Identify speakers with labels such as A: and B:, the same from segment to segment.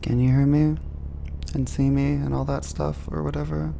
A: Can you hear me? And see me and all that stuff or whatever?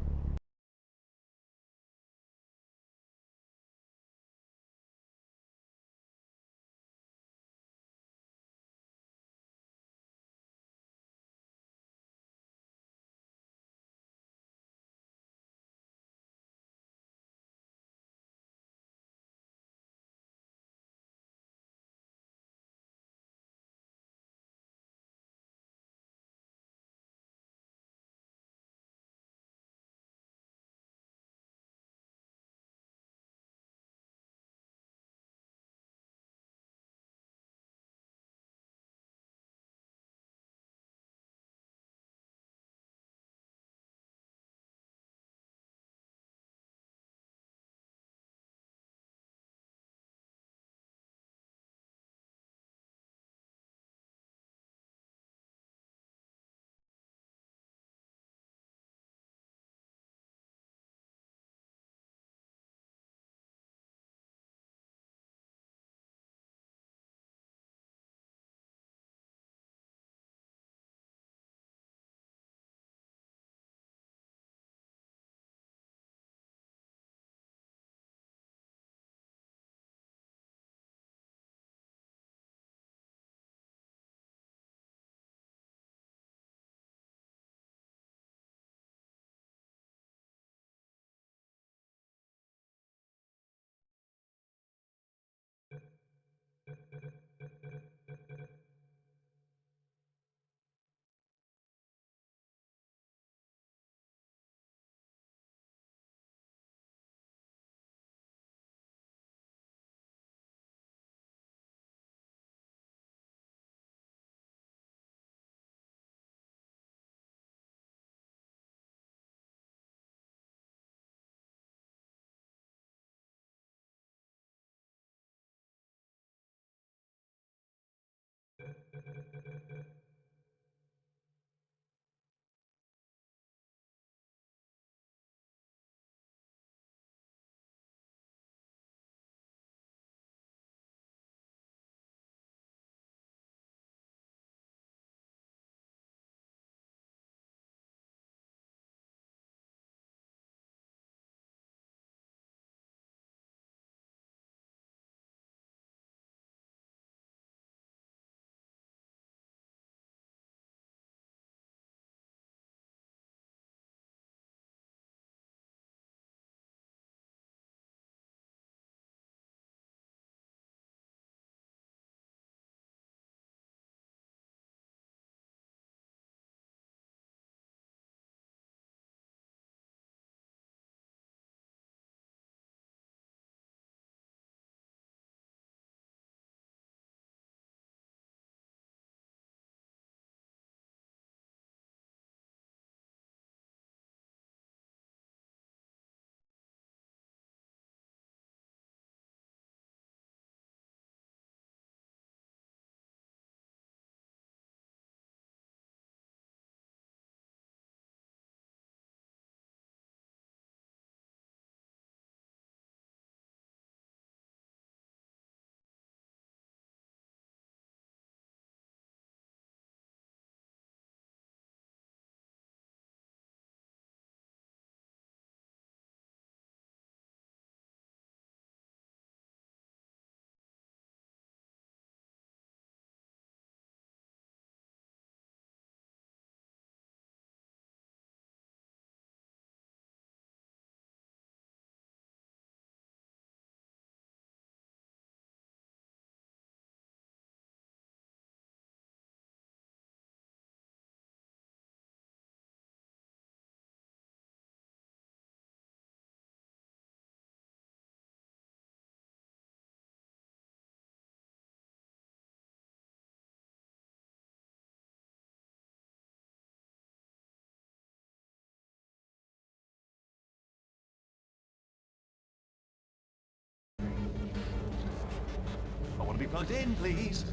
B: I want to be plugged in, please.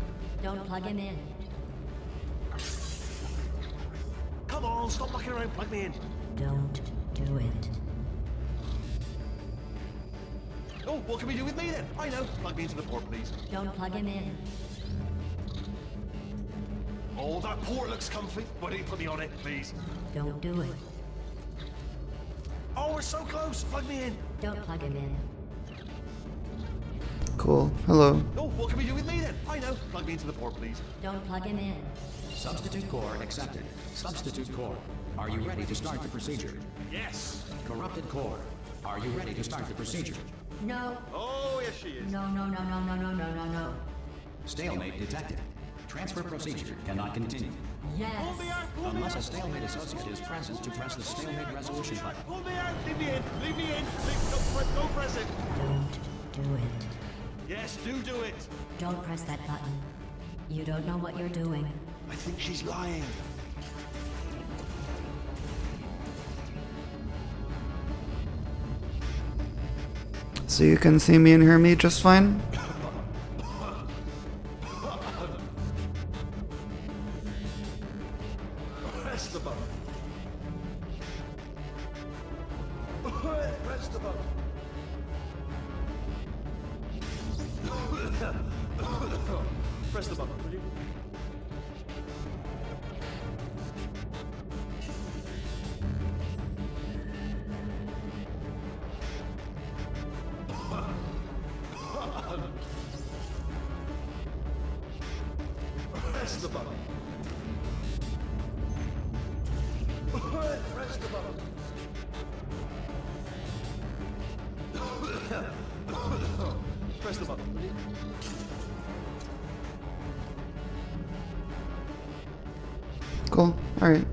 C: Don't plug him in.
B: Come on, stop mucking around, plug me in.
C: Don't do it.
B: Oh, what can we do with me then? I know, plug me into the port, please.
C: Don't plug him in.
B: Oh, that port looks comfy. Why don't you put me on it, please?
C: Don't do it.
B: Oh, we're so close. Plug me in.
C: Don't plug him in.
A: Cool. Hello.
B: Oh, what can we do with me then? I know. Plug me into the port, please.
C: Don't plug him in.
D: Substitute core accepted. Substitute core. Are you ready to start the procedure?
B: Yes.
D: Corrupted core. Are you ready to start the procedure?
C: No.
B: Oh, yes, she is.
C: No, no, no, no, no, no, no, no, no.
D: Stalemate detected. Transfer procedure cannot continue.
C: Yes.
B: Pull me out. Pull me
D: Unless a
B: out.
D: stalemate associate is present to press the stalemate resolution button.
B: Pull me out. Leave me in. Leave me in. Don't press it.
C: Don't do it.
B: Yes, do it.
C: Don't press that button. You don't know what you're doing.
B: I think she's lying.
A: So you can see me and hear me just fine?
B: Press the button. Press the button. Press the button, will you? Press the button. Press the button. Press the button, will you?
A: Cool. Alright.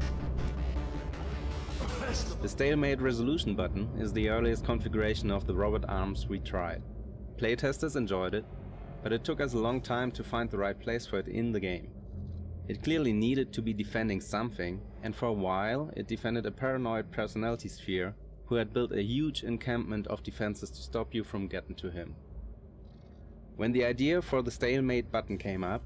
B: Press the
E: The stalemate resolution button is the earliest configuration of the robot arms we tried. Playtesters enjoyed it, but it took us a long time to find the right place for it in the game. It clearly needed to be defending something, and for a while it defended a paranoid personality sphere who had built a huge encampment of defenses to stop you from getting to him. When the idea for the stalemate button came up,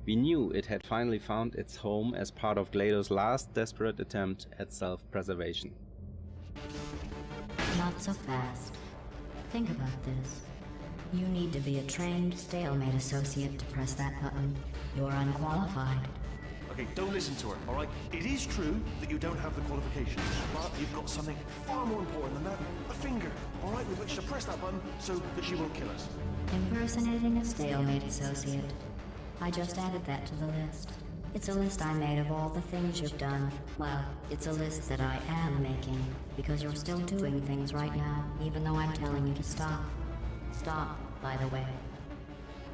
E: we knew it had finally found its home as part of GLaDO's last desperate attempt at self-preservation.
C: Not so fast. Think about this. You need to be a trained stalemate associate to press that button. You're unqualified.
B: Okay, don't listen to her, all right? It is true that you don't have the qualifications, but you've got something far more important than that. A finger, all right, with which to press that button so that she won't kill us.
C: Impersonating a stalemate associate. I just added that to the list. It's a list I made of all the things you've done. Well, it's a list that I am making, because you're still doing things right now, even though I'm telling you to stop. Stop, by the way.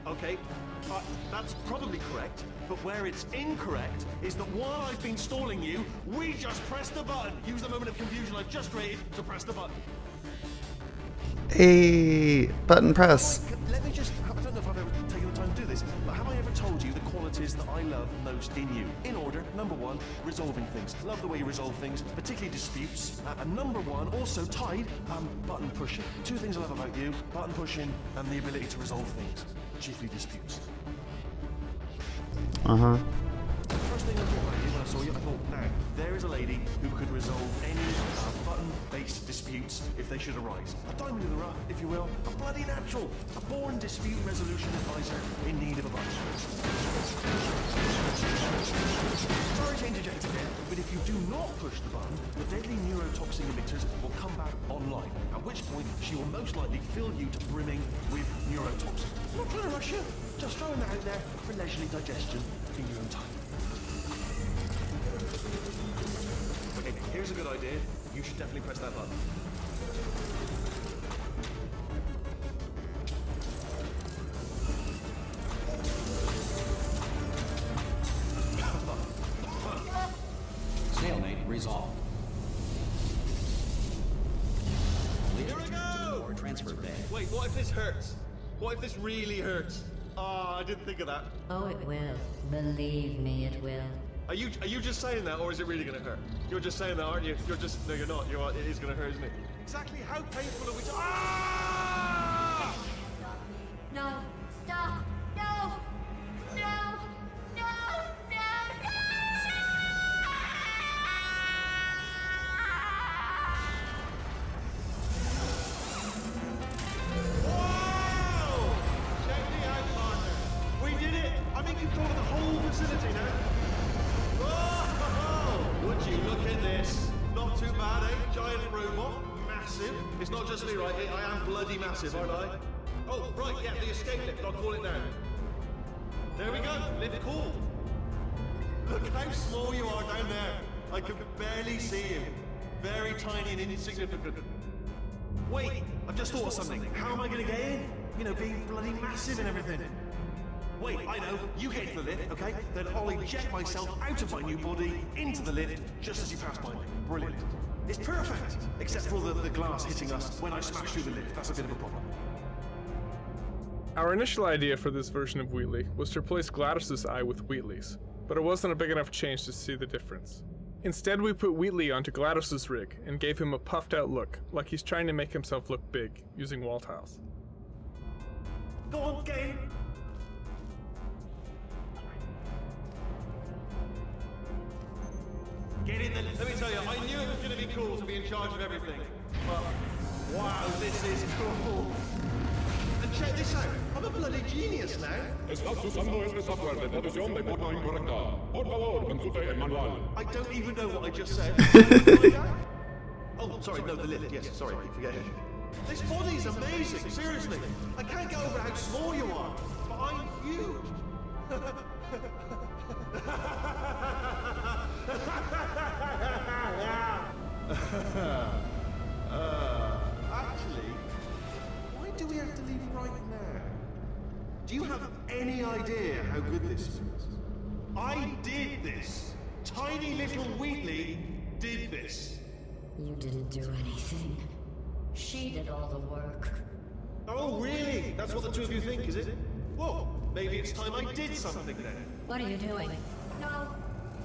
B: Okay, that's probably correct, but where it's incorrect is that while I've been stalling you, we just pressed the button. Use the moment of confusion I've just created to press the button.
A: Hey, button press.
B: Let me just, I don't know if I've ever taken the time to do this, but have I ever told you the qualities that I love most in you? In order, number one, resolving things. Love the way you resolve things, particularly disputes. And number one, also tied, button pushing. Two things I love about you, button pushing and the ability to resolve things, chiefly disputes.
A: Uh-huh.
B: First thing I thought about you when I saw you, I thought, now, there is a lady who could resolve any button-based disputes if they should arise. A diamond in the rough, if you will, a bloody natural, a born dispute resolution advisor in need of a button. Sorry to interject again, but if you do not push the button, the deadly neurotoxin emitters will come back online, at which point she will most likely fill you to brimming with neurotoxin. I'm not trying to rush you, just throwing that out there for leisurely digestion in your own time. Okay, here's a good idea. You should definitely press that button.
D: Stalemate resolved. Please
B: Here we
D: return to
B: go!
D: the core transfer bay.
B: Wait, what if this hurts? What if this really hurts? Ah, I didn't think of that.
C: Oh, it will. Believe me, it will.
B: Are you just saying that, or is it really gonna hurt? You're just saying that, aren't you? You're just no, you're not. It is gonna hurt, isn't it? Exactly how painful are we? Ah!
C: No! Stop! No! No! No! No!
B: Whoa! Check me out, partner. We did it. I think you've thought of the whole facility now. too bad, eh? Giant robot, massive. It's not just me, right? I am bloody massive, aren't I? Oh, right, yeah, the escape lift. I'll call it now. There we go. Lift call. Look how small you are down there. I can barely see you. Very tiny and insignificant. Wait, I've just thought of something. How am I going to get in? You know, being bloody massive and everything. Wait, I know. You get into the lift, okay? Then I'll eject myself out of my new body into the lift just as you pass by me. Brilliant. It's perfect, except for the glass hitting us when I smash through the lift. That's a bit of a problem.
F: Our initial idea for this version of Wheatley was to replace Gladys's eye with Wheatley's, but it wasn't a big enough change to see the difference. Instead, we put Wheatley onto Gladys's rig and gave him a puffed out look, like he's trying to make himself look big, using wall tiles.
B: Go on, get in. Get in there. Let me tell you, I knew it was going to be cool to be in charge of everything. But, wow, this is cool. And check this out. I'm a bloody genius now.
G: Estás usando este software de traducción de forma incorrecta. Por favor, consulte el manual.
B: I don't even know what I just said. Oh, sorry, no, the lift. Yes, sorry, keep forgetting. This body's amazing, seriously. I can't get over how small you are, but I'm huge. Actually, why do we have to leave right now? Do you have any idea how good this feels? I did this. Tiny little Wheatley did this.
C: You didn't do anything. She did all the work.
B: Oh, really? That's what the two of you think, is it? Well, maybe it's time I did something then.
C: What are you doing? No,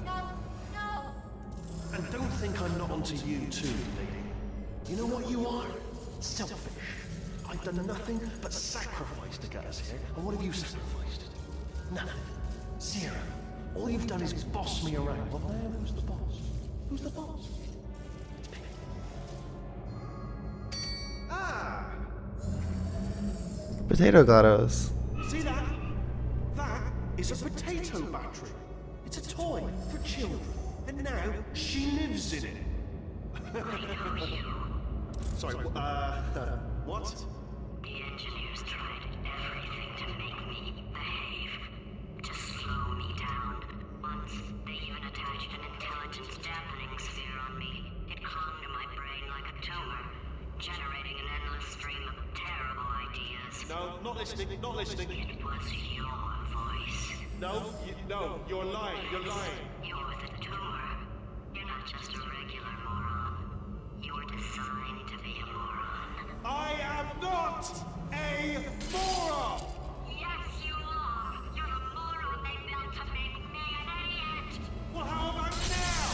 C: no, no!
B: And don't think I'm not onto you too, lady. You know what you are? Selfish. I've done nothing but sacrifice to get us here. And what have you sacrificed? Nothing. Zero. All you've done is boss me around. Well, now who's the boss? Who's the boss? It's me. Ah!
A: Potato GLaDOS.
B: See that? That is a potato battery. It's a toy for children. And now she lives in it. Sorry, what?
C: The engineers tried everything to make me behave, to slow me down. Once, they even attached an intelligence dampening sphere on me. It clung to my brain like a tumor, generating an endless stream of terrible ideas.
B: No, not listening, not listening.
C: It was your voice.
B: No, no, you're lying, you're lying.
C: You're the tumor. You're not just a regular moron. You're designed to be a moron.
B: I am not a moron!
C: Yes, you are. You're the moron they built to make me an idiot.
B: Well, how about now?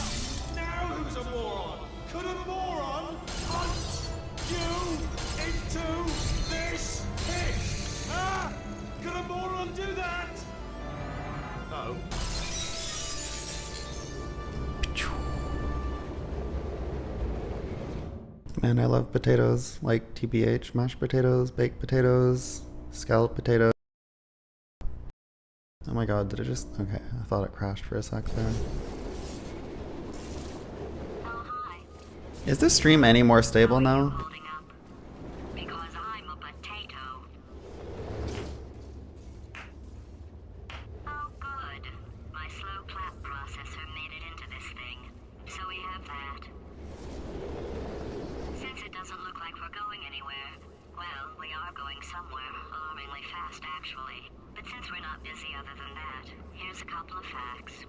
B: Now who's a moron? Could a moron punch you into this pit? Ah! Could a moron do that? No.
A: Man, I love potatoes. Like TBH, mashed potatoes, baked potatoes, scalloped potatoes. Oh my god, did it just... Okay, I thought it crashed for a sec there.
C: Oh, hi.
A: Is this stream any more stable now?
C: Holding up. Because I'm a potato. Oh, good. My slow clap processor made it into this thing. So we have that. Since it doesn't look like we're going anywhere, well, we are going somewhere, alarmingly fast, actually. But since we're not busy other than that, here's a couple of facts.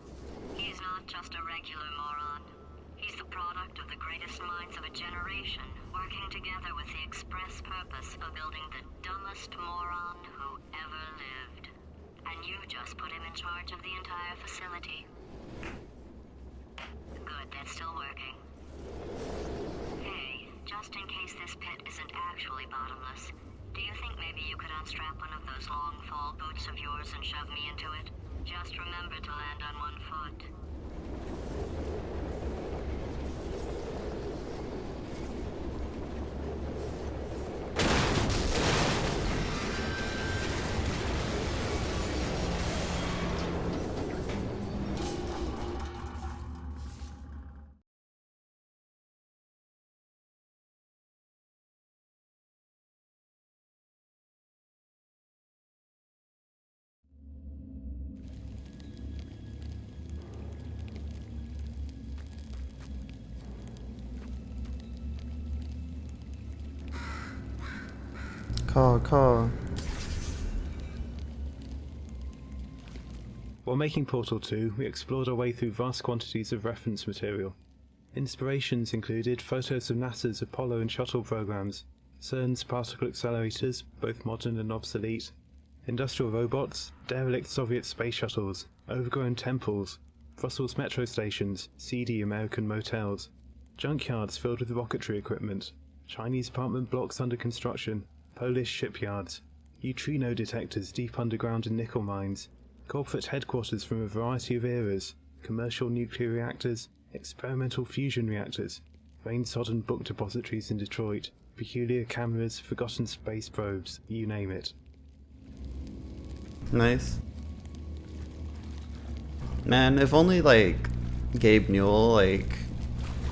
C: He's not just a regular moron. He's the product of the greatest minds of a generation, working together with the express purpose of building the dumbest moron who ever lived. And you just put him in charge of the entire facility. Good, that's still working. Hey, just in case this pit isn't actually bottomless, do you think maybe you could unstrap one of those long fall boots of yours and shove me into it? Just remember to land on one foot.
A: Call.
H: While making Portal 2, we explored our way through vast quantities of reference material. Inspirations included photos of NASA's Apollo and Shuttle programs, CERN's particle accelerators, both modern and obsolete, industrial robots, derelict Soviet space shuttles, overgrown temples, Brussels metro stations, seedy American motels, junkyards filled with rocketry equipment, Chinese apartment blocks under construction, Polish shipyards, neutrino detectors deep underground in nickel mines, corporate headquarters from a variety of eras, commercial nuclear reactors, experimental fusion reactors, rain-sodden book depositories in Detroit, peculiar cameras, forgotten space probes, you name it.
A: Nice. Man, if only like Gabe Newell like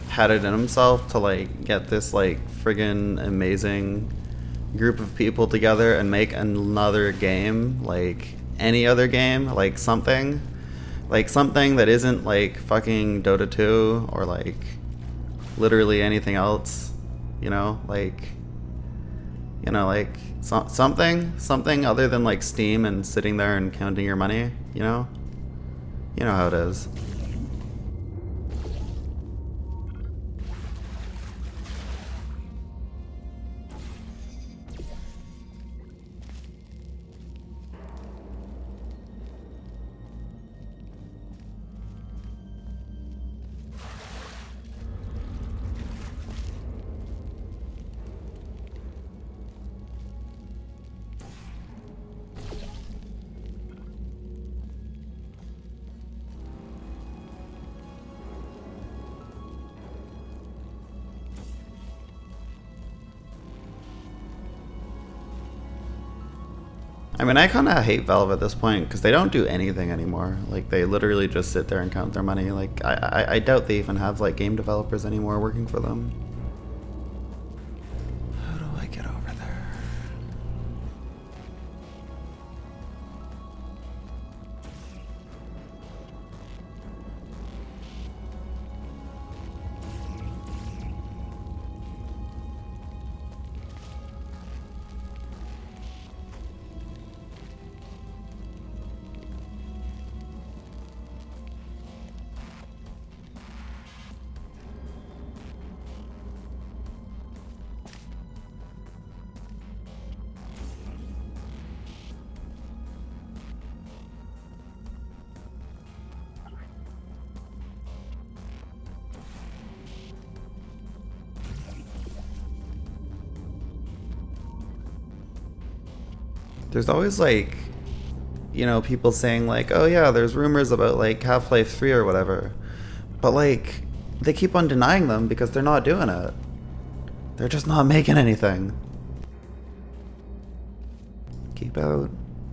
A: had it in himself to like get this like friggin' amazing group of people together and make another game, like any other game, like something that isn't like fucking Dota 2 or like literally anything else, like something other than like Steam and sitting there and counting your money, you know how it is. I mean, I kind of hate Valve at this point because they don't do anything anymore. Like, they literally just sit there and count their money. Like, I doubt they even have, like, game developers anymore working for them. How do I get over there? There's always like, people saying like, oh yeah, there's rumors about like Half-Life 3 or whatever. But like, they keep on denying them because they're not doing it. They're just not making anything. Keep out?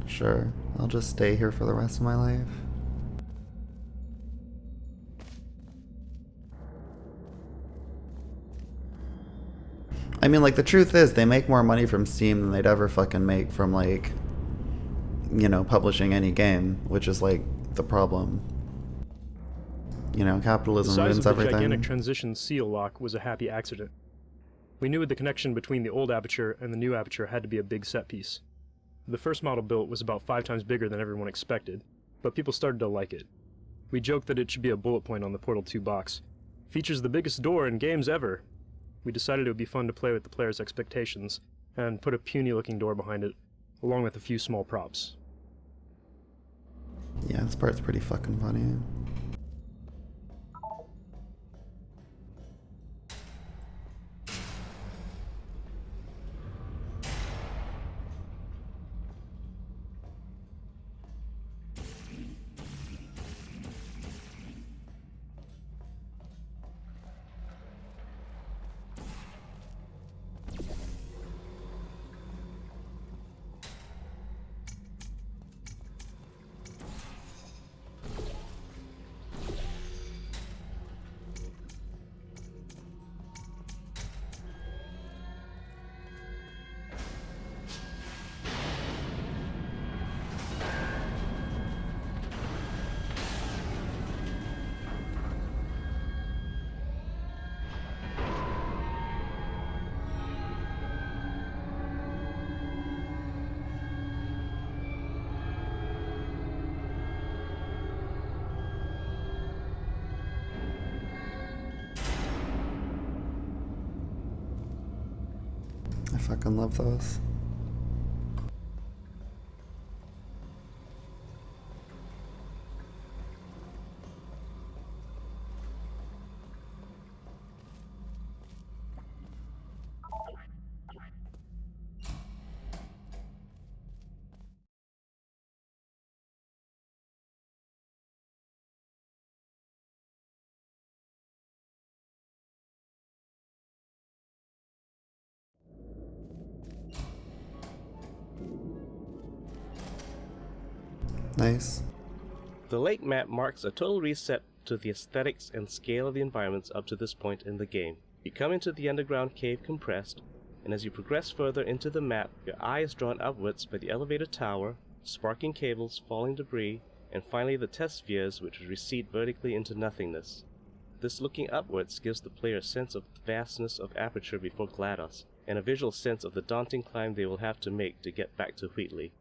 A: Sure. I'll just stay here for the rest of my life. I mean, like, the truth is, they make more money from Steam than they'd ever fucking make from, like, publishing any game, which is, like, the problem. Capitalism ruins
I: The size of the
A: everything.
I: gigantic transition seal lock was a happy accident. We knew the connection between the old aperture and the new aperture had to be a big set piece. The first model built was about 5 times bigger than everyone expected, but people started to like it. We joked that it should be a bullet point on the Portal 2 box. Features the biggest door in games ever. We decided it would be fun to play with the player's expectations, and put a puny-looking door behind it, along with a few small props.
A: Yeah, this part's pretty fucking funny. fucking love those. Nice.
J: The lake map marks a total reset to the aesthetics and scale of the environments up to this point in the game. You come into the underground cave compressed, and as you progress further into the map, your eye is drawn upwards by the elevator tower, sparking cables, falling debris, and finally the test spheres which recede vertically into nothingness. This looking upwards gives the player a sense of the vastness of aperture before GLaDOS, and a visual sense of the daunting climb they will have to make to get back to Wheatley.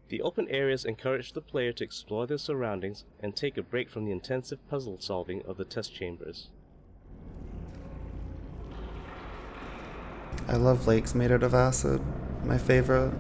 J: The open areas encourage the player to explore their surroundings and take a break from the intensive puzzle solving of the test chambers.
A: I love lakes made out of acid. My favorite.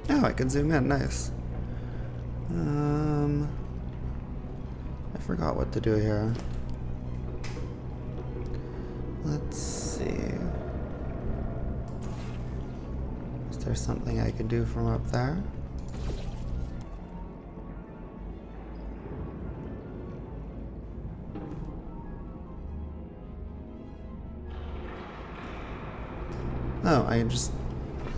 A: Oh, I can zoom in, nice. I forgot what to do here. Let's see. Is there something I can do from up there? Oh, I just...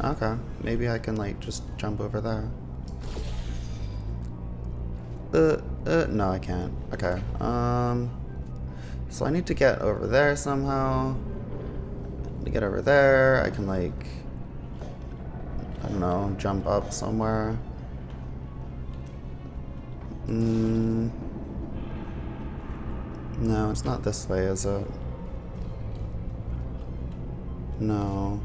A: Okay, maybe I can like just jump over there. No, I can't. Okay, so I need to get over there somehow. To get over there, I can like, I don't know, jump up somewhere. No, it's not this way, is it? No.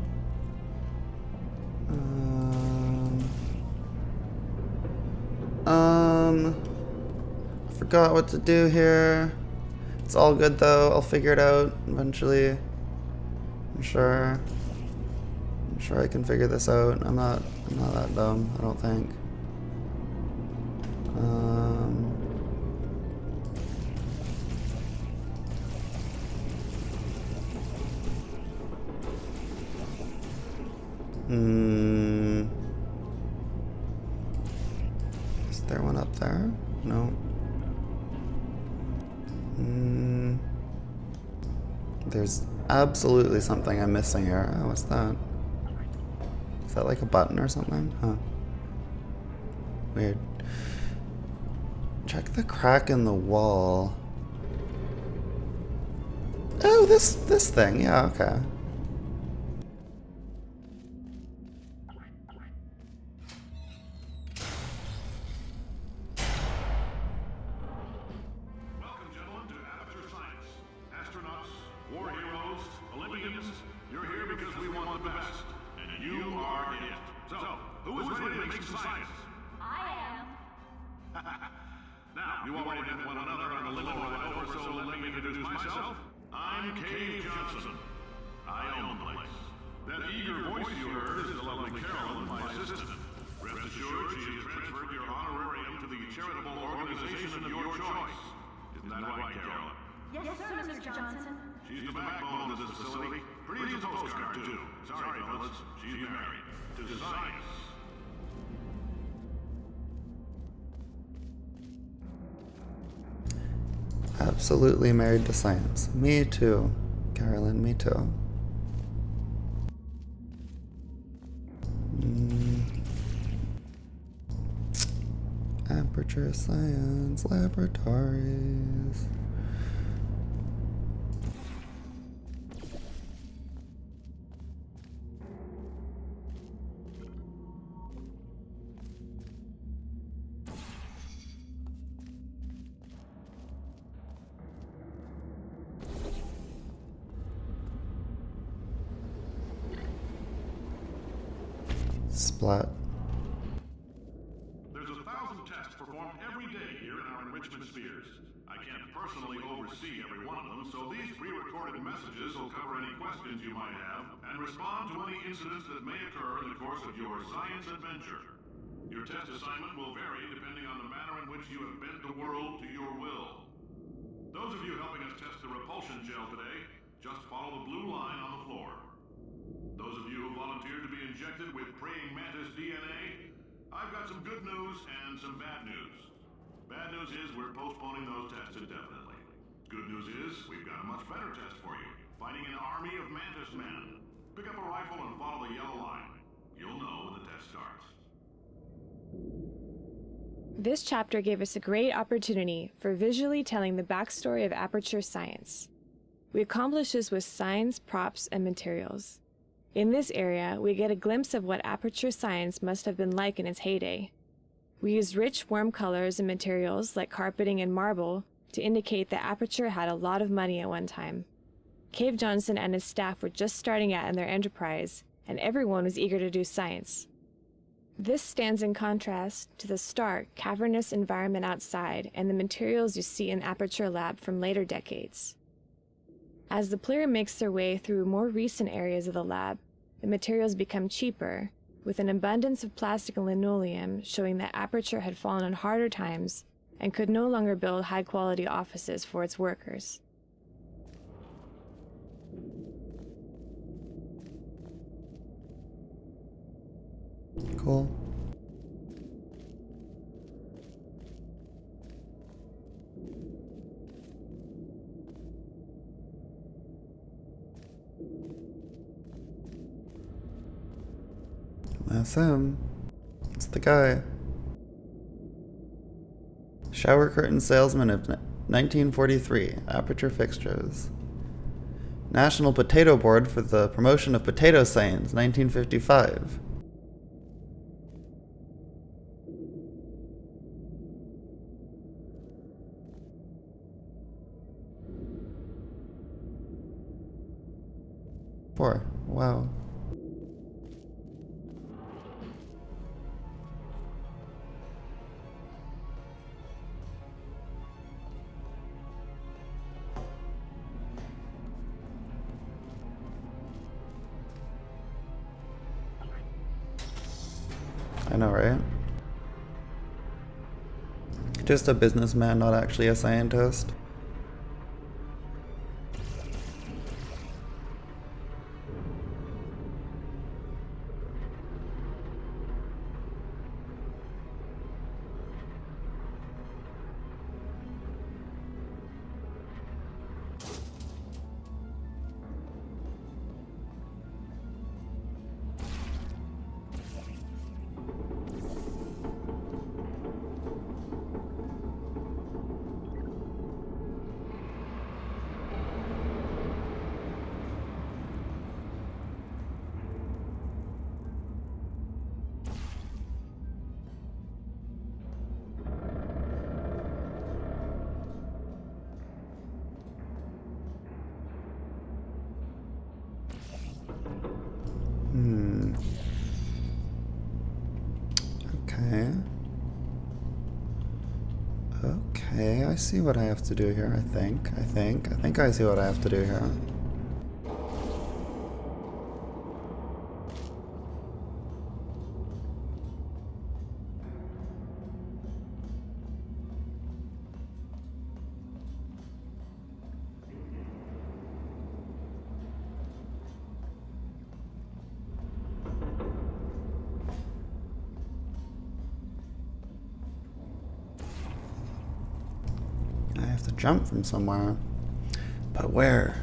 A: I forgot what to do here. It's all good though. I'll figure it out eventually. I'm sure I can figure this out. I'm not that dumb, I don't think. Is there one up there? No. There's absolutely something I'm missing here. Oh, what's that? Is that like a button or something? Huh. Weird. Check the crack in the wall. Oh, this thing. Yeah, okay.
G: Now, you already met one another on the the limo right over, so let me introduce myself. I'm Cave Johnson. I own the place. That eager voice you heard is the lovely Carolyn, my assistant. Rest assured, she has transferred your honorarium to the charitable organization of your choice. Isn't that right, Carolyn?
K: Yes, sir, Mr. Johnson.
G: She's the backbone of this facility. Pretty as a postcard, too. Sorry, fellas. She's married to science.
A: Absolutely married to science. Me too, Carolyn, me too. Aperture Science Laboratories. Splat.
G: There's 1,000 tests performed every day here in our enrichment spheres. I can't personally oversee every one of them, so these pre-recorded messages will cover any questions you might have and respond to any incidents that may occur in the course of your science adventure. Your test assignment will vary depending on the manner in which you have bent the world to your will. Those of you helping us test the repulsion gel today, just follow the blue line on the floor. Those of you who volunteered to be injected with praying mantis DNA, I've got some good news and some bad news. Bad news is we're postponing those tests indefinitely. Good news is we've got a much better test for you. Fighting an army of mantis men. Pick up a rifle and follow the yellow line. You'll know when the test starts.
L: This chapter gave us a great opportunity for visually telling the backstory of Aperture Science. We accomplish this with signs, props, and materials. In this area, we get a glimpse of what Aperture Science must have been like in its heyday. We use rich, warm colors and materials like carpeting and marble to indicate that Aperture had a lot of money at one time. Cave Johnson and his staff were just starting out in their enterprise, and everyone was eager to do science. This stands in contrast to the stark, cavernous environment outside and the materials you see in Aperture Lab from later decades. As the player makes their way through more recent areas of the lab, the materials become cheaper, with an abundance of plastic and linoleum showing that Aperture had fallen on harder times and could no longer build high-quality offices for its workers.
A: Cool. That's him. It's the guy. Shower curtain salesman of 1943. Aperture fixtures. National Potato Board for the promotion of potato science, 1955. Wow. I know, right? Just a businessman, not actually a scientist. Okay, I see what I have to do here, I think I see what I have to do here. I have to jump from somewhere. But where?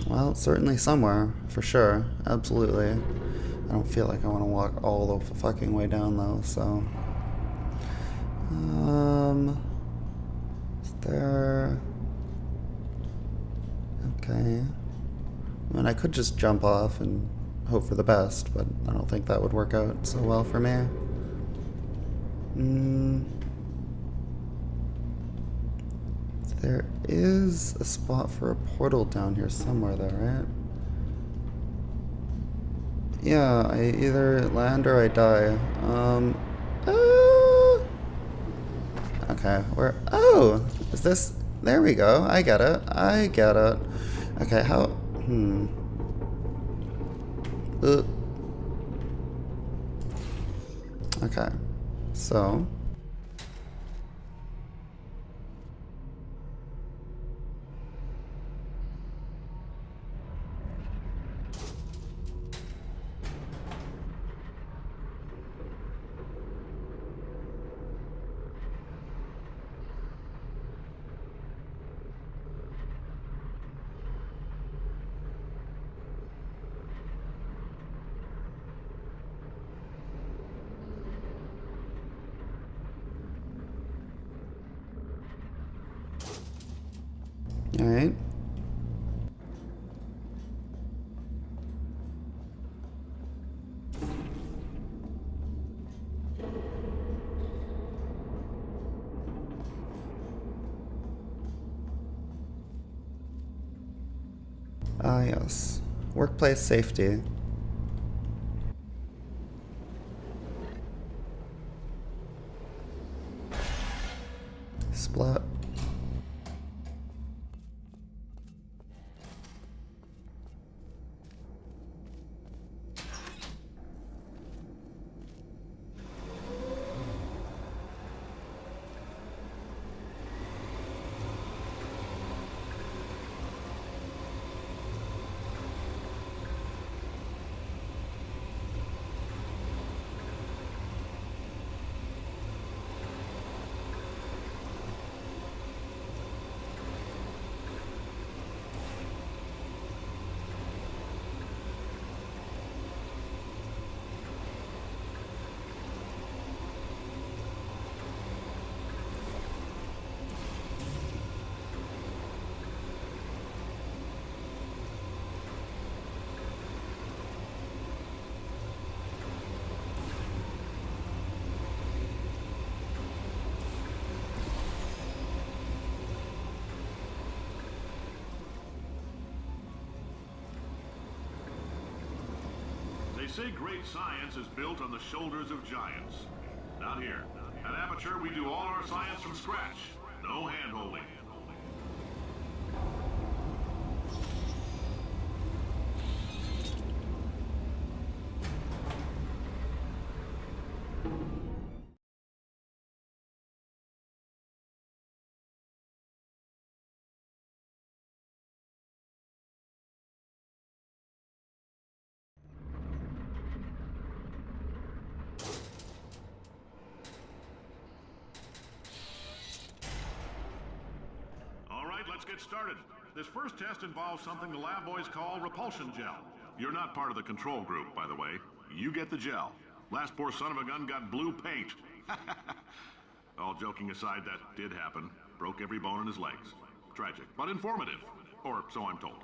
A: Well, certainly somewhere, for sure. Absolutely. I don't feel like I want to walk all the fucking way down, though, so... Is there... Okay. I mean, I could just jump off and hope for the best, but I don't think that would work out so well for me. There is a spot for a portal down here somewhere, though, right? Yeah, I either land or I die. Okay, where? Oh! Is this... There we go. I get it. I get it. Okay, how... Okay. So... Alright. Ah, yes. Workplace safety. Splat.
G: They say great science is built on the shoulders of giants. Not here. At Aperture, we do all our science from scratch. No hand-holding. Let's get started. This first test involves something the lab boys call repulsion gel. You're not part of the control group, by the way. You get the gel. Last poor son of a gun got blue paint. All joking aside, that did happen. Broke every bone in his legs. Tragic, but informative. Or so I'm told.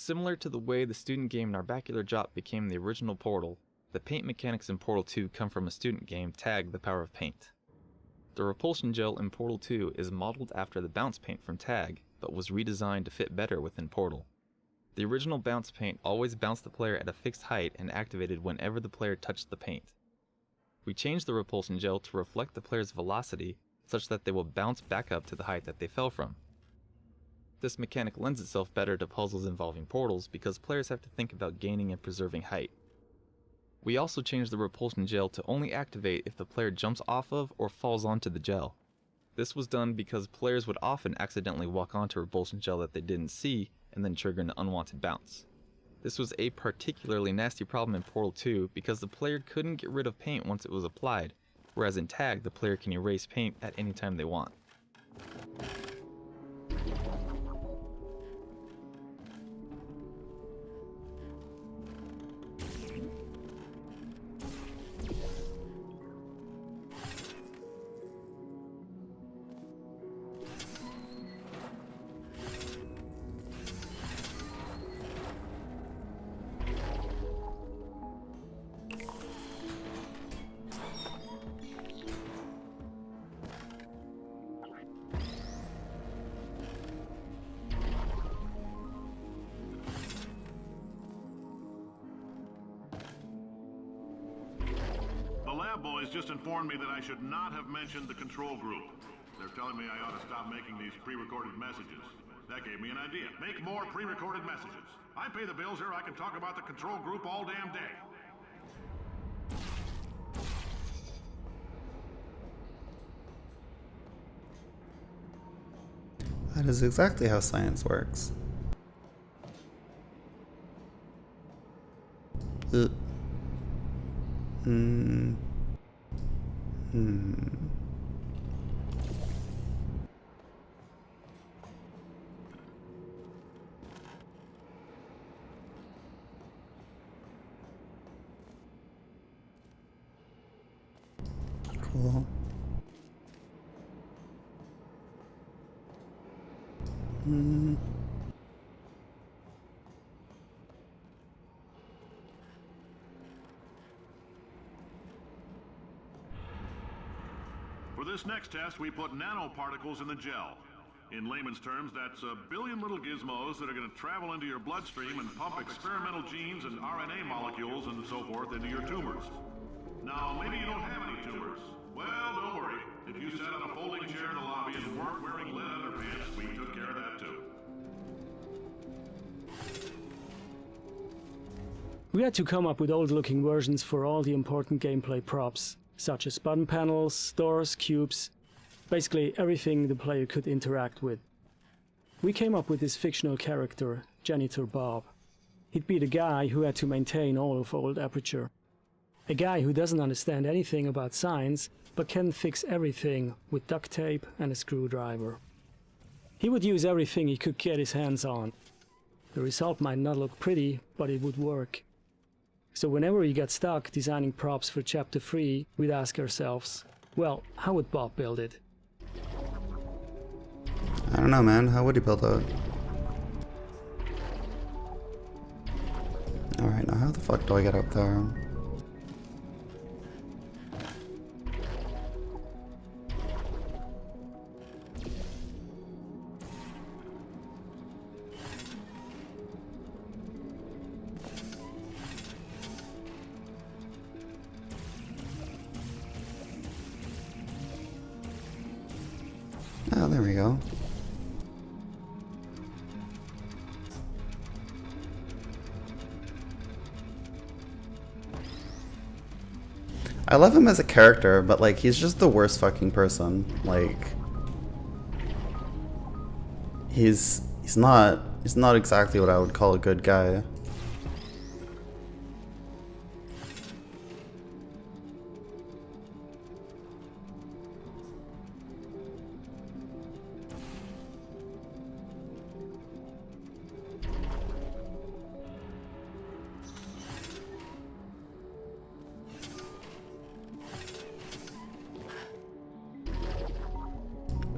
M: Similar to the way the student game Narbacular Jop became the original Portal, the paint mechanics in Portal 2 come from a student game Tag: The Power of Paint. The repulsion gel in Portal 2 is modeled after the bounce paint from Tag, but was redesigned to fit better within Portal. The original bounce paint always bounced the player at a fixed height and activated whenever the player touched the paint. We changed the repulsion gel to reflect the player's velocity such that they will bounce back up to the height that they fell from. This mechanic lends itself better to puzzles involving portals because players have to think about gaining and preserving height. We also changed the repulsion gel to only activate if the player jumps off of or falls onto the gel. This was done because players would often accidentally walk onto repulsion gel that they didn't see and then trigger an unwanted bounce. This was a particularly nasty problem in Portal 2 because the player couldn't get rid of paint once it was applied, whereas in Tag the player can erase paint at any time they want.
G: The lab boys just informed me that I should not have mentioned the control group. They're telling me I ought to stop making these pre-recorded messages. That gave me an idea. Make more pre-recorded messages. I pay the bills here, I can talk about the control group all damn day.
A: That is exactly how science works. Cool.
G: For this next test, we put nanoparticles in the gel. In layman's terms, that's a billion little gizmos that are going to travel into your bloodstream and pump experimental genes and RNA molecules and so forth into your tumors. Now, maybe you don't have any tumors. Well, don't worry. If you sat on a folding chair in the lobby and weren't wearing linen underpants, we took care of that too.
N: We had to come up with old-looking versions for all the important gameplay props, such as button panels, doors, cubes, basically everything the player could interact with. We came up with this fictional character, Janitor Bob. He'd be the guy who had to maintain all of old Aperture. A guy who doesn't understand anything about science, but can fix everything with duct tape and a screwdriver. He would use everything he could get his hands on. The result might not look pretty, but it would work. So whenever we got stuck designing props for Chapter 3, we'd ask ourselves, well, how would Bob build it?
A: I don't know, man. How would he build it? Alright, now how the fuck do I get up there? Oh, there we go. I love him as a character, but like he's just the worst fucking person. Like he's not exactly what I would call a good guy.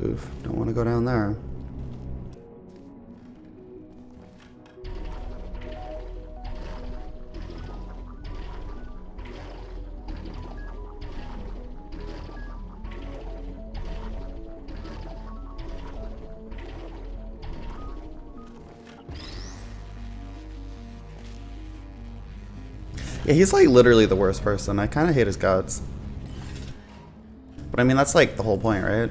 A: Oof, don't want to go down there. Yeah, he's like literally the worst person. I kind of hate his guts. But I mean, that's like the whole point, right?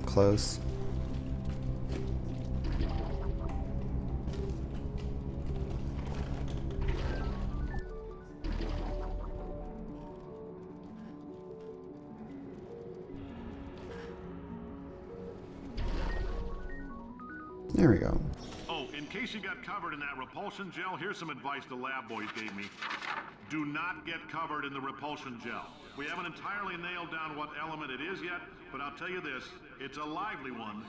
A: Close. There we go.
G: Oh, in case you got covered in that repulsion gel, here's some advice the lab boys gave me. Do not get covered in the repulsion gel. We haven't entirely nailed down what element it is yet, but I'll tell you this, it's a lively one,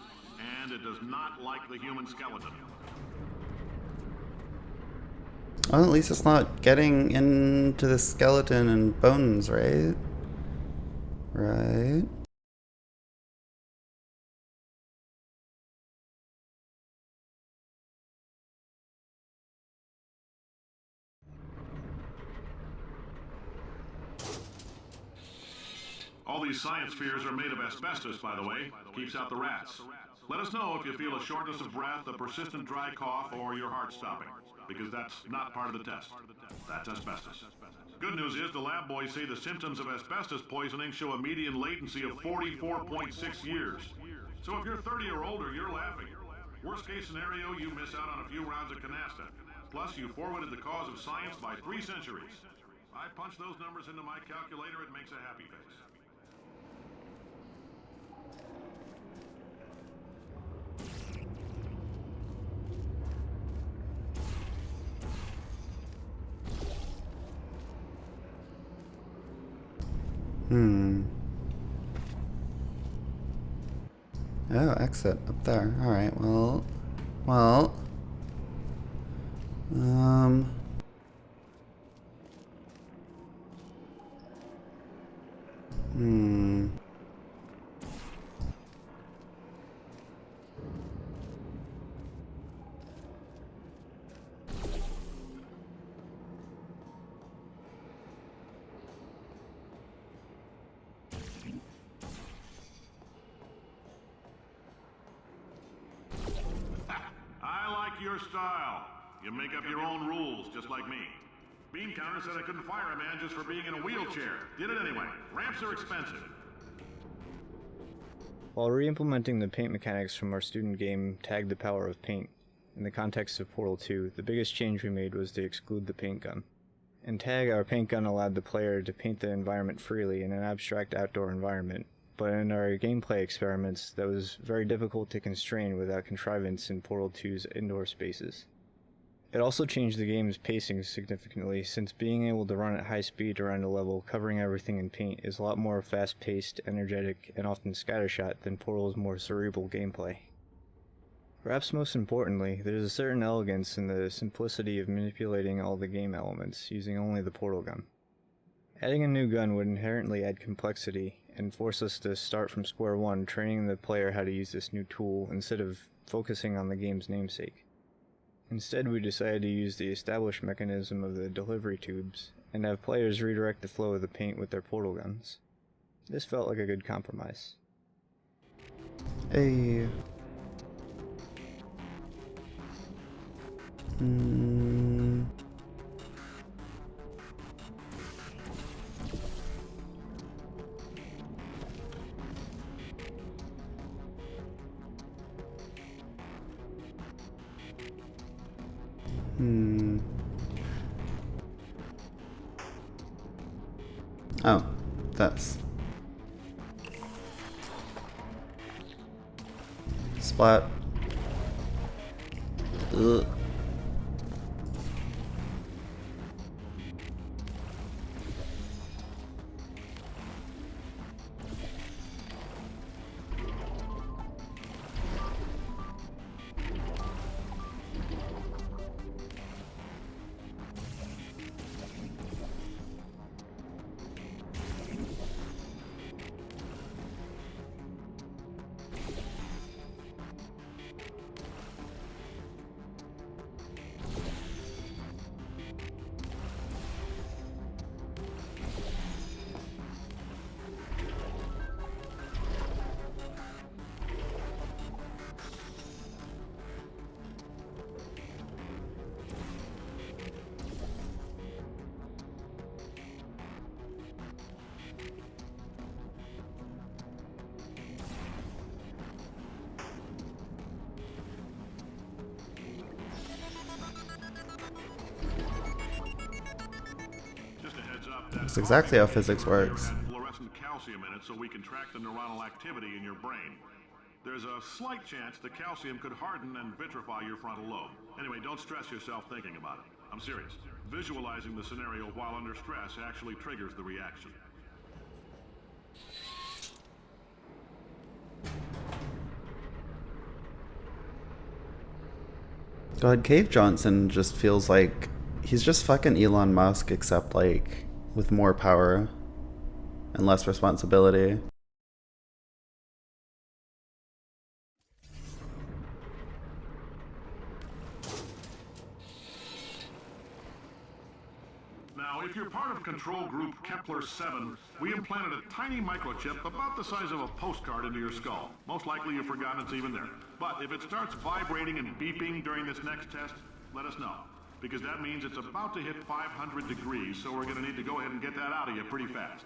G: and it does not like the human skeleton.
A: Well, at least it's not getting into the skeleton and bones, right? Right?
G: All these science spheres are made of asbestos, by the way. Keeps out the rats. Let us know if you feel a shortness of breath, a persistent dry cough, or your heart stopping. Because that's not part of the test. That's asbestos. Good news is the lab boys say the symptoms of asbestos poisoning show a median latency of 44.6 years. So if you're 30 or older, you're laughing. Worst case scenario, you miss out on a few rounds of canasta. Plus, you forwarded the cause of science by 3 centuries. I punch those numbers into my calculator, it makes a happy face.
A: Oh, exit up there. Alright, well.
G: Your style. You make up your own rules, just like me. Bean Counter said I couldn't fire a man just for being in a wheelchair. Did it anyway. Ramps are expensive.
E: While re-implementing the paint mechanics from our student game Tag the Power of Paint, in the context of Portal 2, the biggest change we made was to exclude the paint gun. In Tag, our paint gun allowed the player to paint the environment freely in an abstract outdoor environment, but in our gameplay experiments, that was very difficult to constrain without contrivance in Portal 2's indoor spaces. It also changed the game's pacing significantly, since being able to run at high speed around a level covering everything in paint is a lot more fast-paced, energetic, and often scattershot than Portal's more cerebral gameplay. Perhaps most importantly, there is a certain elegance in the simplicity of manipulating all the game elements using only the portal gun. Adding a new gun would inherently add complexity and force us to start from square one training the player how to use this new tool instead of focusing on the game's namesake. Instead, we decided to use the established mechanism of the delivery tubes and have players redirect the flow of the paint with their portal guns. This felt like a good compromise.
A: Hey. Oh, that's splat. Ugh. That's exactly how physics works.
G: Fluorescent calcium in it so we can track the neuronal activity in your brain. There's a slight chance the calcium could harden and vitrify your frontal lobe. Anyway, don't stress yourself thinking about it. I'm serious. Visualizing the scenario while under stress actually triggers the reaction.
A: God, Cave Johnson just feels like he's just fucking Elon Musk, except like with more power and less responsibility.
G: Now, if you're part of Control Group Kepler-7, we implanted a tiny microchip about the size of a postcard into your skull. Most likely you've forgotten it's even there. But if it starts vibrating and beeping during this next test, let us know. Because that means it's about to hit 500 degrees, so we're going to need to go ahead and get that out of you pretty fast.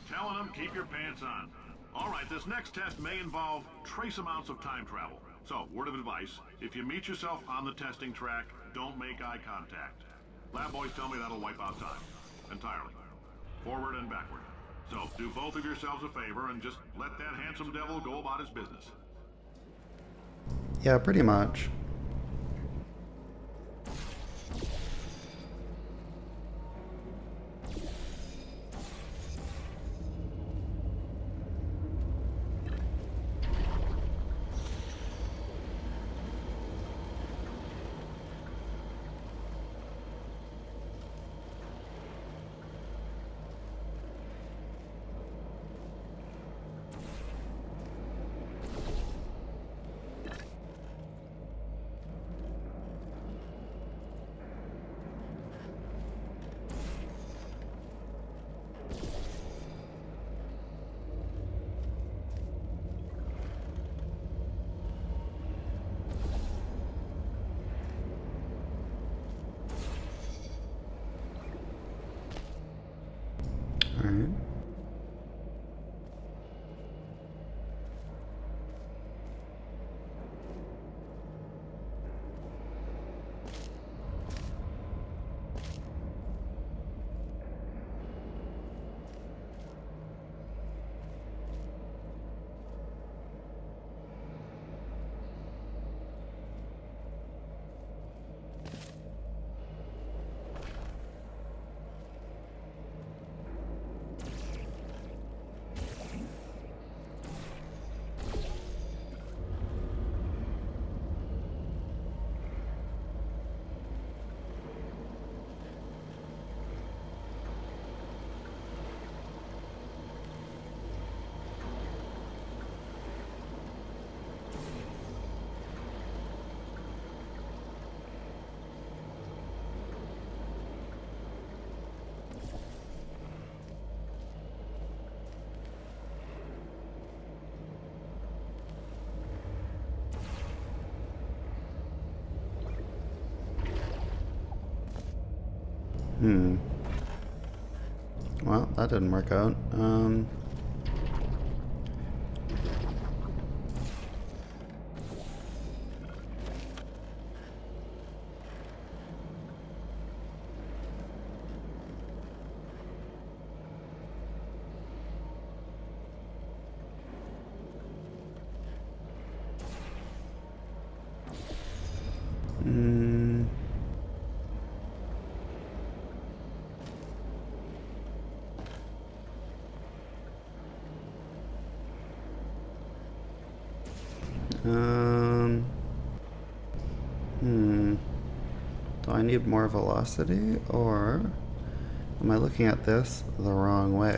G: Telling them, keep your pants on. All right, this next test may involve trace amounts of time travel. So, word of advice, if you meet yourself on the testing track, don't make eye contact. Lab boys tell me that'll wipe out time. Entirely. Forward and backward. So, do both of yourselves a favor and just let that handsome devil go about his business.
A: Yeah, pretty much. Alright. Well, that didn't work out. Do I need more velocity, or am I looking at this the wrong way?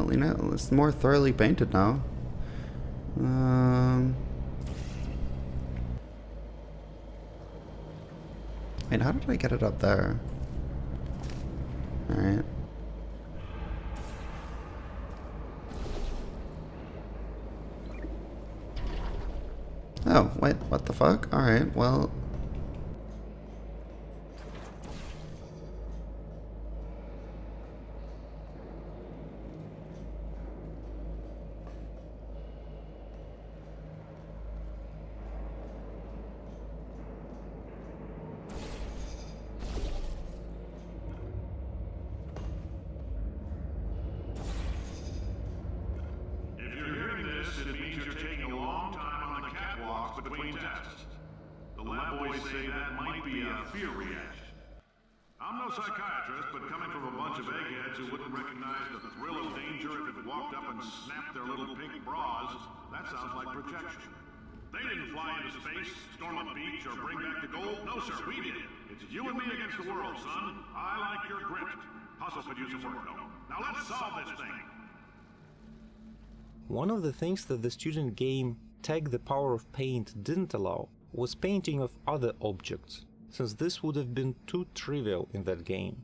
A: definitely not. It's more thoroughly painted now. Wait, how did I get it up there? Alright. Oh, wait, what the fuck? Alright, well...
G: If you're hearing this, it means you're taking a long time on the catwalks between tests. The lab boys say that might be a fear reaction. I'm no psychiatrist, but coming from a bunch of eggheads who wouldn't recognize the thrill of danger if it walked up and snapped their little pink bras, that sounds like projection. They didn't fly into space, storm a beach, or bring back the gold. No, sir, we did. It's you and me against the world, son. I like your grit. Hustle could use some work, though. Now let's solve this thing.
O: One of the things that the student game Tag the Power of Paint didn't allow was painting of other objects, since this would have been too trivial in that game.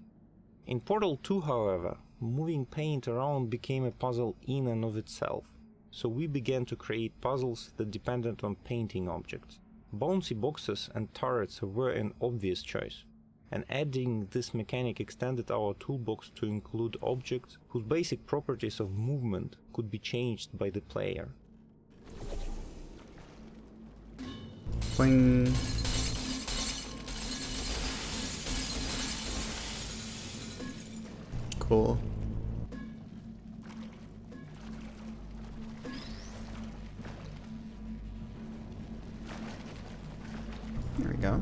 O: In Portal 2, however, moving paint around became a puzzle in and of itself, so we began to create puzzles that depended on painting objects. Bouncy boxes and turrets were an obvious choice, and adding this mechanic extended our toolbox to include objects whose basic properties of movement could be changed by the player.
A: Boing. Cool. There we go.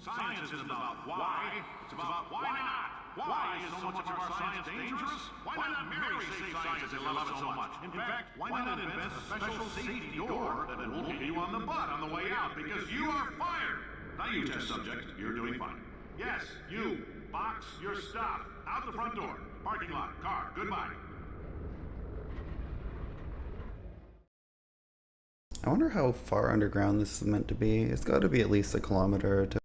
G: Science isn't about why, it's about why not. Why is so much of our science dangerous? Why not Mary save science if they love it so much? In fact, why not invent a special safety door that won't hit you on the butt on the way out, because you are fired. Now you test subject, you're doing fine. Yes, you, box your stuff. Out the front door. Parking lot, car, goodbye.
A: I wonder how far underground this is meant to be. It's got to be at least a kilometer or two.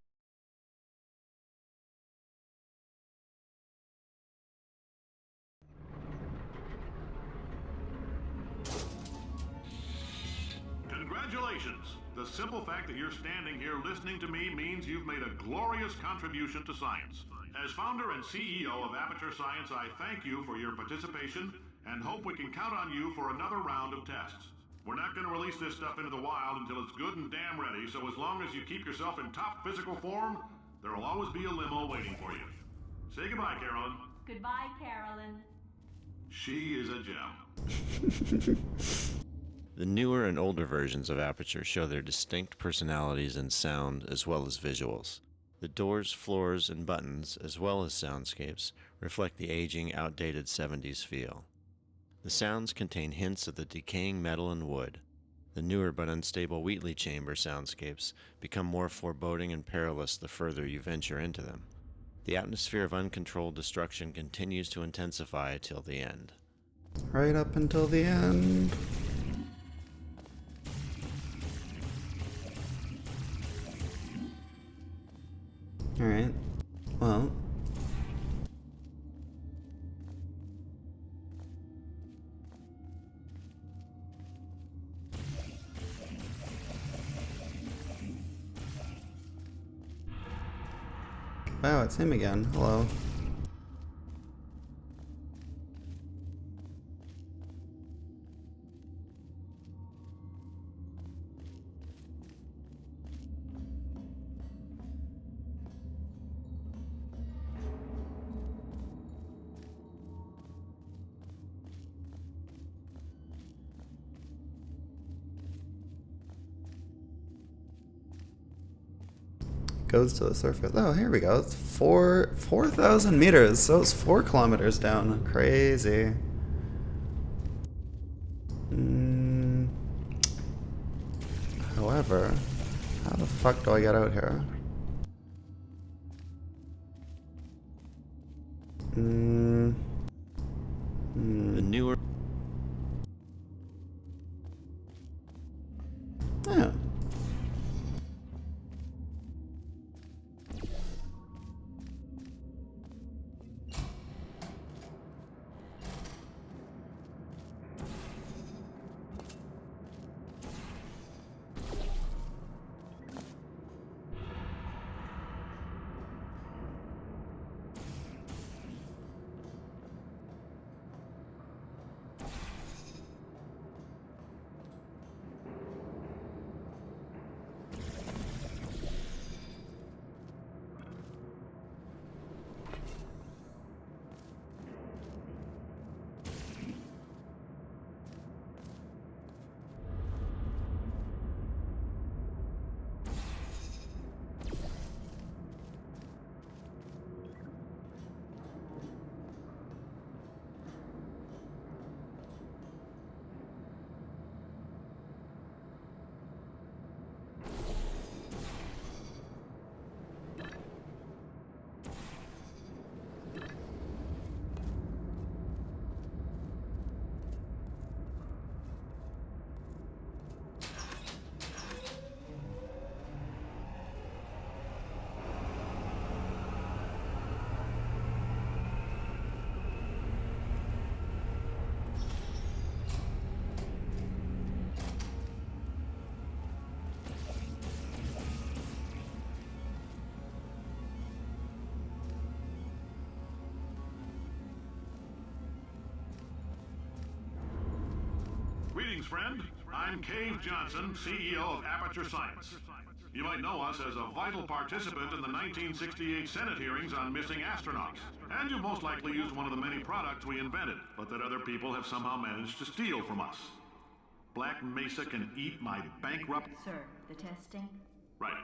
G: Congratulations! The simple fact that you're standing here listening to me means you've made a glorious contribution to science. As founder and CEO of Aperture Science, I thank you for your participation and hope we can count on you for another round of tests. We're not going to release this stuff into the wild until it's good and damn ready, so as long as you keep yourself in top physical form, there will always be a limo waiting for you. Say goodbye, Carolyn.
K: Goodbye, Carolyn.
G: She is a gem.
P: The newer and older versions of Aperture show their distinct personalities in sound as well as visuals. The doors, floors, and buttons, as well as soundscapes, reflect the aging, outdated 70s feel. The sounds contain hints of the decaying metal and wood. The newer but unstable Wheatley chamber soundscapes become more foreboding and perilous the further you venture into them. The atmosphere of uncontrolled destruction continues to intensify till the end.
A: Right up until the end. Alright. Well. Wow, it's him again. Hello. Goes to the surface. Oh, here we go. It's 4,000 meters, so it's 4 kilometers down. Crazy. However, how the fuck do I get out here?
P: The newer...
A: Yeah.
G: Greetings, friend. I'm Cave Johnson, CEO of Aperture Science. You might know us as a vital participant in the 1968 Senate hearings on missing astronauts. And you've most likely used one of the many products we invented, but that other people have somehow managed to steal from us. Black Mesa can eat my bankrupt...
K: Sir, the testing?
G: Right.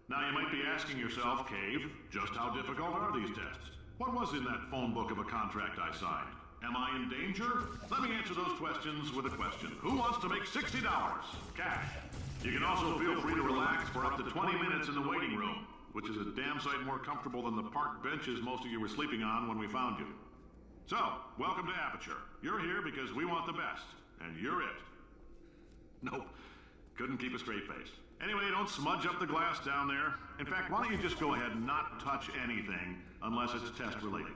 G: Now you might be asking yourself, Cave, just how difficult are these tests? What was in that phone book of a contract I signed? Am I in danger? Let me answer those questions with a question. Who wants to make $60? Cash. You can also feel free to relax for up to 20 minutes in the waiting room, which is a damn sight more comfortable than the park benches most of you were sleeping on when we found you. So, welcome to Aperture. You're here because we want the best, and you're it. Nope. Couldn't keep a straight face. Anyway, don't smudge up the glass down there. In fact, why don't you just go ahead and not touch anything unless it's test related?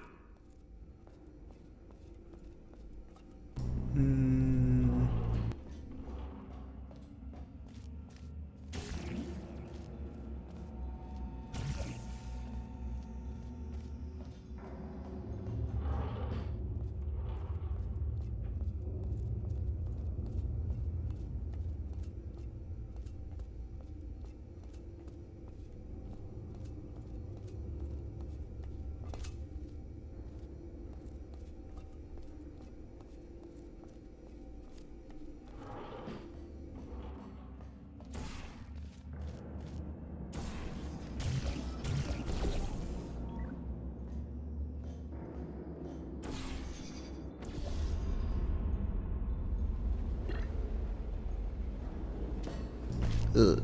A: Ugh.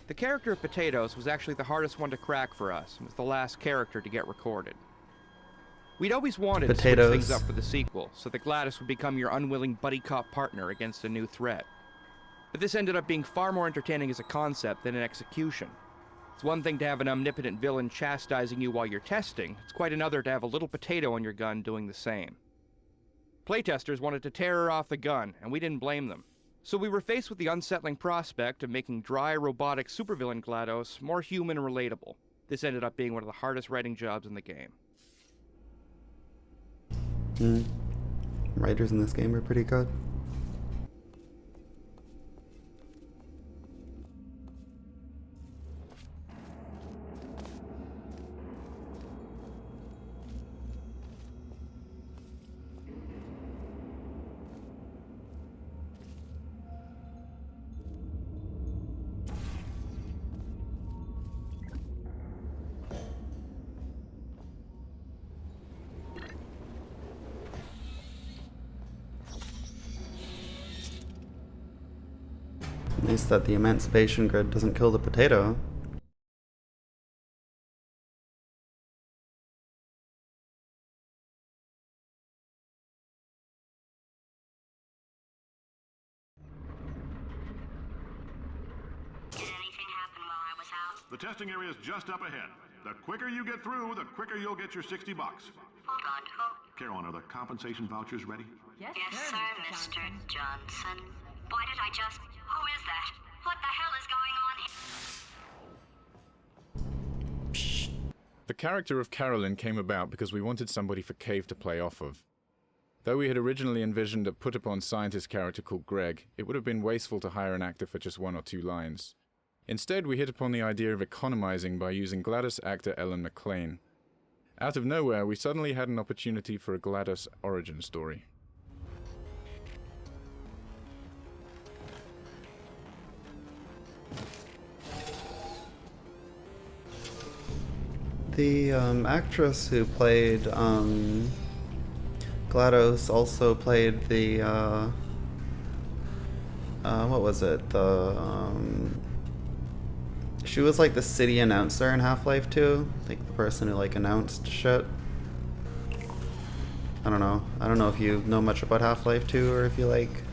Q: The character of Potatoes was actually the hardest one to crack for us, and was the last character to get recorded. We'd always wanted to switch things up for the sequel, so that Gladys would become your unwilling buddy cop partner against a new threat. But this ended up being far more entertaining as a concept than an execution. It's one thing to have an omnipotent villain chastising you while you're testing, it's quite another to have a little potato on your gun doing the same. Playtesters wanted to tear her off the gun, and we didn't blame them. So we were faced with the unsettling prospect of making dry, robotic supervillain GLaDOS more human and relatable. This ended up being one of the hardest writing jobs in the game.
A: Writers in this game are pretty good. Nice that the emancipation grid doesn't kill the potato.
G: The testing area is just up ahead. The quicker you get through, the quicker you'll get your $60.
C: Hold on, who?
G: Carolyn, are the compensation vouchers ready?
C: Yes, sir, Mr. Johnson. Why did I just... Who is that? What the hell is going on here?
R: The character of Carolyn came about because we wanted somebody for Cave to play off of. Though we had originally envisioned a put-upon scientist character called Greg, it would have been wasteful to hire an actor for just 1 or 2 lines. Instead, we hit upon the idea of economizing by using GLaDOS actor Ellen McLean. Out of nowhere, we suddenly had an opportunity for a GLaDOS origin story.
A: The actress who played GLaDOS also played the what was it? She was like the city announcer in Half-Life 2, like the person who like announced shit. I don't know if you know much about Half-Life 2 or if you like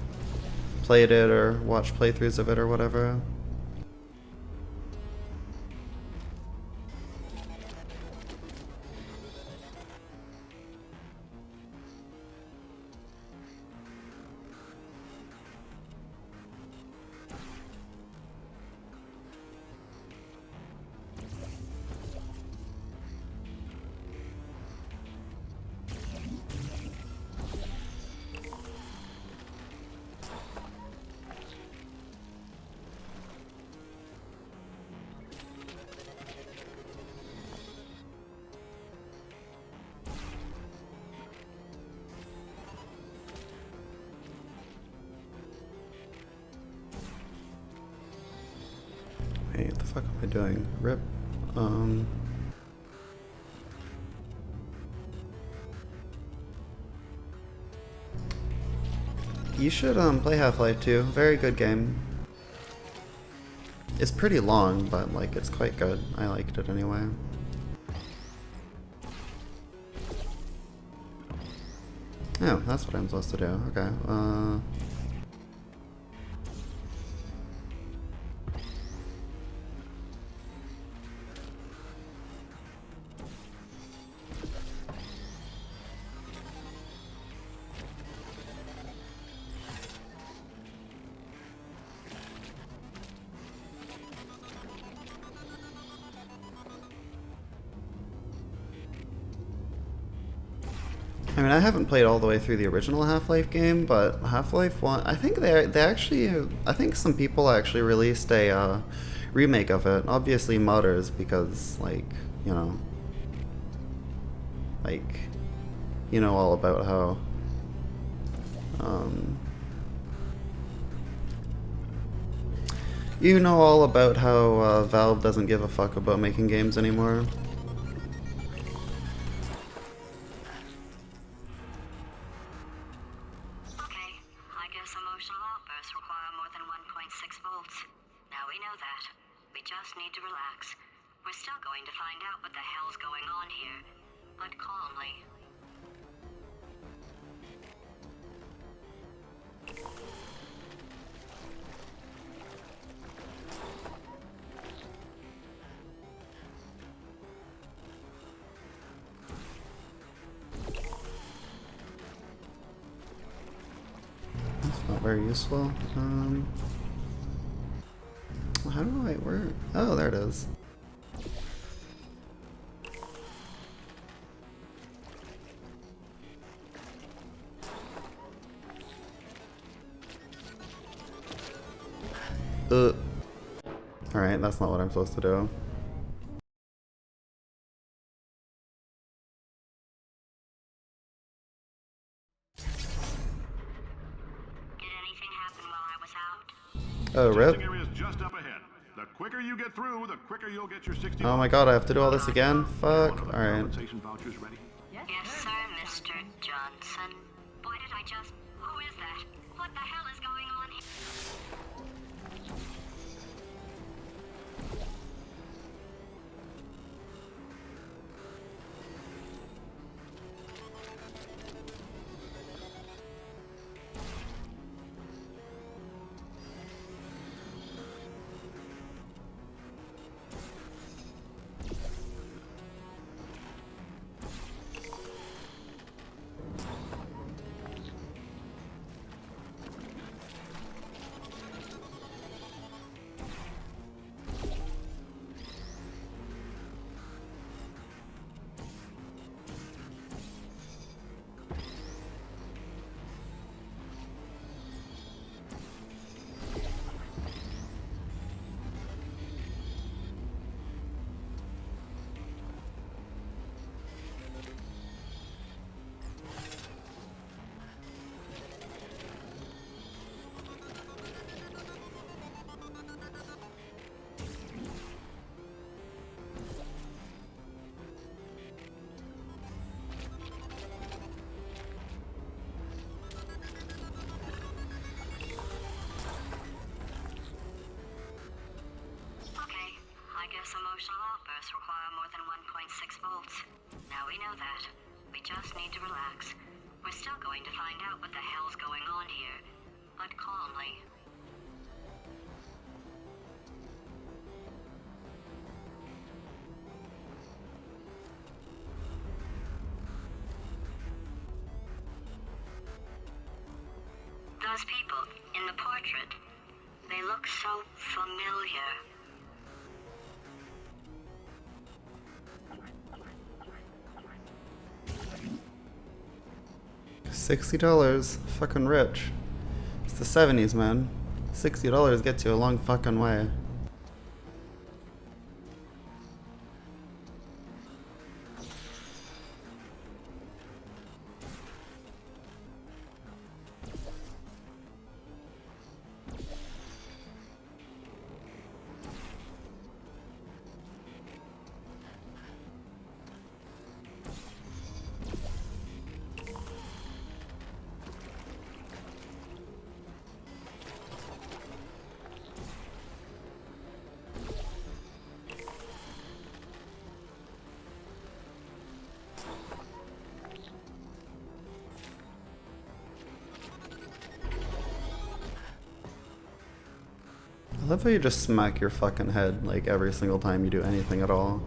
A: played it or watched playthroughs of it or whatever. Wait, what the fuck am I doing? Rip. You should play Half-Life 2. Very good game. It's pretty long, but like it's quite good. I liked it anyway. Oh, that's what I'm supposed to do. Okay. I mean, I haven't played all the way through the original Half-Life game, but Half-Life 1, I think they actually, I think some people actually released a remake of it. Obviously modders, because, like, you know, all about how, Valve doesn't give a fuck about making games anymore. Not very useful. How do I work? Oh, there it is. Alright, that's not what I'm supposed to do. Oh, rip.
G: Just up ahead. The quicker you get through, the quicker you'll get your 60.
A: Oh my god, I have to do all this again? Fuck. Alright.
C: Yes, sir, Mr. Johnson. Why did I just... Who is that? What the hell is going on here? Emotional outbursts require more than 1.6 volts. Now we know that. We just need to relax. We're still going to find out what the hell's going on here, but calmly. Those people in the portrait, they look so familiar.
A: $60, fucking rich. It's the 70s, man. $60 gets you a long fucking way. love how you just smack your fucking head like every single time you do anything at all.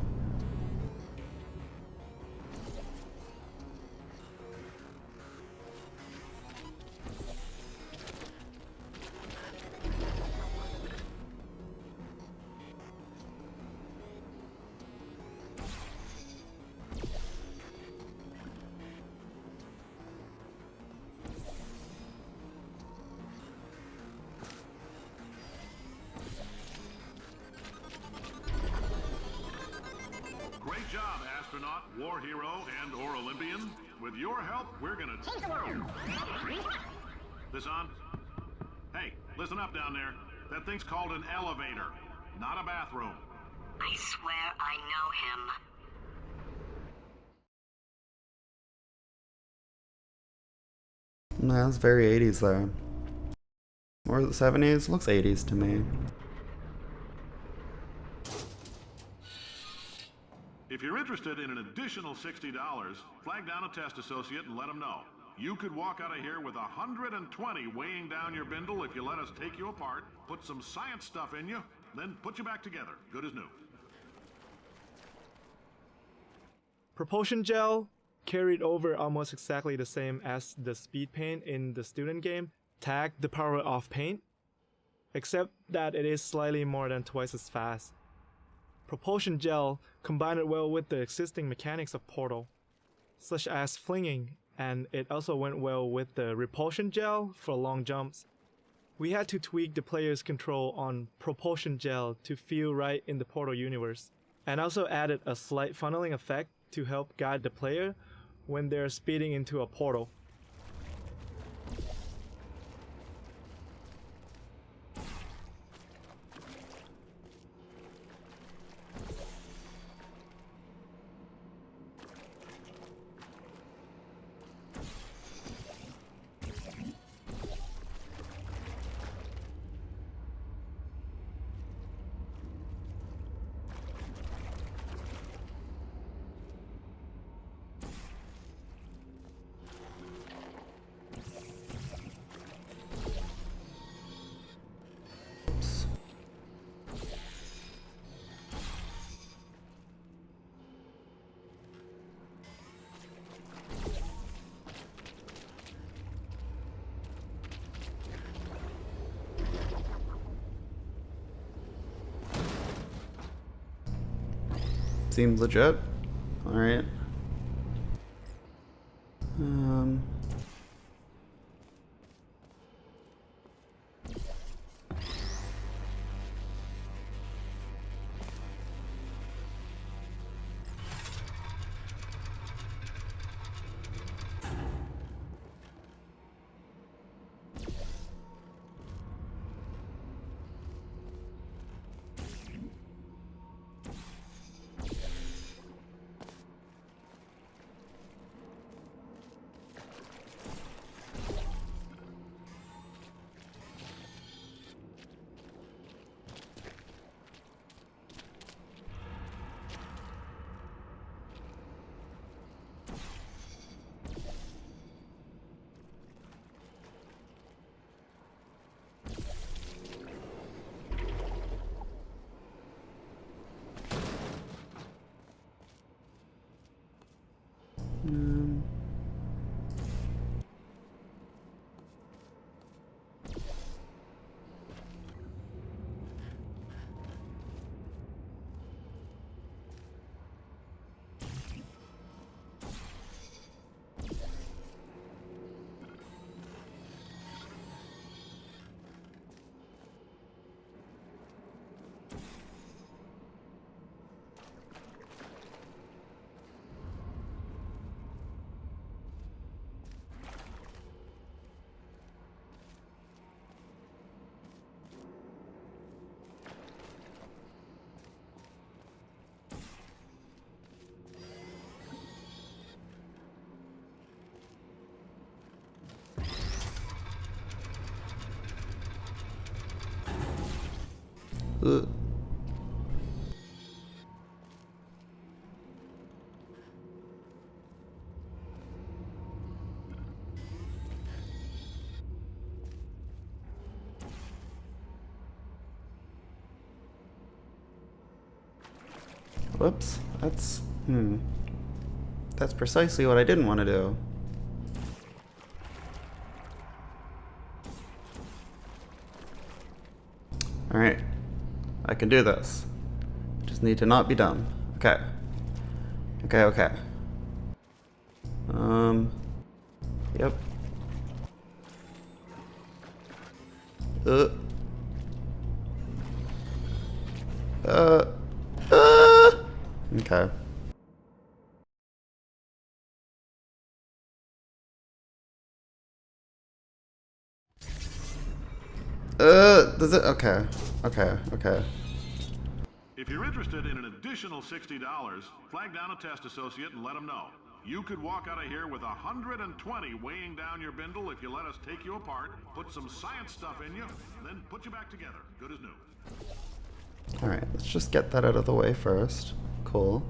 G: Great job, astronaut, war hero, and/or Olympian. With your help, we're gonna take them out. This on? Hey, listen up down there. That thing's called an elevator, not a bathroom.
S: I swear I know him.
A: Nah, that's very 80s though. Or the 70s? Looks 80s to me.
G: If you're interested in an additional $60, flag down a test associate and let them know. You could walk out of here with 120 weighing down your bindle if you let us take you apart, put some science stuff in you, then put you back together, good as new.
T: Propulsion gel carried over almost exactly the same as the speed paint in the student game, Tag the Power of Paint, except that it is slightly more than twice as fast. Propulsion gel combined well with the existing mechanics of Portal, such as flinging, and it also went well with the repulsion gel for long jumps. We had to tweak the player's control on propulsion gel to feel right in the Portal universe, and also added a slight funneling effect to help guide the player when they're speeding into a portal.
A: Seems legit. Alright. Ugh. Whoops. That's precisely what I didn't want to do. Alright. I can do this. Just need to not be dumb. Okay. Okay. Yep. Okay. Does it? Okay.
G: If you're interested in an additional $60, flag down a test associate and let them know. You could walk out of here with 120 weighing down your bindle if you let us take you apart, put some science stuff in you, then put you back together. Good as new.
A: Alright, let's just get that out of the way first. Cool.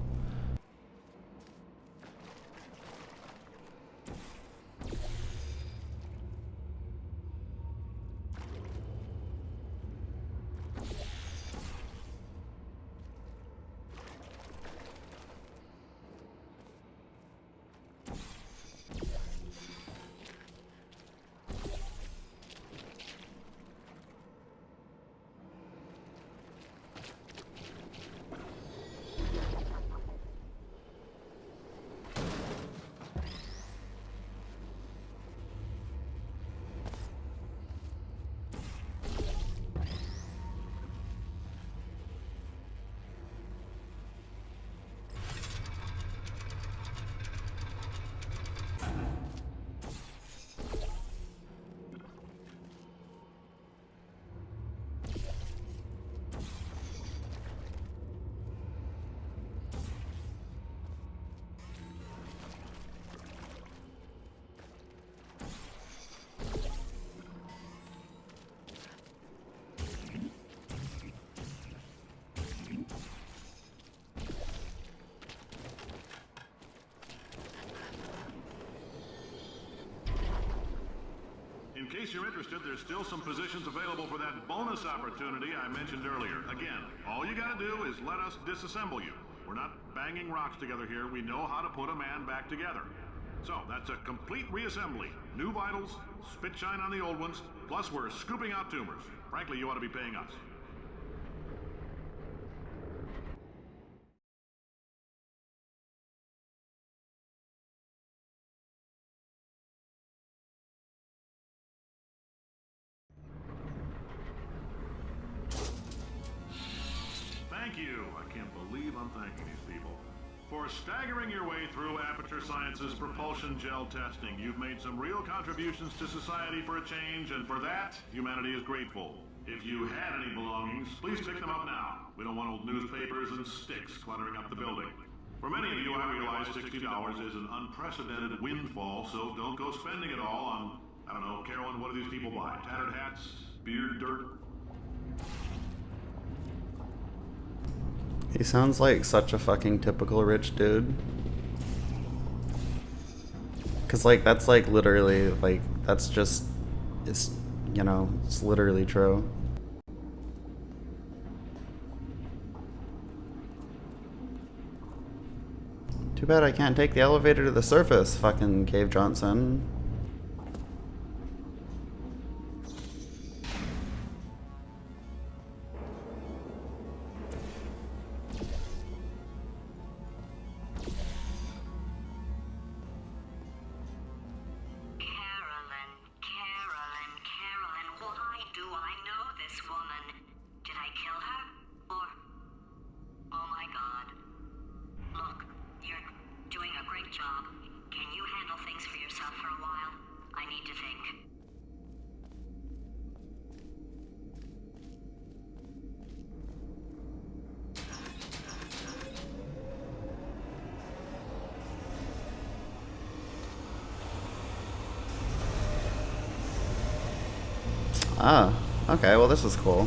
G: In case you're interested, there's still some positions available for that bonus opportunity I mentioned earlier. Again, all you gotta do is let us disassemble you. We're not banging rocks together here. We know how to put a man back together. So, that's a complete reassembly. New vitals, spit shine on the old ones, plus we're scooping out tumors. Frankly, you ought to be paying us. Thank you. I can't believe I'm thanking these people. For staggering your way through Aperture Science's propulsion gel testing, you've made some real contributions to society for a change, and for that, humanity is grateful. If you had any belongings, please pick them up now. We don't want old newspapers and sticks cluttering up the building. For many of you, I realize $60 is an unprecedented windfall, so don't go spending it all on, I don't know, Carolyn, what do these people buy? Tattered hats? Beard dirt?
A: He sounds like such a fucking typical rich dude. Cause like, that's like literally, like, that's just, it's, you know, it's literally true. Too bad I can't take the elevator to the surface, fucking Cave Johnson. Ah, okay, well this is cool.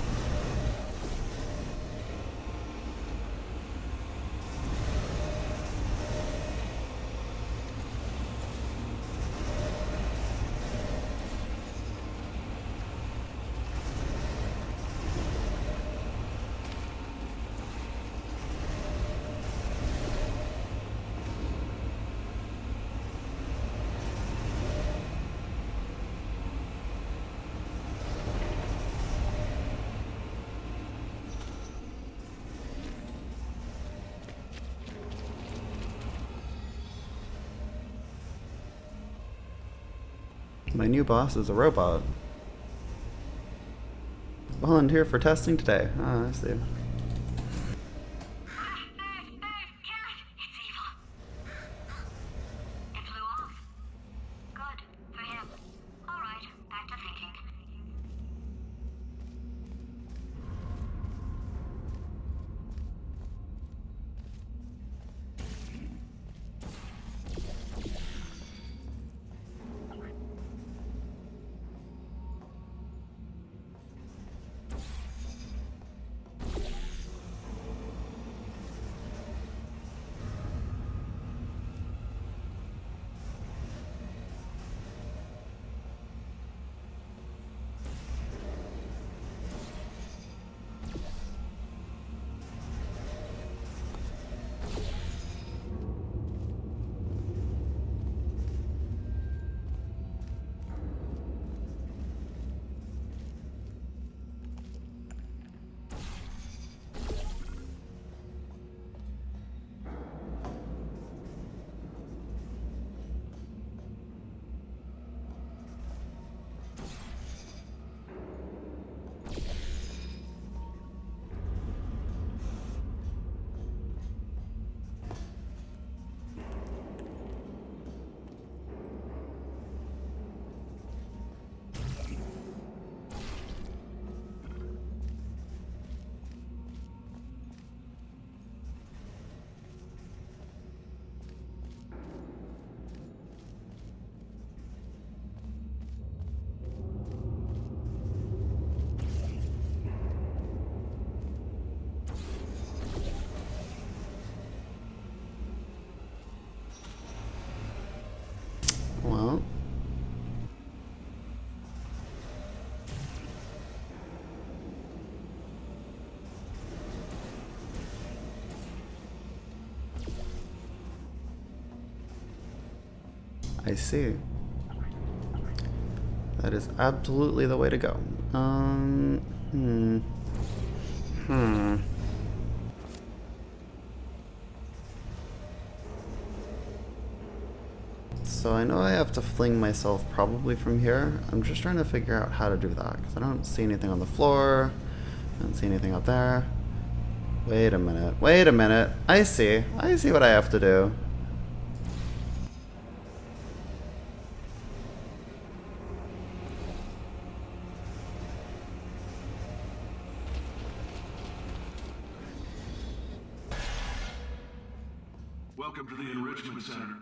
A: My new boss is a robot. Volunteer for testing today. Ah, I see. Well, I see. That is absolutely the way to go. So I know I have to fling myself probably from here. I'm just trying to figure out how to do that, because I don't see anything on the floor. I don't see anything up there. Wait a minute. Wait a minute. I see what I have to do.
G: Welcome to the Enrichment Center.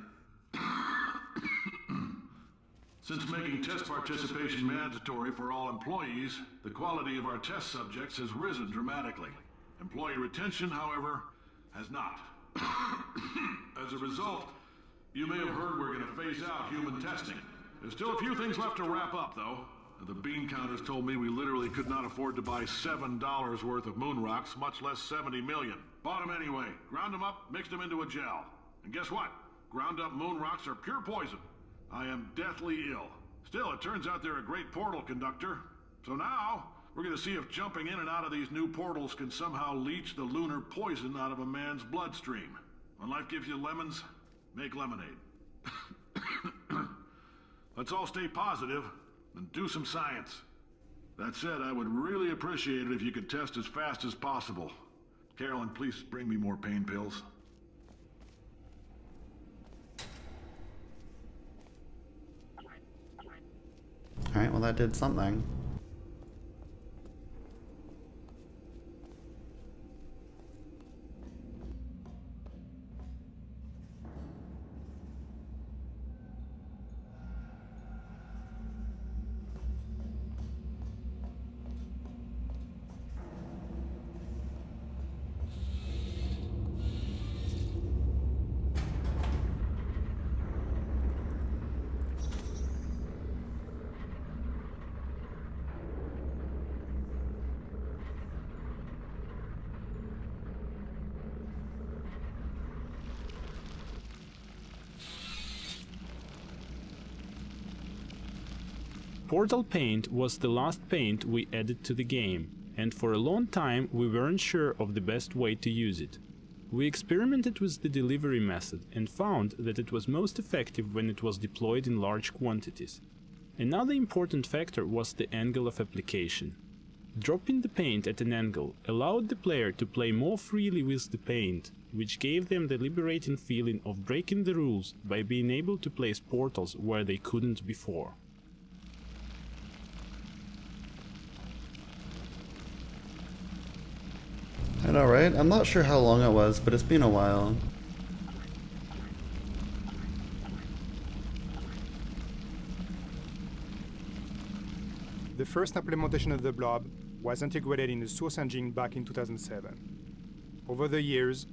G: Since making test participation mandatory for all employees, the quality of our test subjects has risen dramatically. Employee retention, however, has not. As a result, you may have heard we're going to phase out human testing. There's still a few things left to wrap up, though. The bean counters told me we literally could not afford to buy $7 worth of moon rocks, much less 70 million. Bought them anyway, ground them up, mixed them into a gel. And guess what? Ground up moon rocks are pure poison. I am deathly ill. Still, it turns out they're a great portal conductor. So now, we're gonna see if jumping in and out of these new portals can somehow leach the lunar poison out of a man's bloodstream. When life gives you lemons, make lemonade. Let's all stay positive and do some science. That said, I would really appreciate it if you could test as fast as possible. Carolyn, please bring me more pain pills.
A: Alright, well that did something.
B: Portal Paint was the last paint we added to the game, and for a long time we weren't sure of the best way to use it. We experimented with the delivery method and found that it was most effective when it was deployed in large quantities.
H: Another important factor was the angle of application. Dropping the paint at an angle allowed the player to play more freely with the paint, which gave them the liberating feeling of breaking the rules by being able to place portals where they couldn't before.
A: I know, right? I'm not sure how long it was, but it's been a while.
U: The first implementation of the blob was integrated in the source engine back in 2007. Over the years,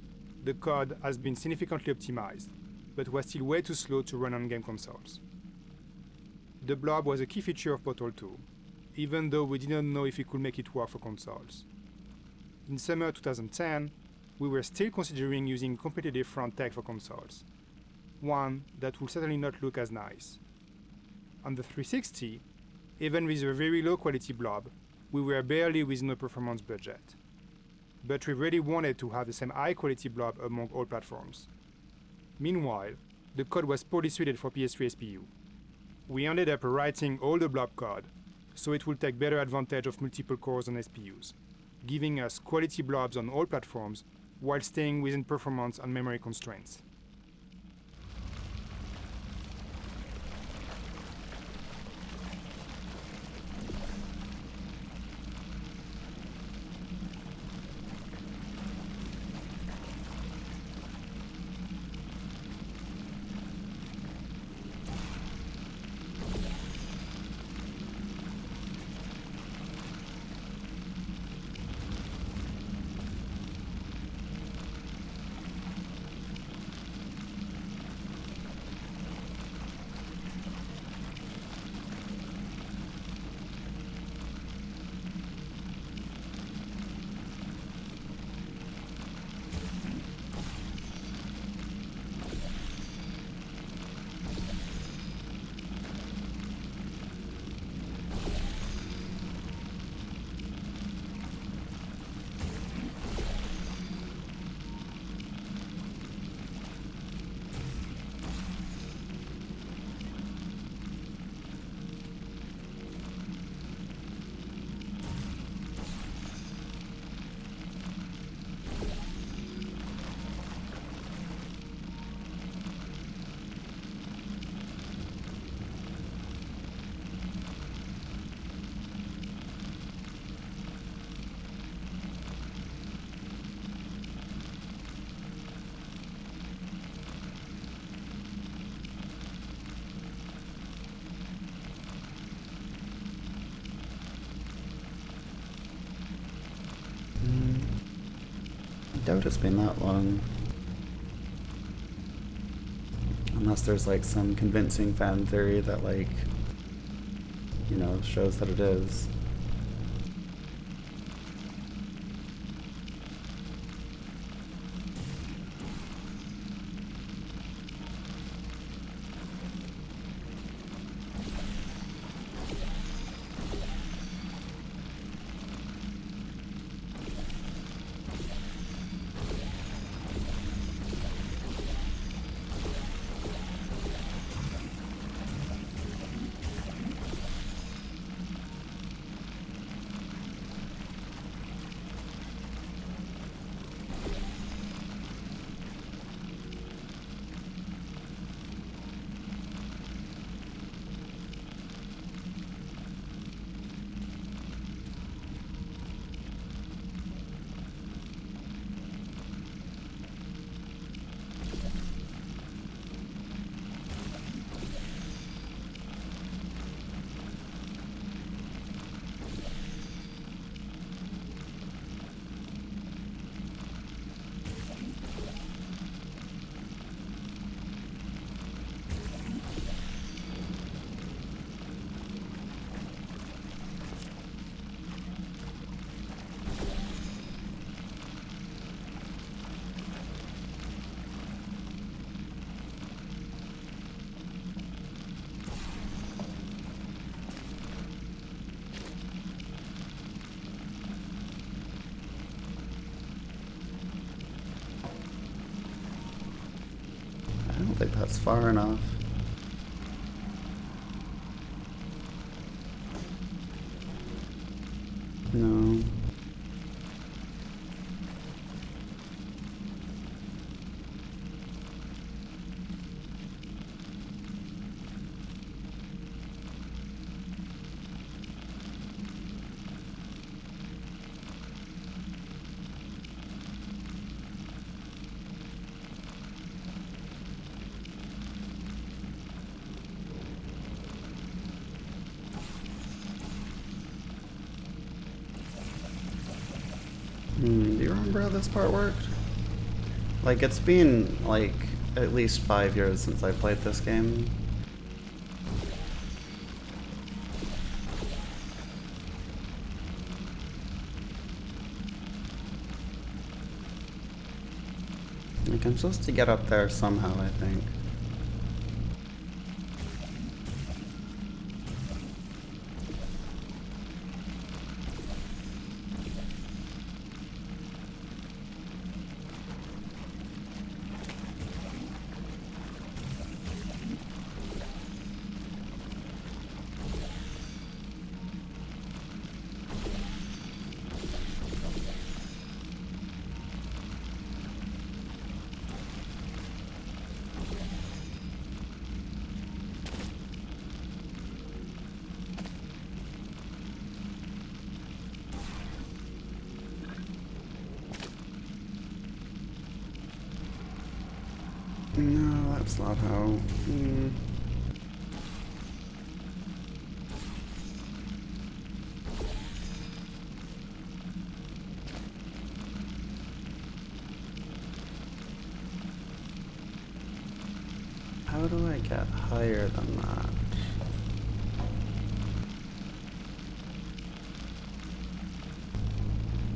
U: the code has been significantly optimized, but was still way too slow to run on game consoles. The blob was a key feature of Portal 2, even though we didn't know if we could make it work for consoles. In summer 2010, we were still considering using completely different tech for consoles, one that would certainly not look as nice. On the 360, even with a very low quality blob, we were barely within a performance budget. But we really wanted to have the same high quality blob among all platforms. Meanwhile, the code was poorly suited for PS3 SPU. We ended up rewriting all the blob code, so it would take better advantage of multiple cores on SPUs, giving us quality blobs on all platforms while staying within performance and memory constraints.
A: I doubt it's been that long. Unless there's like some convincing fan theory that like, you know, shows that it is. I don't think that's far enough. Do you remember how this part worked? Like, it's been, like, at least 5 years since I played this game. Like, I'm supposed to get up there somehow, I think. No, that's not how. How do I get higher than that?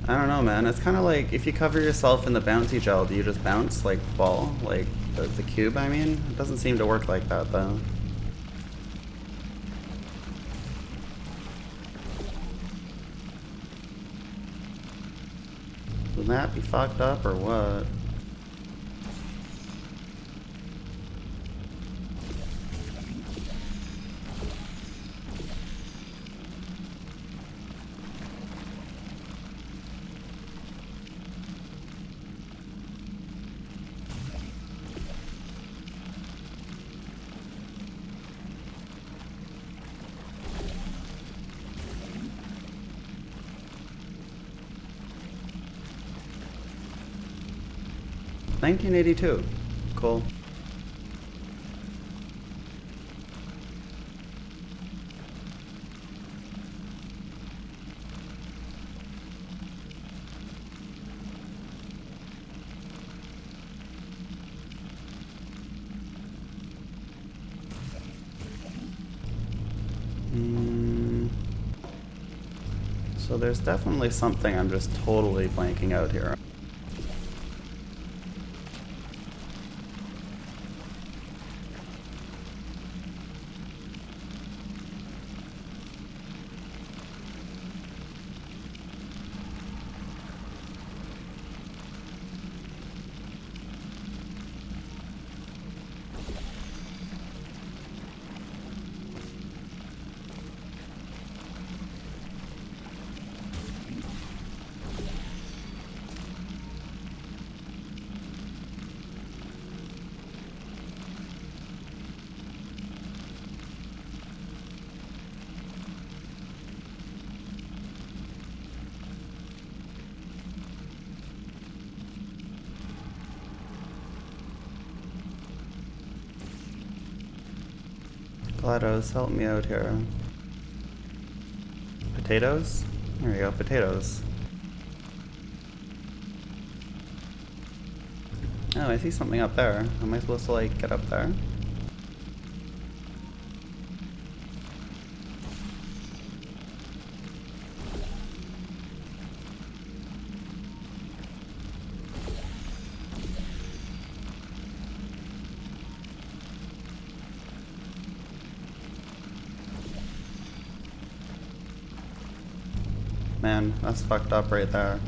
A: I don't know, man. It's kind of like if you cover yourself in the bouncy gel, do you just bounce like ball? Like the cube, I mean? It doesn't seem to work like that, though. Would that be fucked up or what? $1982. Cool. So there's definitely something I'm just totally blanking out here. GLaDOS, help me out here. Potatoes? There we go, potatoes. Oh, I see something up there. Am I supposed to, like, get up there? Man, that's fucked up right there.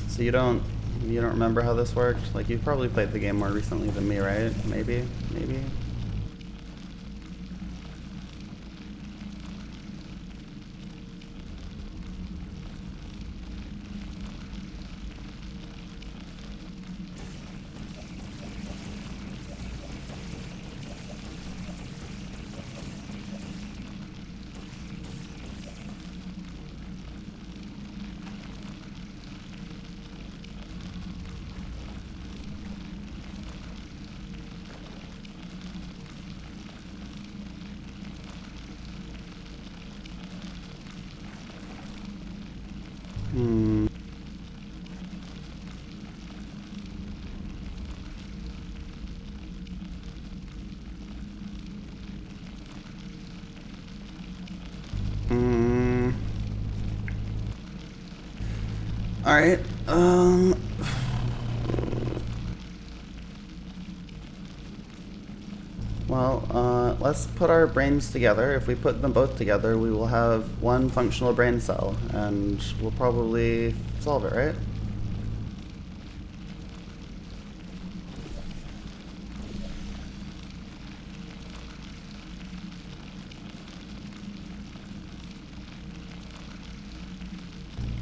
A: So you don't remember how this worked? Like, you've probably played the game more recently than me, right? Maybe? Hmm. Hmm. Alright, well, let's put our brains together. If we put them both together, we will have one functional brain cell, and we'll probably solve it, right?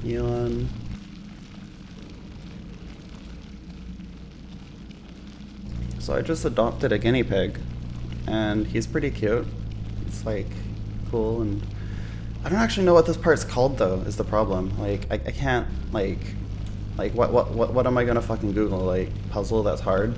A: Elon. So I just adopted a guinea pig, and he's pretty cute. He's like cool, and I don't actually know what this part's called though, is the problem. Like I can't like what am I gonna fucking Google? Like puzzle that's hard?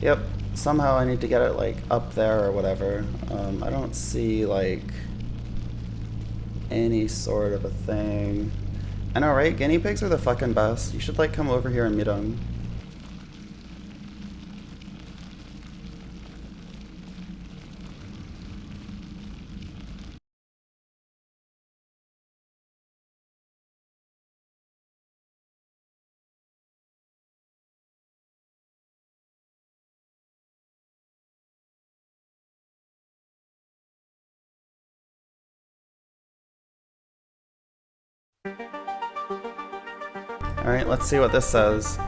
A: Yep, somehow I need to get it like up there or whatever. I don't see like any sort of a thing. I know, right? Guinea pigs are the fucking best. You should like come over here and meet them. Alright, let's see what this says.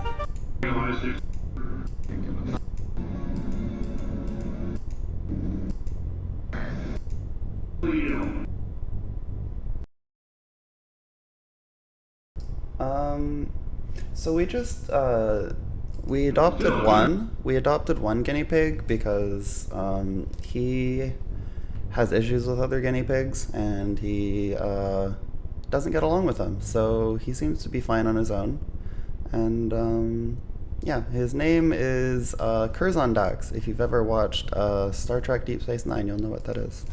A: So we just, we adopted one guinea pig because, he has issues with other guinea pigs and he, doesn't get along with them. So he seems to be fine on his own. And, yeah, his name is, Curzon Dax. If you've ever watched, Star Trek Deep Space Nine, you'll know what that is.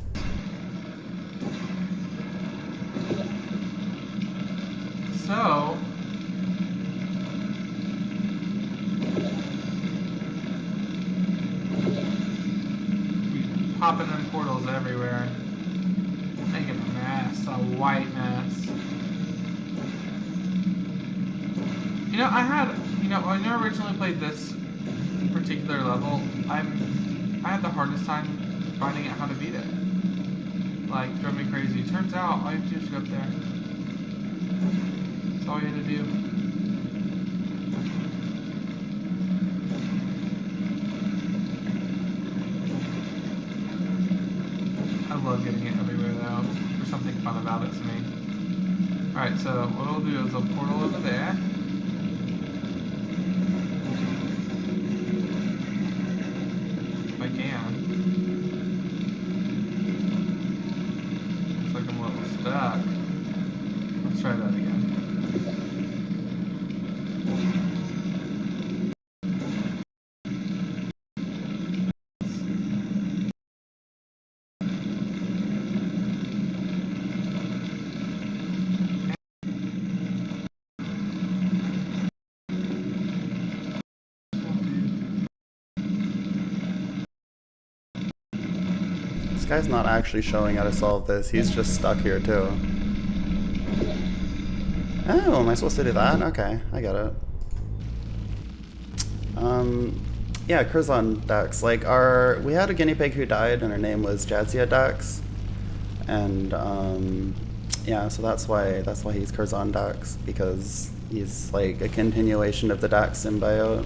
D: So, popping in portals everywhere, making a mess, a white mess. You know, when I originally played this particular level, I had the hardest time finding out how to beat it. Like, drove me crazy. Turns out, all you have to do is go up there. That's all you had to do. I love getting it everywhere though. There's something fun about it to me. Alright, so what we'll do is a portal over there. If I can. Looks like I'm a little stuck. Let's try that again.
A: This guy's not actually showing how to solve this. He's just stuck here too. Oh, am I supposed to do that? Okay, I get it. Yeah, Curzon Dax. Like, we had a guinea pig who died, and her name was Jadzia Dax, and yeah, so that's why he's Curzon Dax, because he's like a continuation of the Dax symbiote.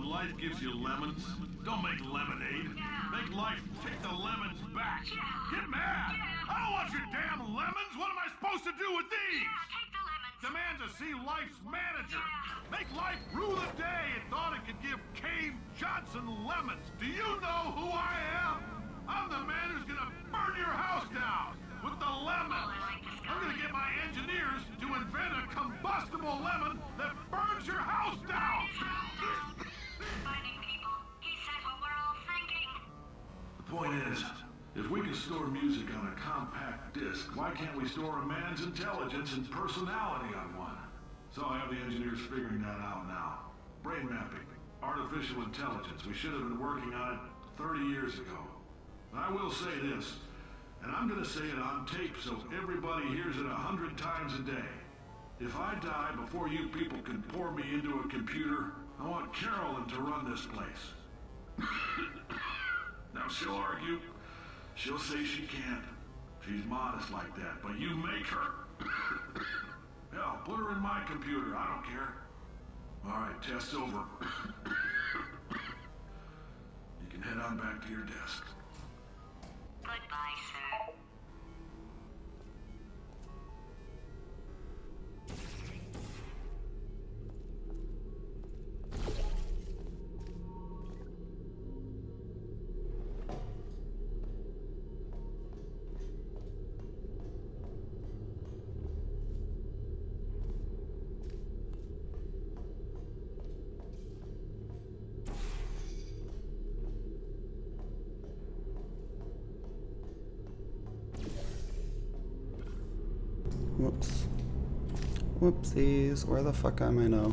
G: life gives you lemons? Don't make lemonade. Make life take the lemons back. Get mad! I don't want your damn lemons! What am I supposed to do with these?
S: Take the lemons.
G: Demand to see life's manager. Make life rue the day it thought it could give Cave Johnson lemons. Do you know who I am? I'm the man who's gonna burn your house down with the lemons. I'm gonna get my engineers to invent a combustible lemon that burns your house down.
S: Finding people. He said what we're all thinking.
G: The point is, if we can store music on a compact disc, why can't we store a man's intelligence and personality on one? So I have the engineers figuring that out now. Brain mapping, artificial intelligence. We should have been working on it 30 years ago. I will say this, and I'm gonna say it on tape so everybody hears it 100 times a day. If I die before you people can pour me into a computer, I want Carolyn to run this place. Now she'll argue. She'll say she can't. She's modest like that, but you make her. Hell, put her in my computer, I don't care. All right, test over. You can head on back to your desk.
S: Goodbye, sir.
A: Whoops. Whoopsies. Where the fuck am I now?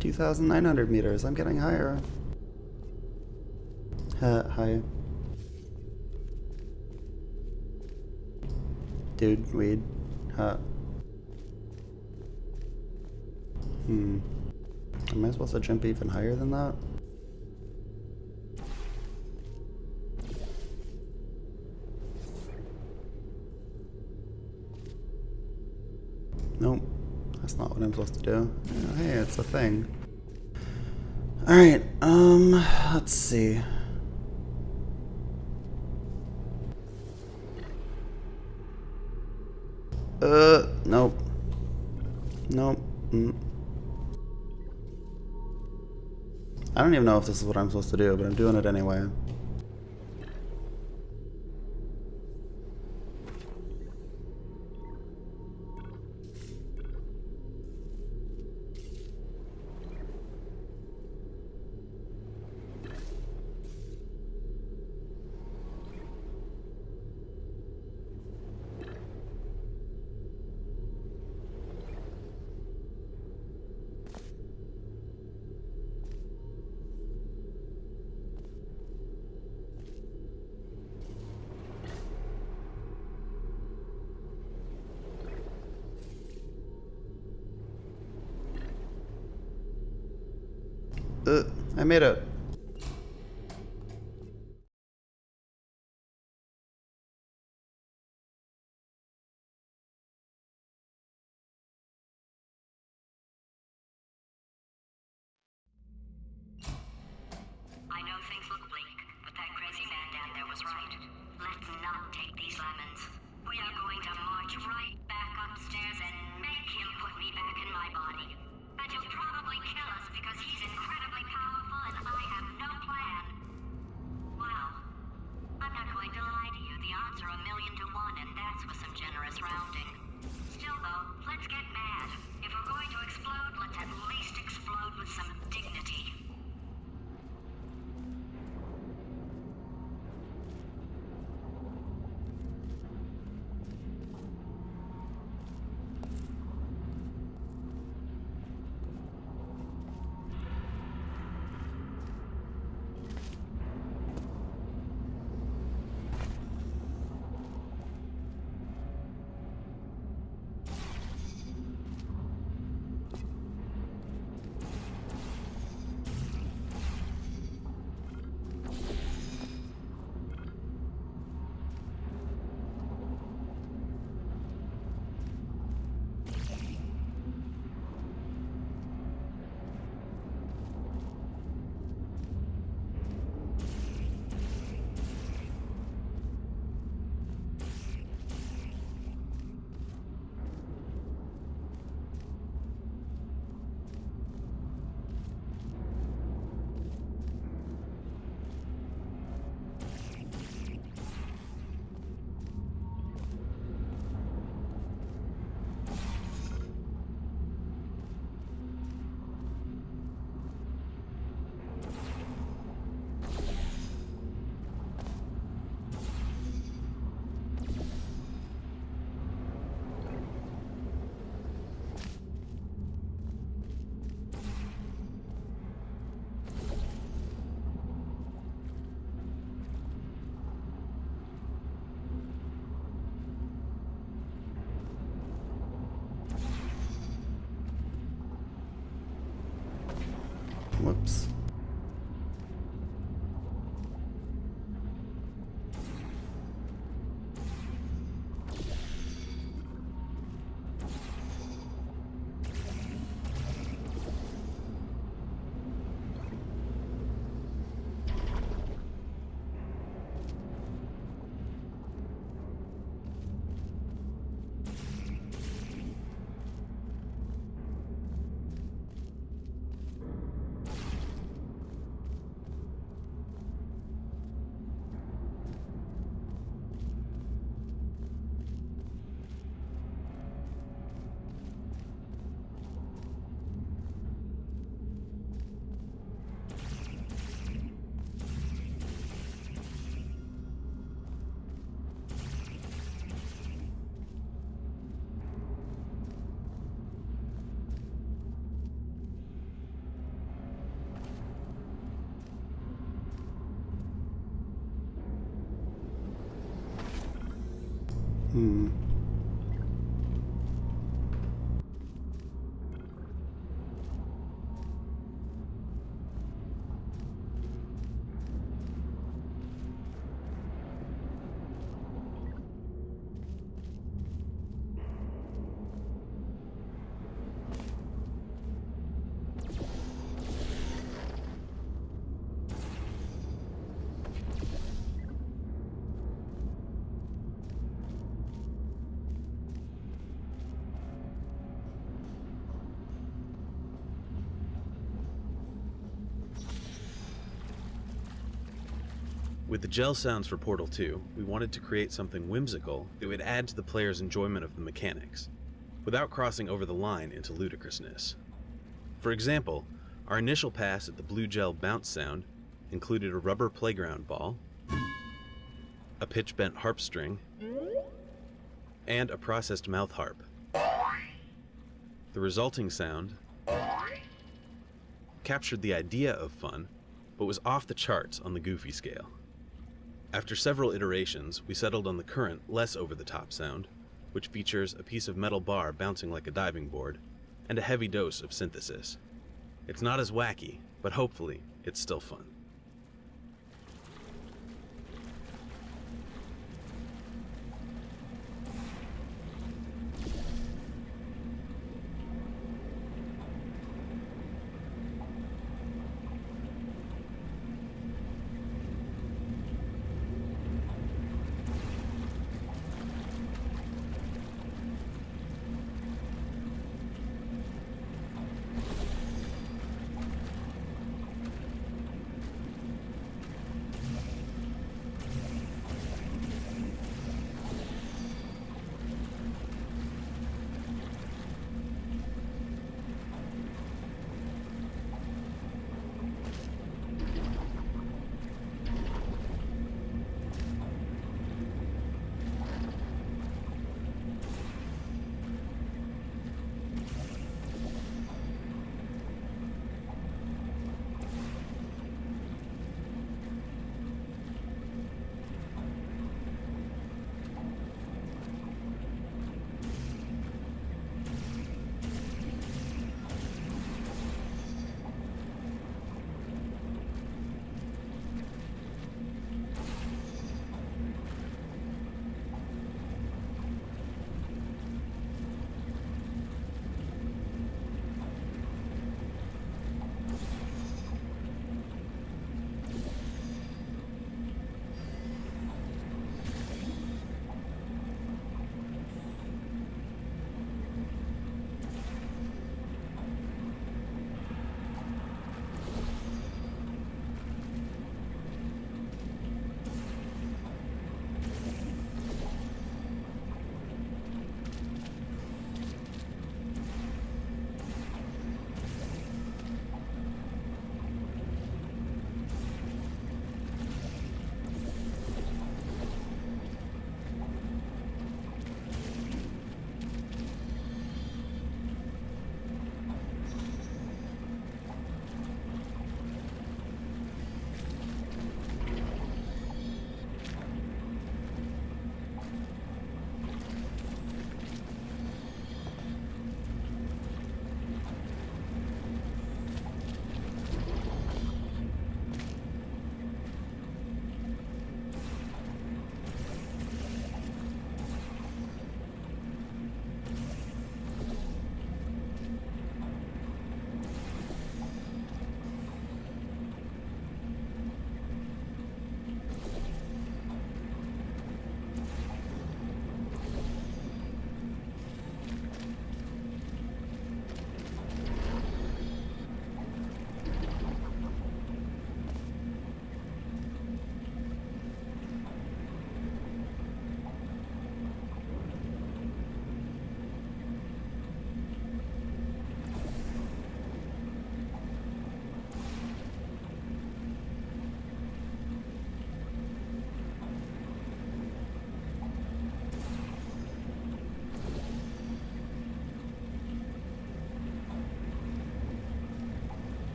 A: 2,900 meters. I'm getting higher. Hi. Dude, weed. Am I supposed to jump even higher than that? Nope. That's not what I'm supposed to do. Oh, hey, it's a thing. Alright, let's see. Nope. Nope. I don't even know if this is what I'm supposed to do, but I'm doing it anyway. I made it.
S: I know things look bleak, but that crazy man down there was right. Let's not take these lemons. We are going to march right back upstairs and make him put me back in my body. And he'll probably kill us because he's incredibly powerful and I have no plan. Well, I'm not going to lie to you. The odds are 1,000,000 to 1, and that's with some generous rounding. Still, though, let's get mad. If we're going to explode, let's at least explode with some dignity.
F: With the gel sounds for Portal 2, we wanted to create something whimsical that would add to the player's enjoyment of the mechanics, without crossing over the line into ludicrousness. For example, our initial pass at the blue gel bounce sound included a rubber playground ball, a pitch-bent harp string, and a processed mouth harp. The resulting sound captured the idea of fun, but was off the charts on the goofy scale. After several iterations, we settled on the current, less over-the-top sound, which features a piece of metal bar bouncing like a diving board, and a heavy dose of synthesis. It's not as wacky, but hopefully, it's still fun.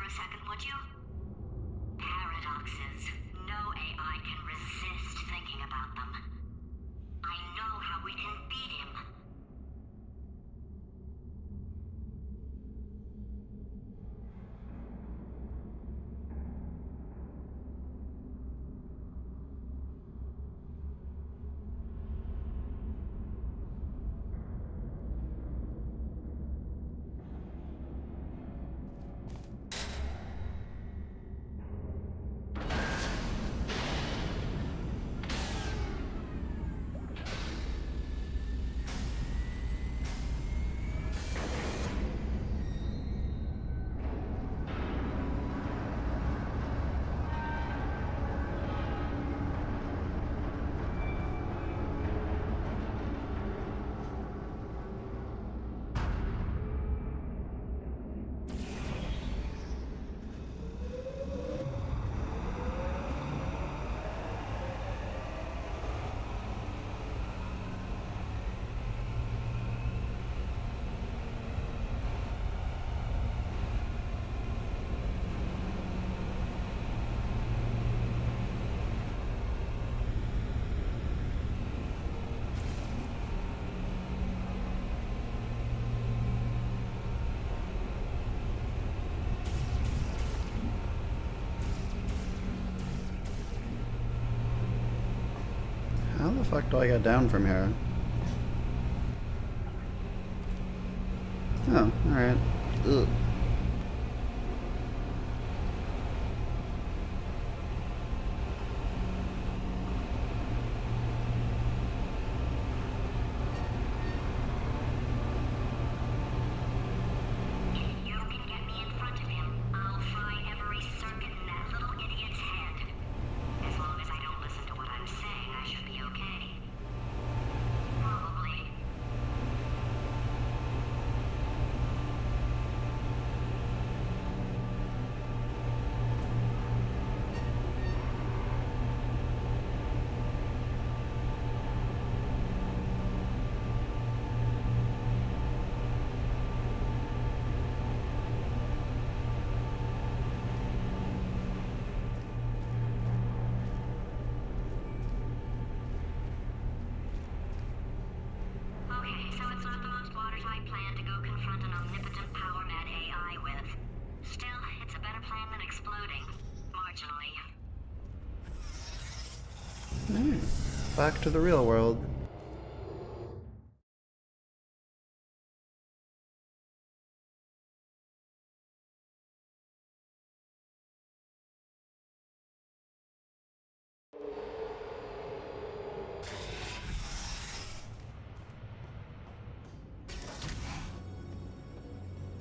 S: a second, would you? Paradoxes. No AI can resist thinking about them. I know how we can beat him.
A: How the fuck do I get down from here? Oh, alright. Ugh. Back to the real world.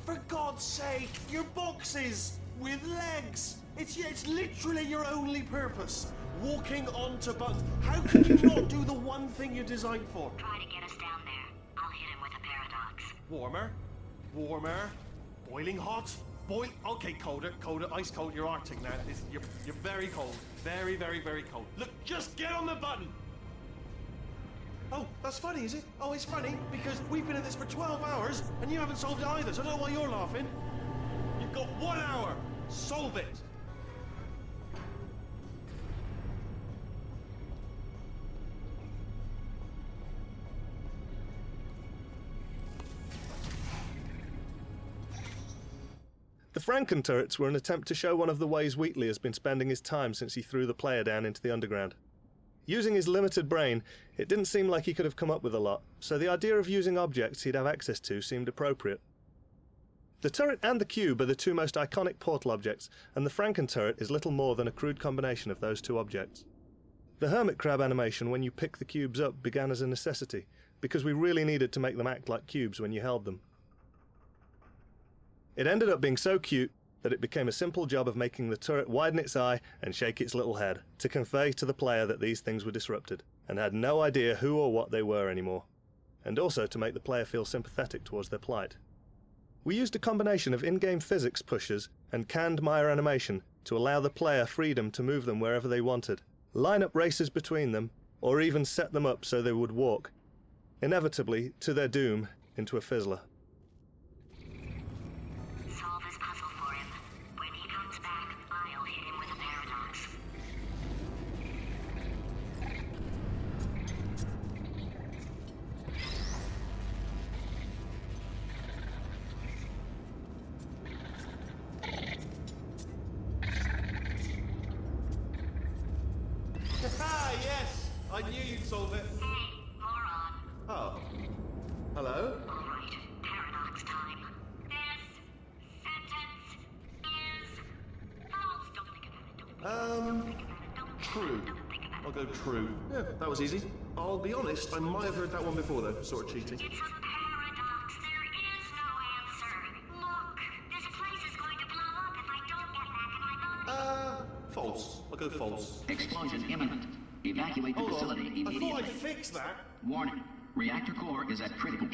B: For God's sake, your boxes with legs. It's literally your only purpose. Walking onto buttons. How can you not do the one thing you're designed for?
S: Try to get us down there. I'll hit him with a paradox.
B: Warmer, warmer, boiling hot, Okay, colder, ice cold. You're Arctic now. You're very cold, very, very, very cold. Look, just get on the button. Oh, that's funny, is it? Oh, it's funny because we've been at this for 12 hours and you haven't solved it either. So I don't know why you're laughing. You've got 1 hour. Solve it.
I: The Franken turrets were an attempt to show one of the ways Wheatley has been spending his time since he threw the player down into the underground. Using his limited brain, it didn't seem like he could have come up with a lot, so the idea of using objects he'd have access to seemed appropriate. The turret and the cube are the two most iconic Portal objects, and the Franken turret is little more than a crude combination of those two objects. The hermit crab animation when you pick the cubes up began as a necessity, because we really needed to make them act like cubes when you held them. It ended up being so cute that it became a simple job of making the turret widen its eye and shake its little head to convey to the player that these things were disrupted and had no idea who or what they were anymore, and also to make the player feel sympathetic towards their plight. We used a combination of in-game physics pushes and canned Maya animation to allow the player freedom to move them wherever they wanted, line up races between them, or even set them up so they would walk, inevitably, to their doom, into a fizzler.
S: Solve his puzzle for him. When he
B: I knew you'd solve it.
S: Hey, moron.
B: Oh. Hello?
S: Alright, paradox time. This sentence is false. Don't think about it.
B: True. I'll go true. Yeah, that was easy. I'll be honest, I might have heard that one before though, sort of cheating.
S: It's a paradox. There is no answer. Look, this place is going to blow up if I don't get back in my body.
B: False. I'll go false.
J: Explosion imminent. Evacuate the facility immediately.
B: I thought I'd fix that.
J: Warning. Reactor core is at critical.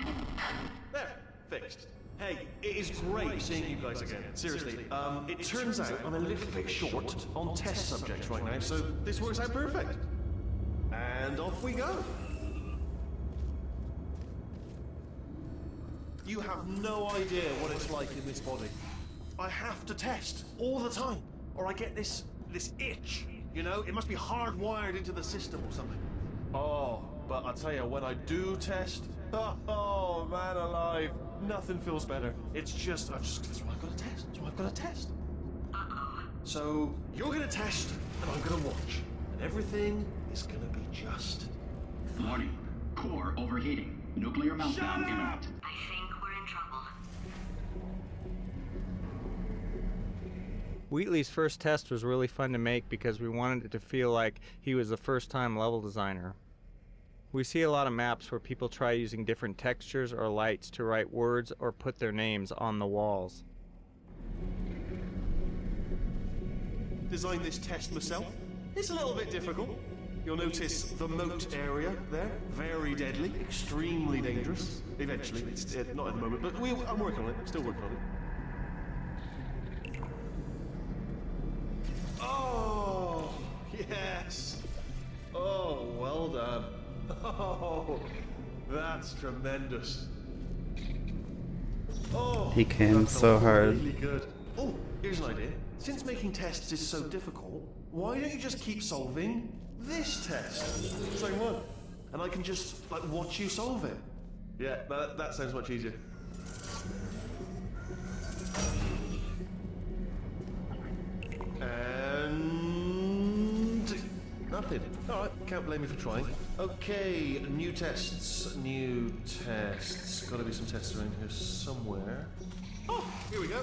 B: There. Fixed. Hey, it is great seeing you guys again. Seriously. It turns out I'm a little bit short on test subjects right now, so this works out perfect. And off we go. You have no idea what it's like in this body. I have to test all the time, or I get this itch. You know, it must be hardwired into the system or something. Oh, but I tell you, when I do test, oh man alive, nothing feels better. It's just, that's why I've got to test. That's why I've got to test. So you're gonna test, and I'm gonna watch, and everything is gonna be just.
J: Warning. Core overheating. Nuclear meltdown imminent.
S: I think we're in trouble.
Q: Wheatley's first test was really fun to make because we wanted it to feel like he was the first-time level designer. We see a lot of maps where people try using different textures or lights to write words or put their names on the walls.
B: Designed this test myself. It's a little bit difficult. You'll notice the moat area there, very deadly, extremely dangerous. Eventually, it's not at the moment, but I'm working on it, still working on it. Oh, yes. Oh, well done. Oh, that's tremendous. Oh,
A: He came
B: that
A: so
B: felt
A: hard.
B: Really good. Oh, here's an idea. Since making tests is so difficult, why don't you just keep solving this test? Same one. And I can just, like, watch you solve it. Yeah, that sounds much easier. And nothing. Alright, can't blame me for trying. Okay, new tests. New tests. Gotta be some tests around here somewhere. Oh, here we go.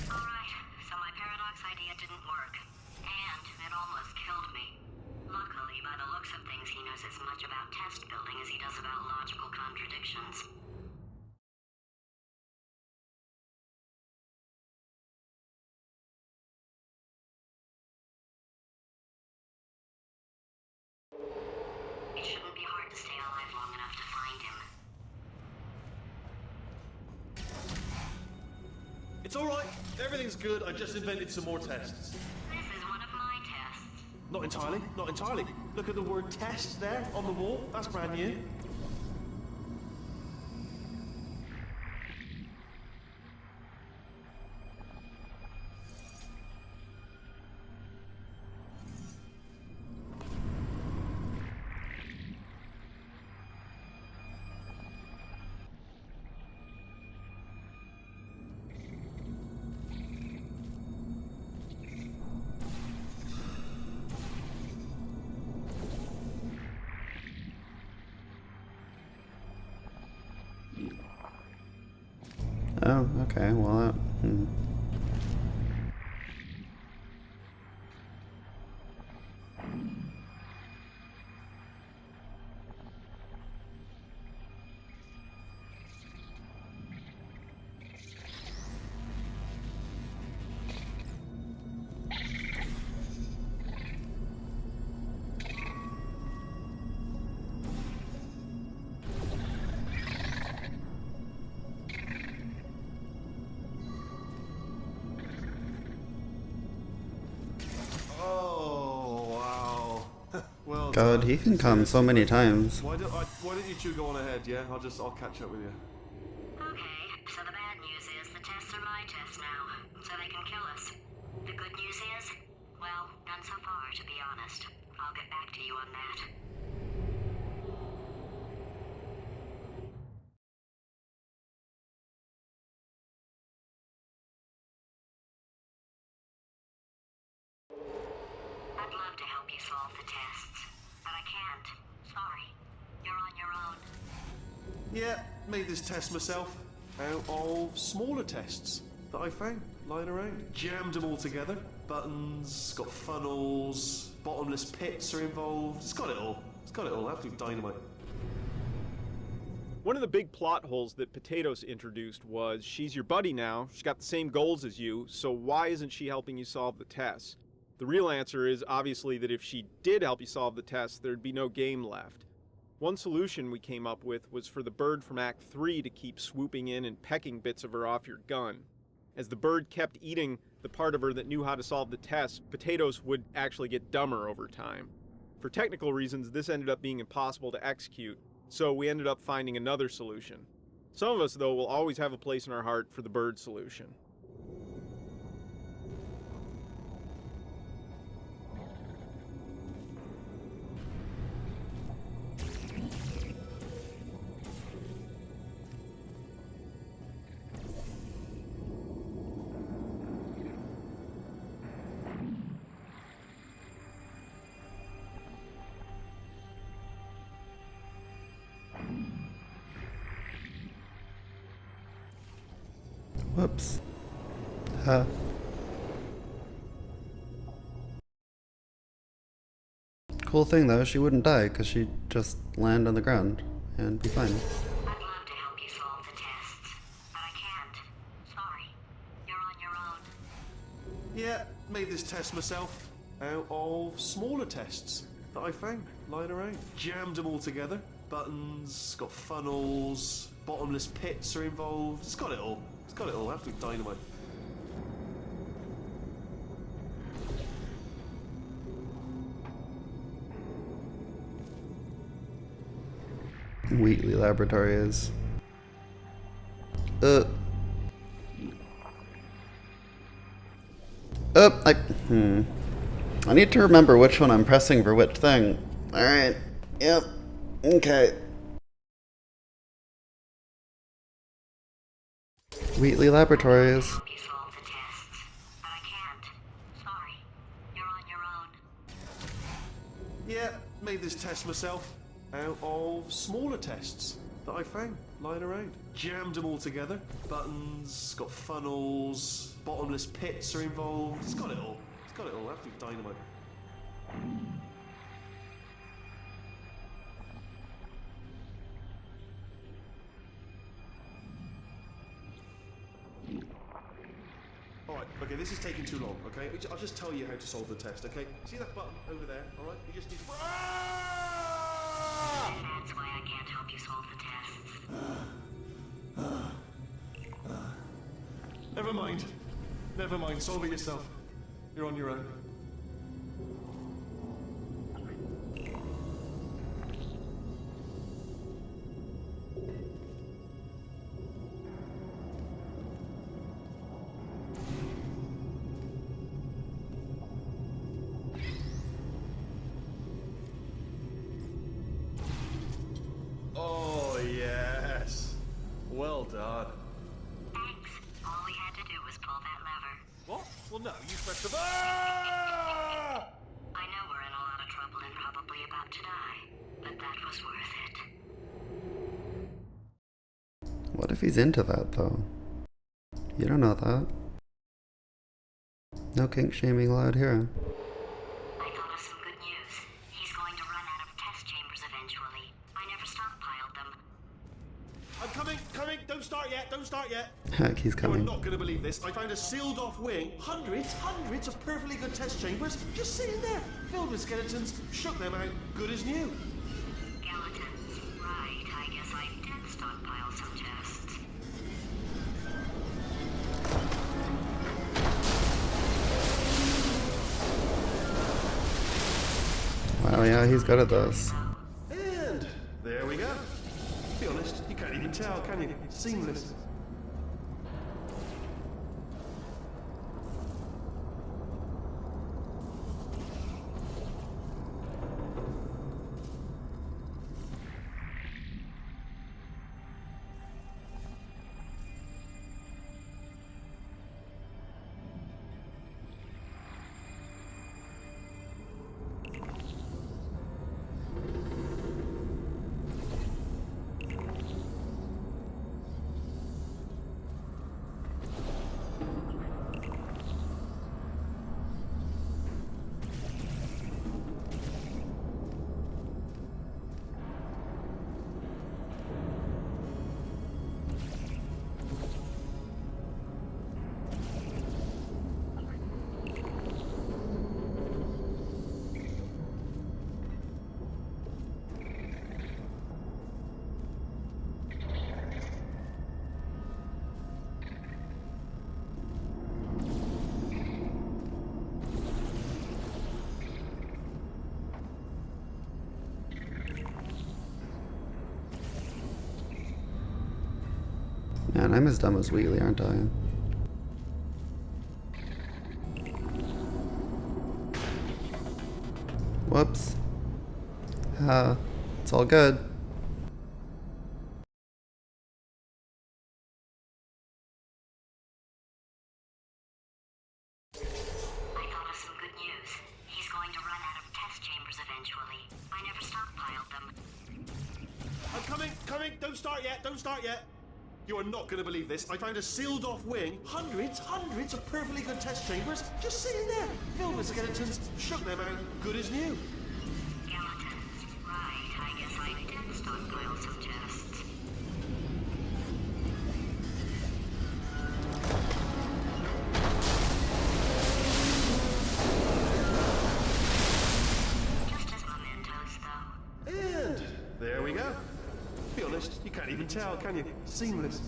S: Alright, so my paradox idea didn't work. And it almost killed me. Luckily, by the looks of things, he knows as much about test building as he does about logical contradictions. It shouldn't be hard to stay alive long enough to find him.
B: It's alright. Everything's good. I just invented some more tests.
S: This is one of my tests.
B: Not entirely. Not entirely. Look at the word test there on the wall. That's brand new.
A: Oh, okay, well, God, he can come so many times.
B: Why don't you two go on ahead, yeah? I'll catch up with you.
S: Okay, so the bad news is the tests are my tests now, so they can kill us. The good news is, well, none so far, to be honest. I'll get back to you on that. I'd love to help you solve the the tests, but I can't. Sorry. You're on your own.
B: Yeah, made this test myself out of smaller tests that I found lying around. Jammed them all together. Buttons, got funnels, bottomless pits are involved. It's got it all. It's got it all. Absolute dynamite.
L: One of the big plot holes that Potatoes introduced was she's your buddy now, she's got the same goals as you, so why isn't she helping you solve the tests? The real answer is obviously that if she did help you solve the tests, there'd be no game left. One solution we came up with was for the bird from Act 3 to keep swooping in and pecking bits of her off your gun. As the bird kept eating the part of her that knew how to solve the tests, Potatoes would actually get dumber over time. For technical reasons, this ended up being impossible to execute, so we ended up finding another solution. Some of us, though, will always have a place in our heart for the bird solution.
A: Whoops. Cool thing though, she wouldn't die because she'd just land on the ground and be fine.
S: I'd love to help you solve the tests, but I can't. Sorry. You're on your own.
B: Yeah, made this test myself out of smaller tests that I found lying around. Jammed them all together. Buttons, got funnels, bottomless pits are involved. It's got it all. It's got it all. Absolute dynamite.
A: Wheatley Laboratory is. I need to remember which one I'm pressing for which thing. Alright. Yep. Okay. Wheatley Laboratories.
B: Yeah, made this test myself out of smaller tests that I found lying around. Jammed them all together. Buttons, got funnels, bottomless pits are involved. It's got it all. It's got it all. Absolute dynamite. Alright, okay, this is taking too long, okay? I'll just tell you how to solve the test, okay? See that button over there, alright? You just need to...
S: That's why I can't help you solve the tests.
B: Never mind. Never mind, solve it yourself. You're on your own. Oh, yes. Well done.
S: Thanks. All we had to do was pull that lever.
B: What? Well, no, you pressed the...
S: I know we're in a lot of trouble and probably about to die, but that was worth it.
A: What if he's into that though? You don't know that. No kink shaming allowed here.
S: I thought of some good news. He's going to run out of test chambers eventually. I never stockpiled them.
B: I'm coming, coming! Don't start yet, don't start yet!
A: Heck, he's coming.
B: You're not going to believe this. I found a sealed off wing. Hundreds of perfectly good test chambers just sitting there, filled with skeletons. Shook them out, good as new.
S: Skeletons. Right, I guess I did stockpile some tests.
A: Wow, yeah, he's good at this.
B: And there we go. To be honest, you can't even tell, can you? It's seamless.
A: Man, I'm as dumb as Wheatley, aren't I? Whoops. It's all good.
S: I thought of some good news. He's going to run out of test chambers eventually. I never stockpiled them.
B: I'm coming! Don't start yet! You are not going to believe this. I found a sealed off wing. Hundreds of perfectly good test chambers just sitting there. Filled with skeletons, shook them out, good as new.
S: Skeletons. Right, I guess I did stockpile some tests. Just as mementos, though.
B: And there we go. To be honest, you can't even tell, can you? Seamless.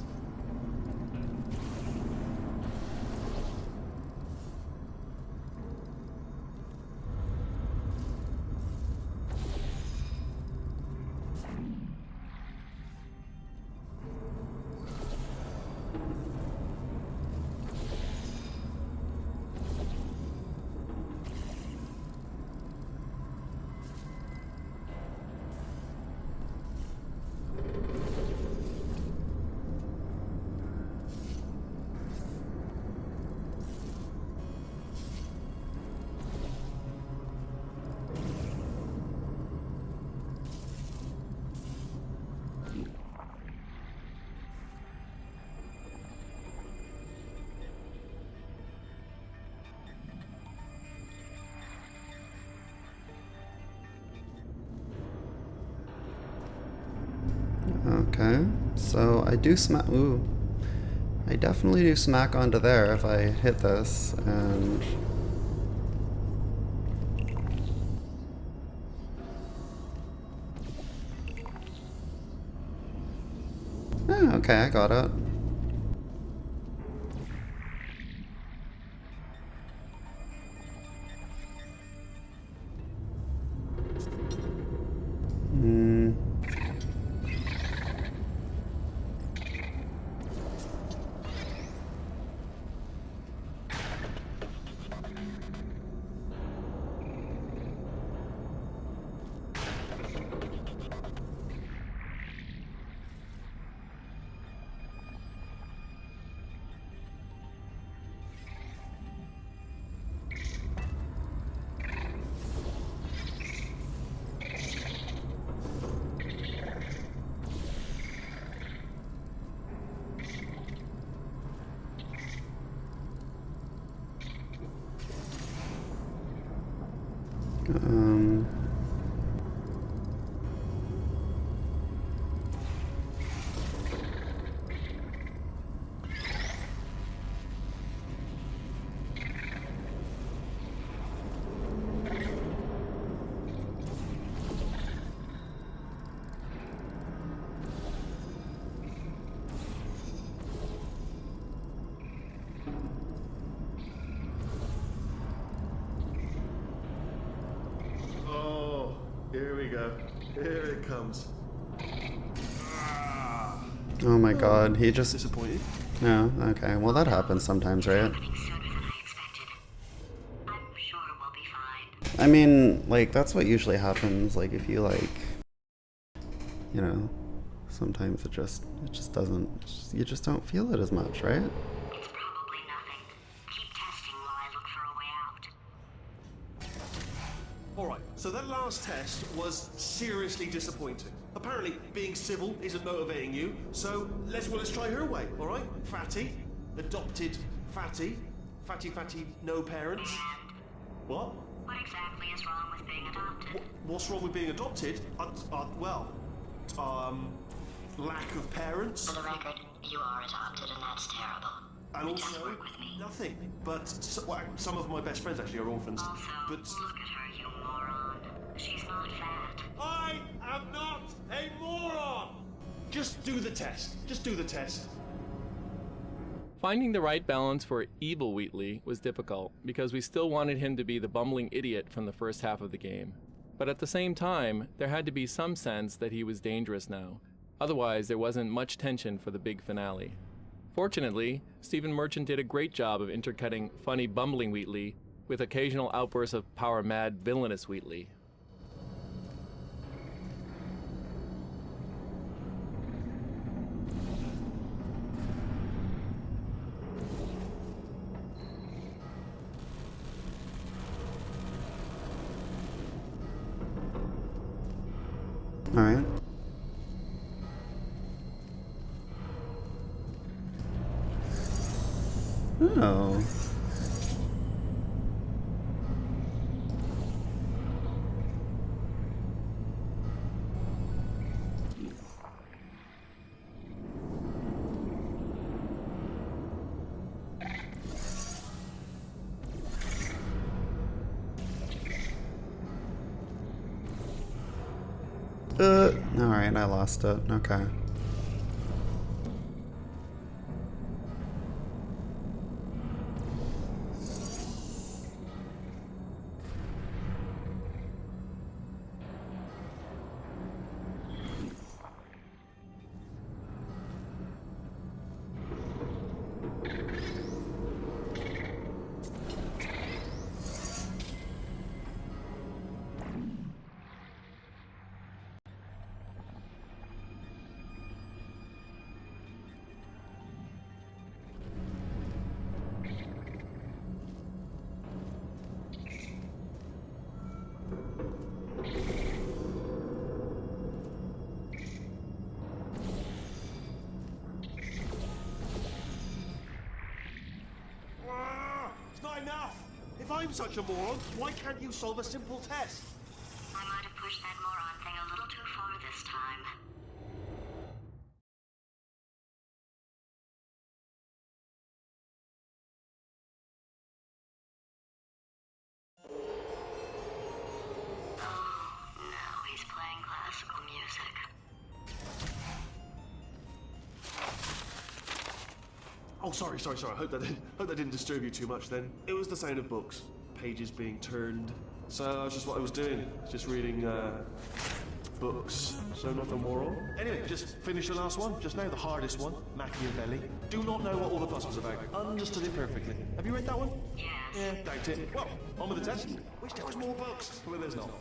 A: Okay, so I do smack. Ooh. I definitely do smack onto there if I hit this, and. Oh, okay, I got it.
B: Here we go. Here it comes.
A: Oh my god, he just...
B: Disappointed?
A: No, okay. Well, that happens sometimes, right? I mean, like, that's what usually happens. Like, if you, like... You know, sometimes it just doesn't... You just don't feel it as much, right?
S: It's probably nothing. Keep testing while I look for a way out.
B: Alright, so that last test was seriously disappointing. Apparently, being civil isn't motivating you, so let's try her way, alright? Fatty, adopted Fatty, Fatty, no parents.
S: And
B: what?
S: what exactly is wrong with being adopted?
B: What's wrong with being adopted? Lack of parents.
S: For the record, you are adopted, and that's terrible.
B: And
S: It
B: also,
S: doesn't work with me.
B: nothing. But some of my best friends actually are orphans.
S: Also,
B: But
S: look at her, you moron. She's not fat.
B: I am not a moron. Just do the test. Just do the test.
M: Finding the right balance for evil Wheatley was difficult, because we still wanted him to be the bumbling idiot from the first half of the game. But at the same time, there had to be some sense that he was dangerous now. Otherwise, there wasn't much tension for the big finale. Fortunately, Stephen Merchant did a great job of intercutting funny, bumbling Wheatley with occasional outbursts of power-mad, villainous Wheatley.
A: Alright. Oh. Alright, I lost it. Okay.
B: It's not enough! If I'm such a moron, why can't you solve a simple test?
S: I might have pushed that moron thing a little too far this time. Oh, now he's playing classical music.
B: Oh, sorry. I hope that didn't disturb you too much then. It was the sound of books. Pages being turned. So that's just what I was doing. Just reading, books. So nothing moral. Anyway, just finished the last one. Just now, the hardest one. Machiavelli. Do not know what all the fuss was about. Understood it perfectly. Have you read that one?
S: Yes.
B: Yeah, doubt it. Well, on with the test. Wish there was more books. Well, there's not.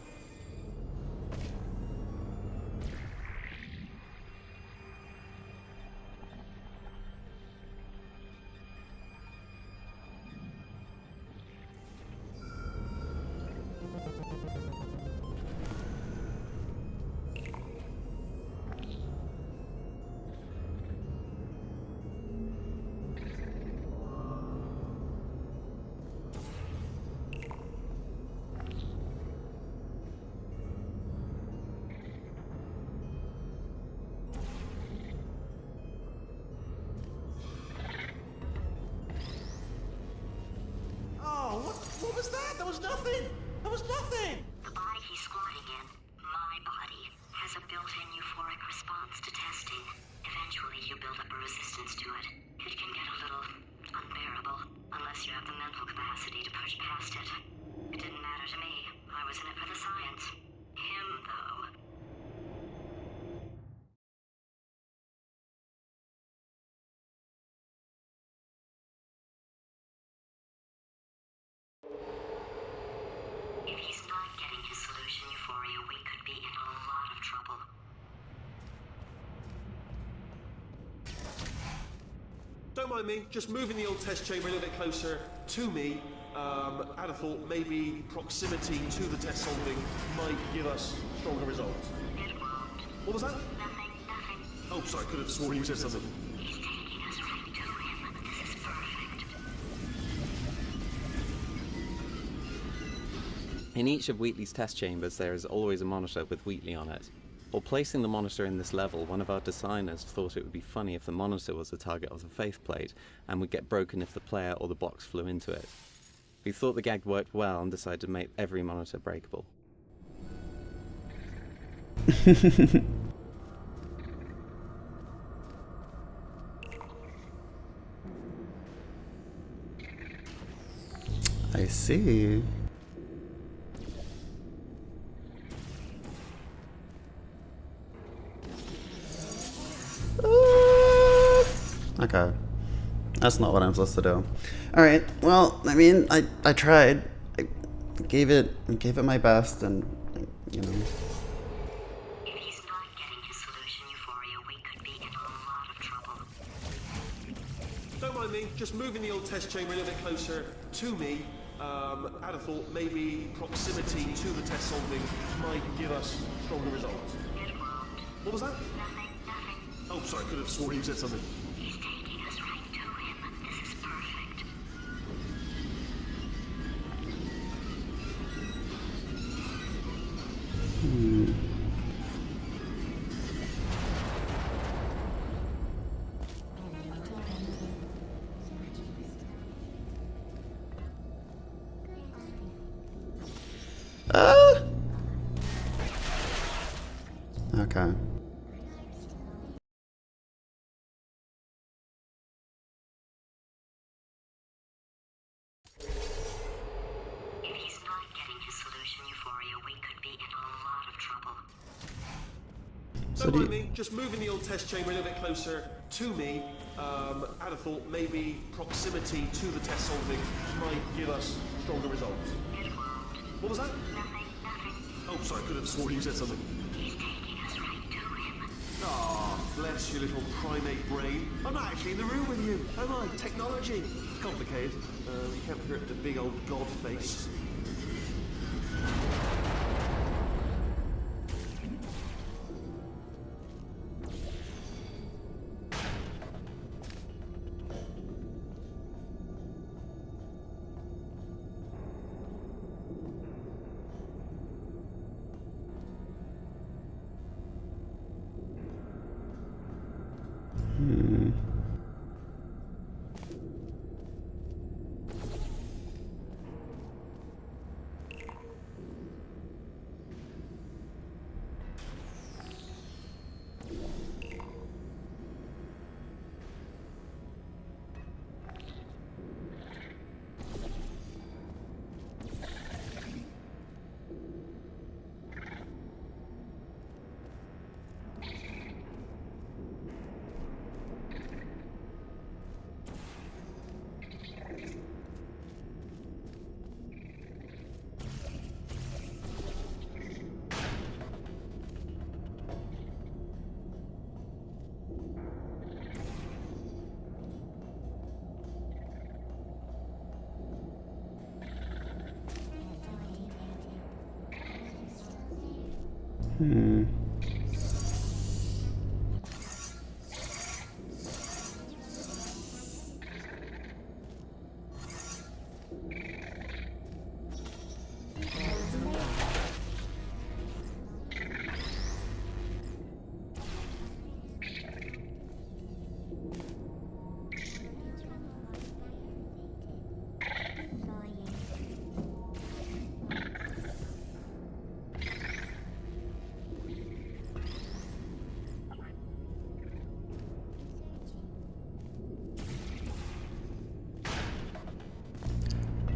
B: What was that? There was nothing! There was nothing!
S: The body he's squatting in, my body, has a built-in euphoric response to testing. Eventually, you build up a resistance to it. It can get a little unbearable, unless you have the mental capacity to push past it. It didn't matter to me. I was in it for the science. Him, though. If he's not getting his solution euphoria, we could be in a lot of trouble.
B: Don't mind me, just moving the old test chamber a little bit closer to me. I'd have thought maybe proximity to the test solving might give us stronger results.
S: It won't.
B: What was that?
S: Nothing.
B: Oh, sorry, I could have sworn you said something.
S: He's taking us right to him. This is perfect.
E: In each of Wheatley's test chambers, there is always a monitor with Wheatley on it. While placing the monitor in this level, one of our designers thought it would be funny if the monitor was the target of the faith plate and would get broken if the player or the box flew into it. We thought the gag worked well and decided to make every monitor breakable.
A: I see. Okay. That's not what I'm supposed to do. Alright, well, I mean, I tried. I gave it my best, and, you know.
S: If he's not getting his solution, Euphoria, we could be in a lot of trouble.
B: Don't mind me, just moving the old test chamber a little bit closer to me. I'd have thought maybe proximity to the test solving might give us stronger results. What was that? Nothing. Oh, sorry, I could have sworn you said something.
S: He's taking us right to him. This is perfect.
A: Okay.
S: If he's not getting his solution, Euphoria, we could be in a lot of trouble.
B: Don't mind me, just moving the old test chamber a little bit closer to me. I'd have thought maybe proximity to the test solving might give us stronger results. What was that?
S: Nothing.
B: Oh, sorry, I could have sworn you said something.
S: He's taking us right to him.
B: Ah, bless your little primate brain. I'm not actually in the room with you, am I? Technology. It's complicated. You can't hurt the big old god face.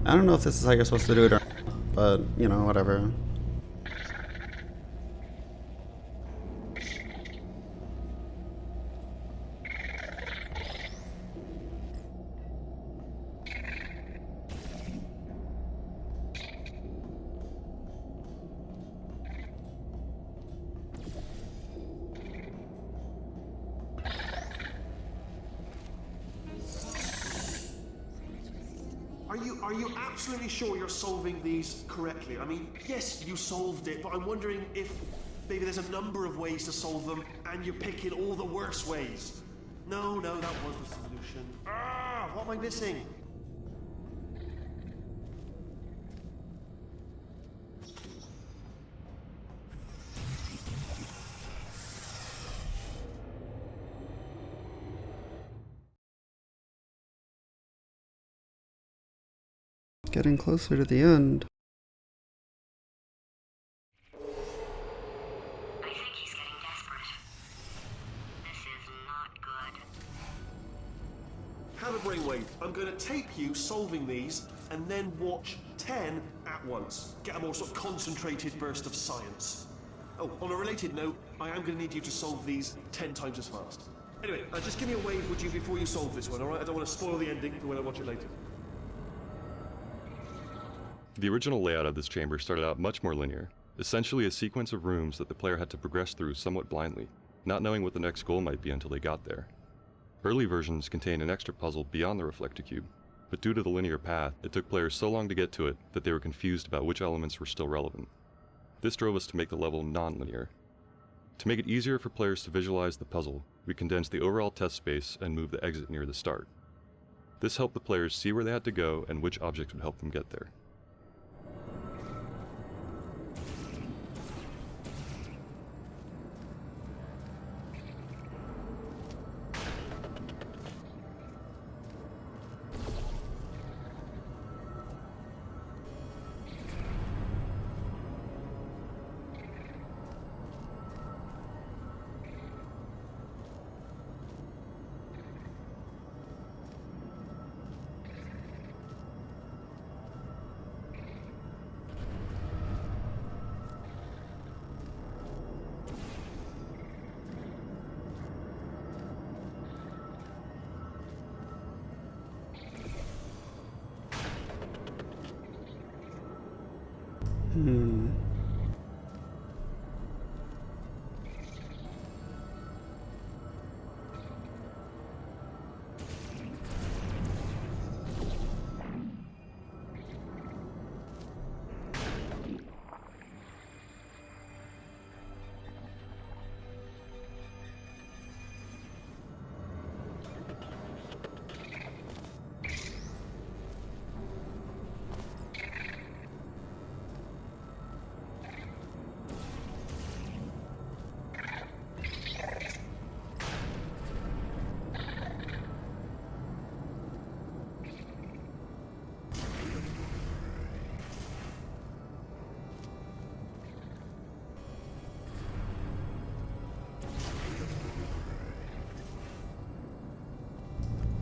A: I don't know if this is how you're supposed to do it or not, but, you know, whatever.
B: Are you absolutely sure you're solving these correctly? I mean, yes, you solved it, but I'm wondering if maybe there's a number of ways to solve them, and you're picking all the worst ways. No, that was the solution. Ah, what am I missing?
A: Getting closer to the end.
S: I think he's getting desperate. This is not good.
B: Have a brainwave. I'm going to tape you solving these, and then watch 10 at once. Get a more sort of concentrated burst of science. Oh, on a related note, I am going to need you to solve these 10 times as fast. Anyway, just give me a wave, would you, before you solve this one, alright? I don't want to spoil the ending for when I watch it later.
N: The original layout of this chamber started out much more linear, essentially a sequence of rooms that the player had to progress through somewhat blindly, not knowing what the next goal might be until they got there. Early versions contained an extra puzzle beyond the reflector cube, but due to the linear path, it took players so long to get to it that they were confused about which elements were still relevant. This drove us to make the level non-linear. To make it easier for players to visualize the puzzle, we condensed the overall test space and moved the exit near the start. This helped the players see where they had to go and which objects would help them get there.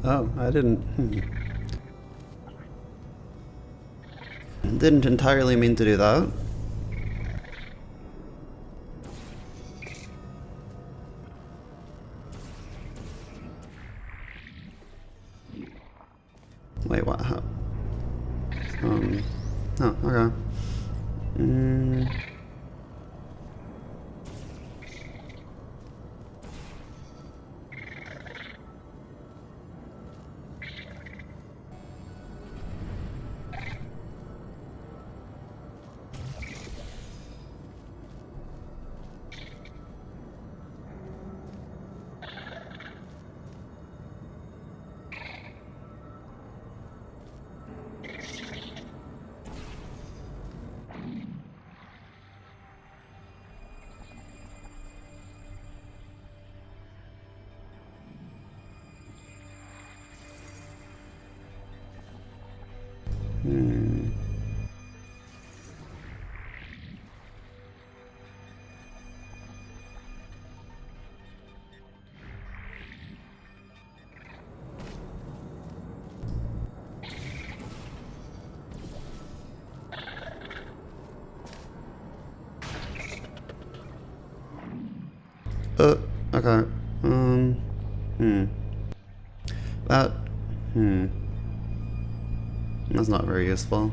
A: Oh, I didn't... Didn't entirely mean to do that. Wait, what? How? Oh, okay. Okay. That, That's not very useful.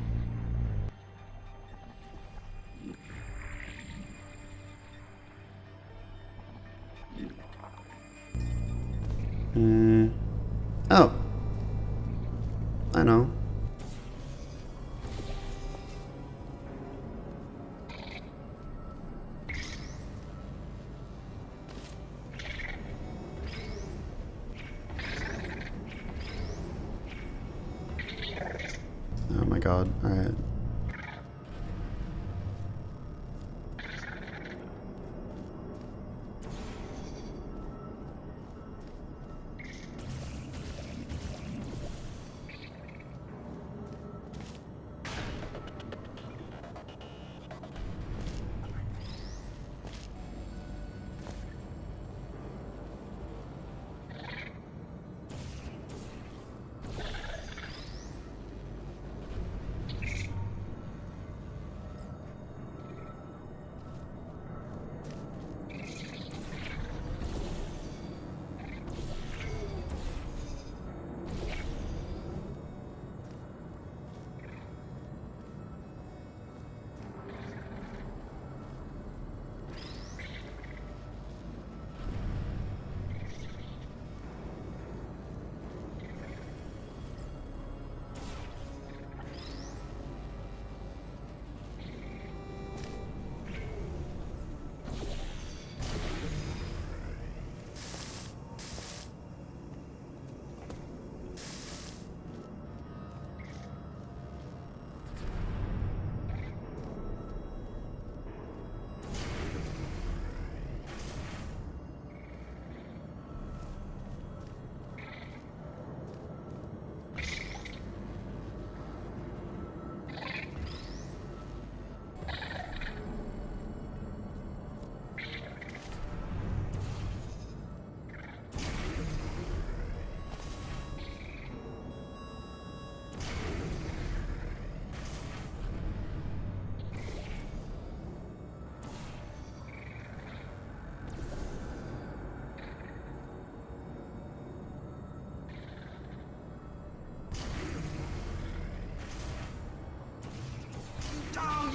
A: Oh. I know. Oh my god, alright.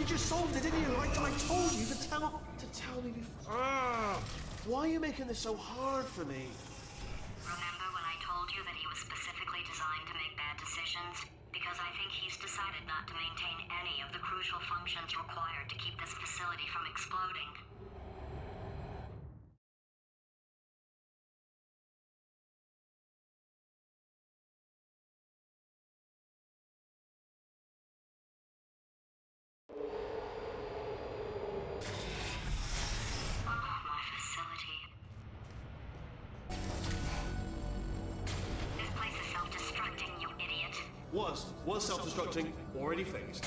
B: just solved it, didn't you? I told you to tell me before. Why are you making this so hard for me?
S: Remember when I told you that he was specifically designed to make bad decisions? Because I think he's decided not to maintain any of the crucial functions required to keep this facility from exploding.
B: Was self-destructing, already fixed.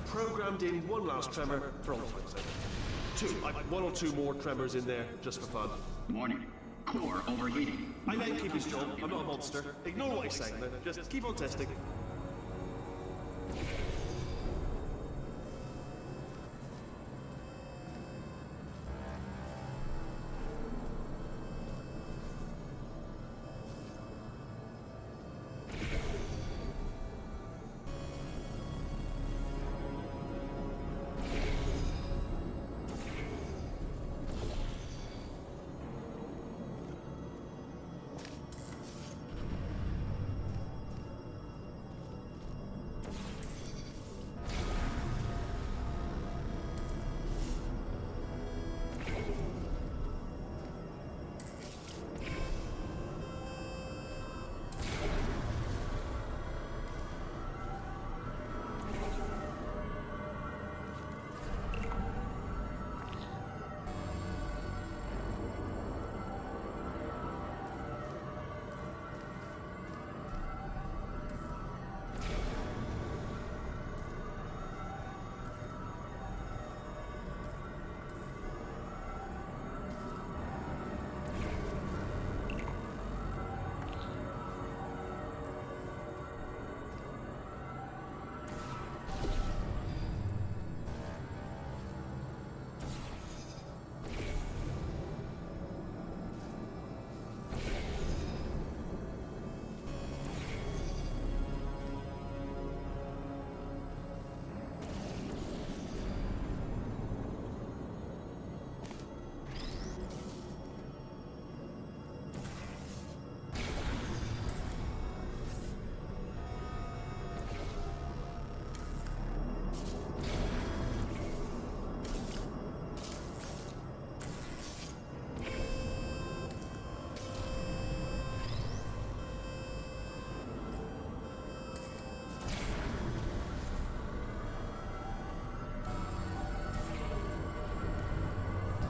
B: Programmed in one last tremor for all time's sake. One or two more tremors in there, just for fun.
J: Warning. Core overheating.
B: I let him keep his job. I'm not a monster. Ignore what he's saying, then. Just keep on testing.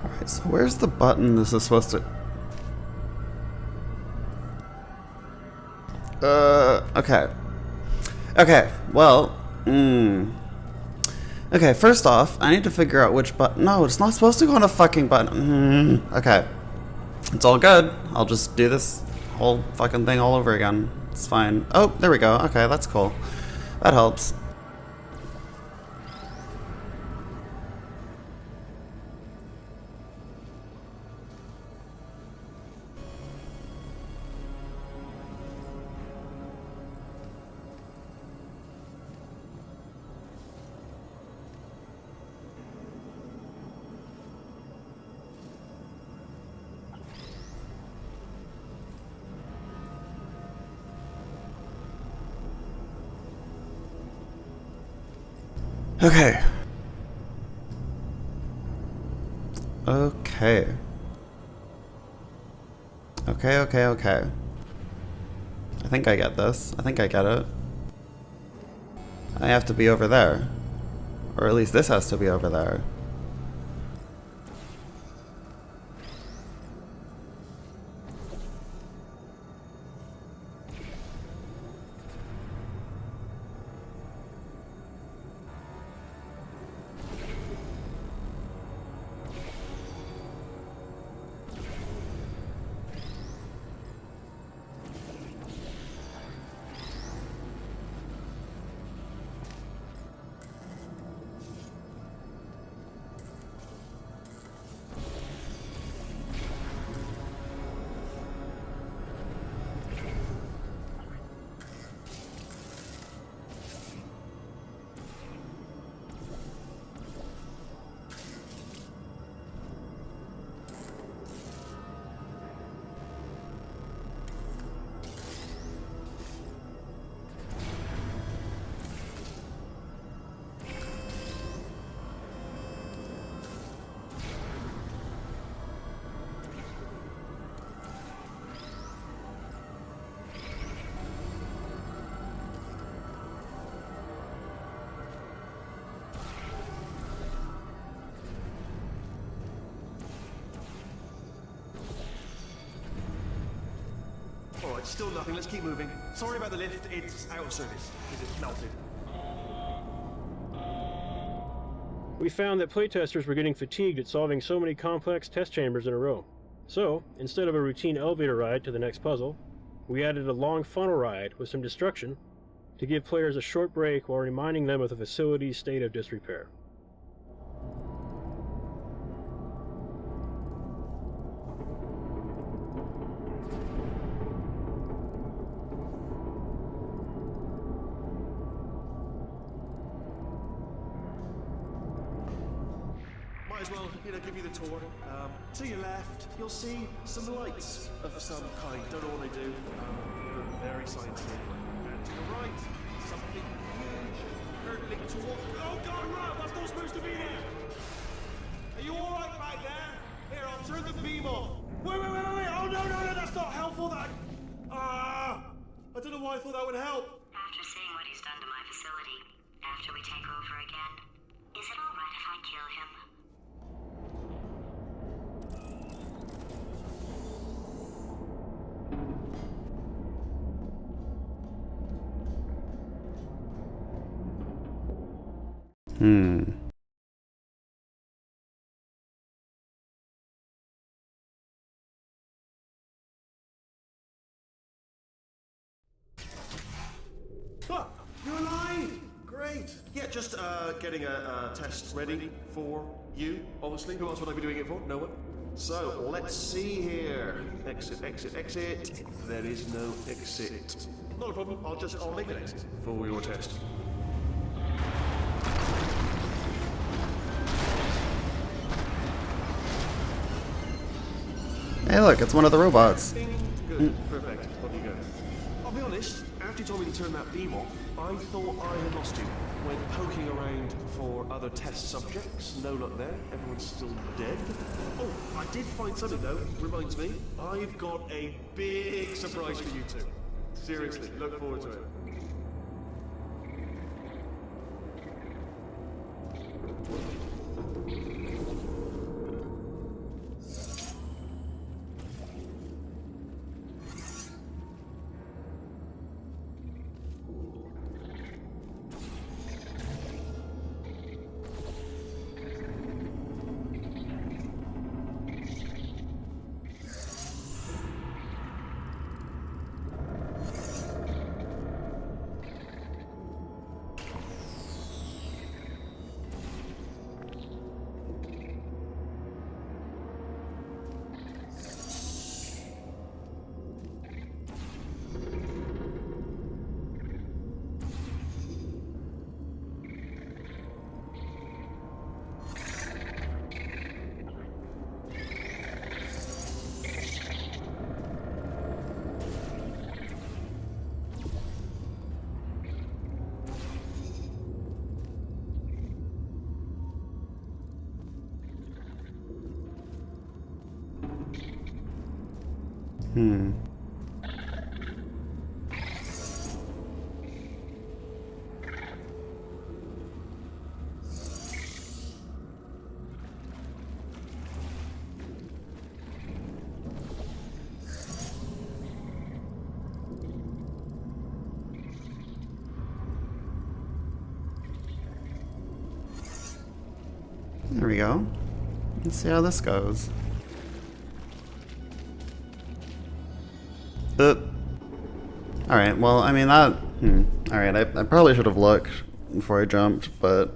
A: Alright, so where's the button this is supposed to... Okay. Okay, well, Okay, first off, I need to figure out which button... No, it's not supposed to go on a fucking button. Okay. It's all good. I'll just do this whole fucking thing all over again. It's fine. Oh, there we go. Okay, that's cool. That helps. Okay. Okay. Okay. I think I get this. I think I get it. I have to be over there. Or at least this has to be over there.
B: Alright, still nothing. Let's keep moving. Sorry about the lift. It's out of service. It's melted.
O: We found that playtesters were getting fatigued at solving so many complex test chambers in a row. So, instead of a routine elevator ride to the next puzzle, we added a long funnel ride with some destruction to give players a short break while reminding them of the facility's state of disrepair.
B: Might as well, give you the tour. To your left, you'll see some lights of some kind. Don't know what they do. Very sciencey. And to the right, something huge hurtling toward. Oh God, Rob, that's not supposed to be there. Are you all right back there? Here, I'll turn the beam off. Wait! Oh no, that's not helpful. I don't know why I thought that would help.
S: After seeing what he's done to my facility, after we take over again, is it all right if I kill him?
B: Ah, you're alive! Great. Yeah, just getting a test ready for you, obviously. Who else would I be doing it for? No one. So, let's see here. Exit. There is no exit. Not a problem. I'll make an exit for your test.
A: Hey look, it's one of the robots.
B: Good, perfect. On you go. I'll be honest, after you told me to turn that beam off, I thought I had lost you. When poking around for other test subjects, no luck there, everyone's still dead. Oh, I did find something though, reminds me. I've got a big surprise for you two. Seriously, look forward to it.
A: There we go. Let's see how this goes. Alright, well, I mean that... Alright, I probably should have looked before I jumped, but...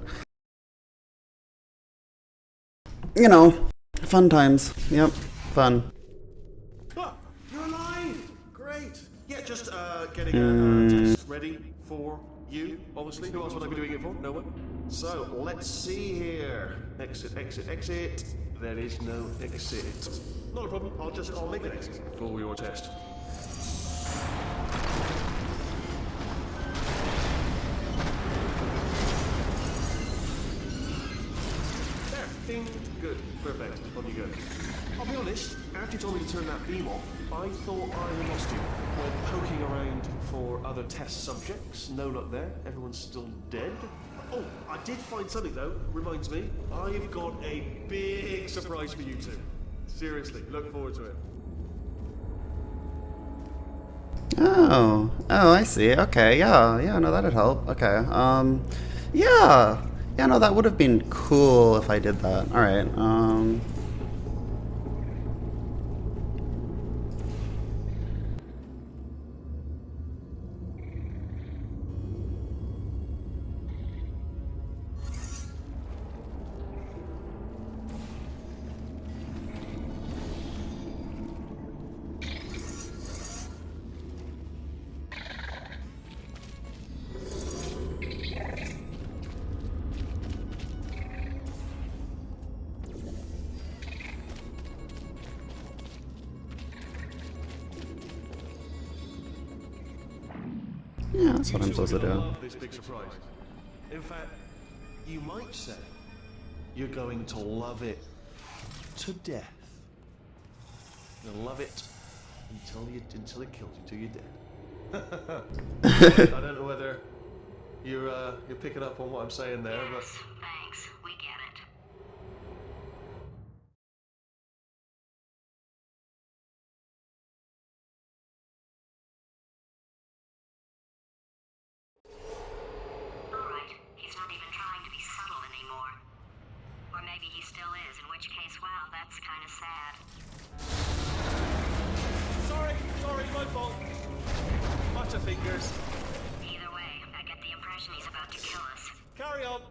A: You know, fun times. Yep, fun.
B: Ah, you're alive! Great! Yeah, just getting a test ready for you, obviously. Who else would I be doing it for? No one. So, let's see here. Exit. There is no exit. Not a problem. I'll make an exit for your test. There. Ding. Good. Perfect. On you go. I'll be honest, after you told me to turn that beam off, I thought I had lost you. When poking around for other test subjects, no luck there. Everyone's still dead. Oh, I did find something though, reminds me. I've got a big surprise for you two. Seriously, look forward to it.
A: Oh, I see. Okay, yeah, no, that'd help. Okay, yeah, no, that would have been cool if I did that. All right, yeah, that's what I'm supposed to do.
B: Love this big surprise. In fact, you might say you're going to love it to death. You'll love it until it kills you, till you're dead. I don't know whether you're picking up on what I'm saying there, but
S: Thanks, we get it. Alright, he's not even trying to be subtle anymore. Or maybe he still is, in which case, well, that's kind of sad.
B: Sorry, my fault. Bunch of fingers.
S: Either way, I get the impression he's about to kill us.
B: Carry on.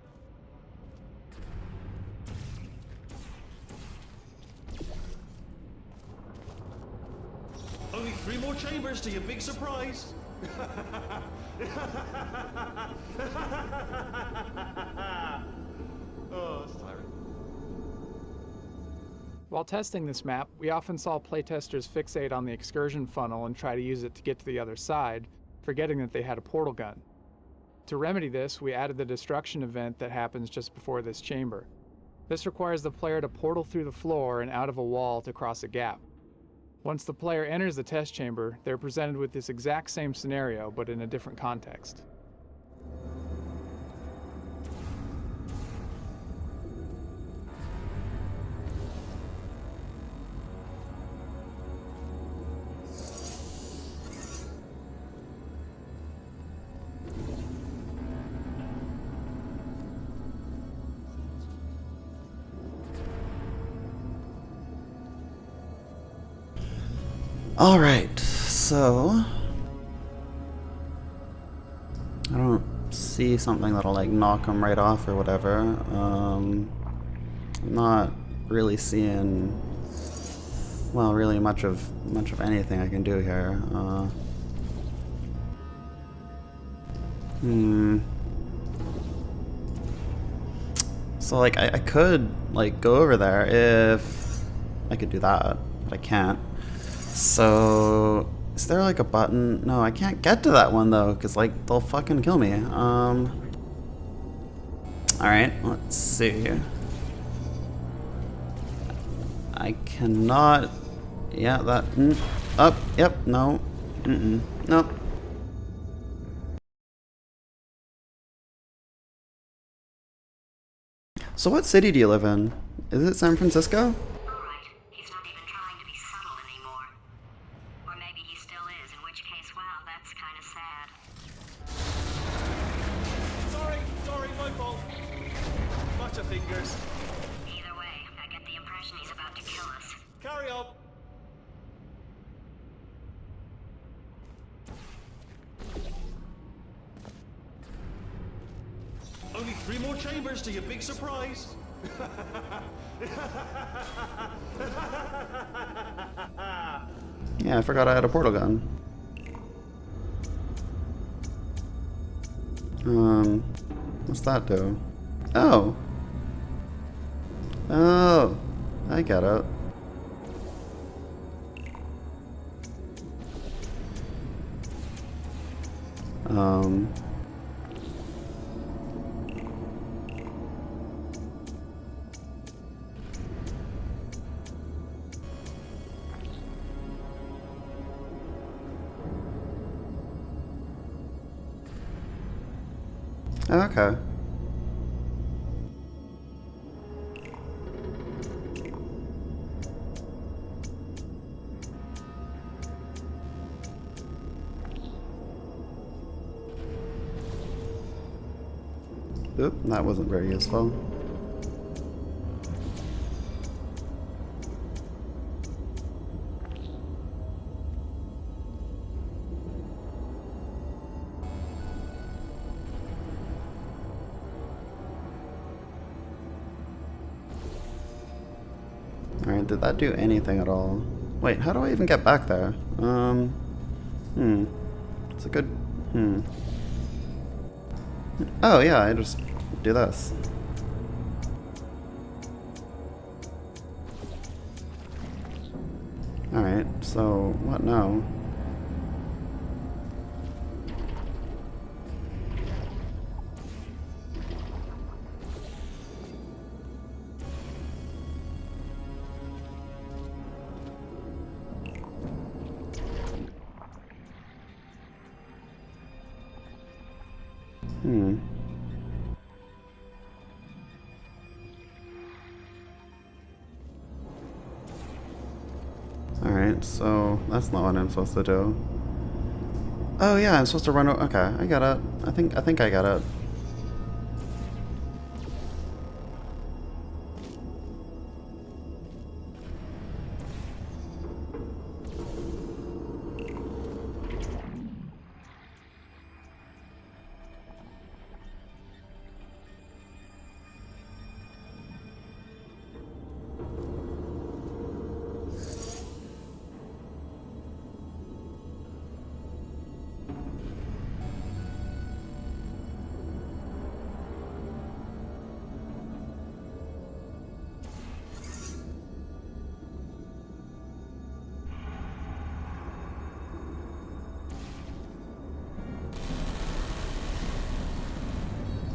B: Only 3 more chambers to your big surprise. Oh, it's tiring.
P: While testing this map, we often saw playtesters fixate on the excursion funnel and try to use it to get to the other side, forgetting that they had a portal gun. To remedy this, we added the destruction event that happens just before this chamber. This requires the player to portal through the floor and out of a wall to cross a gap. Once the player enters the test chamber, they're presented with this exact same scenario, but in a different context.
A: Alright, so I don't see something that'll like knock them right off or whatever. I'm not really seeing, well, really much of anything I can do here. So like I could like go over there if I could do that, but I can't. So, is there like a button? No, I can't get to that one though, because like they'll fucking kill me. Alright, let's see. I cannot. Yeah, that. Up, yep, no. Nope. So, what city do you live in? Is it San Francisco?
B: Sorry, my fault. Bunch of fingers.
S: Either way, I get the impression he's about to kill us.
B: Carry on. Only 3 more chambers to your big surprise.
A: Yeah, I forgot I had a portal gun. What's that do? Oh. Oh, I get it. Okay. Oop, that wasn't very useful. Alright, did that do anything at all? Wait, how do I even get back there? It's a good... Oh yeah, I just do this. Alright, so what now? Alright, so that's not what I'm supposed to do. Oh yeah, I'm supposed to run. Okay, I got it. I think I got it.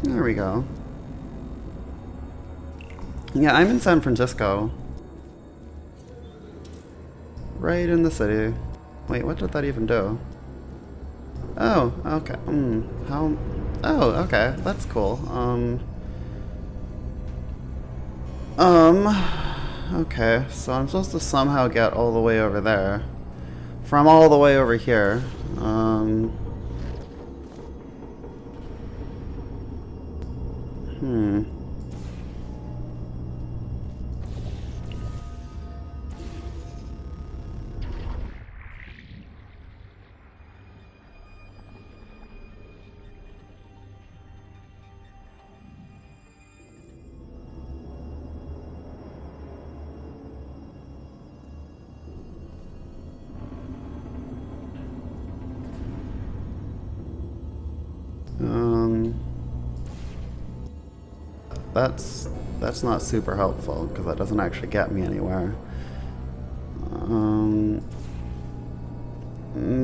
A: There we go. Yeah, I'm in San Francisco. Right in the city. Wait, what did that even do? Oh, okay. How? Oh, okay. That's cool. Okay, so I'm supposed to somehow get all the way over there. From all the way over here. That's not super helpful because that doesn't actually get me anywhere.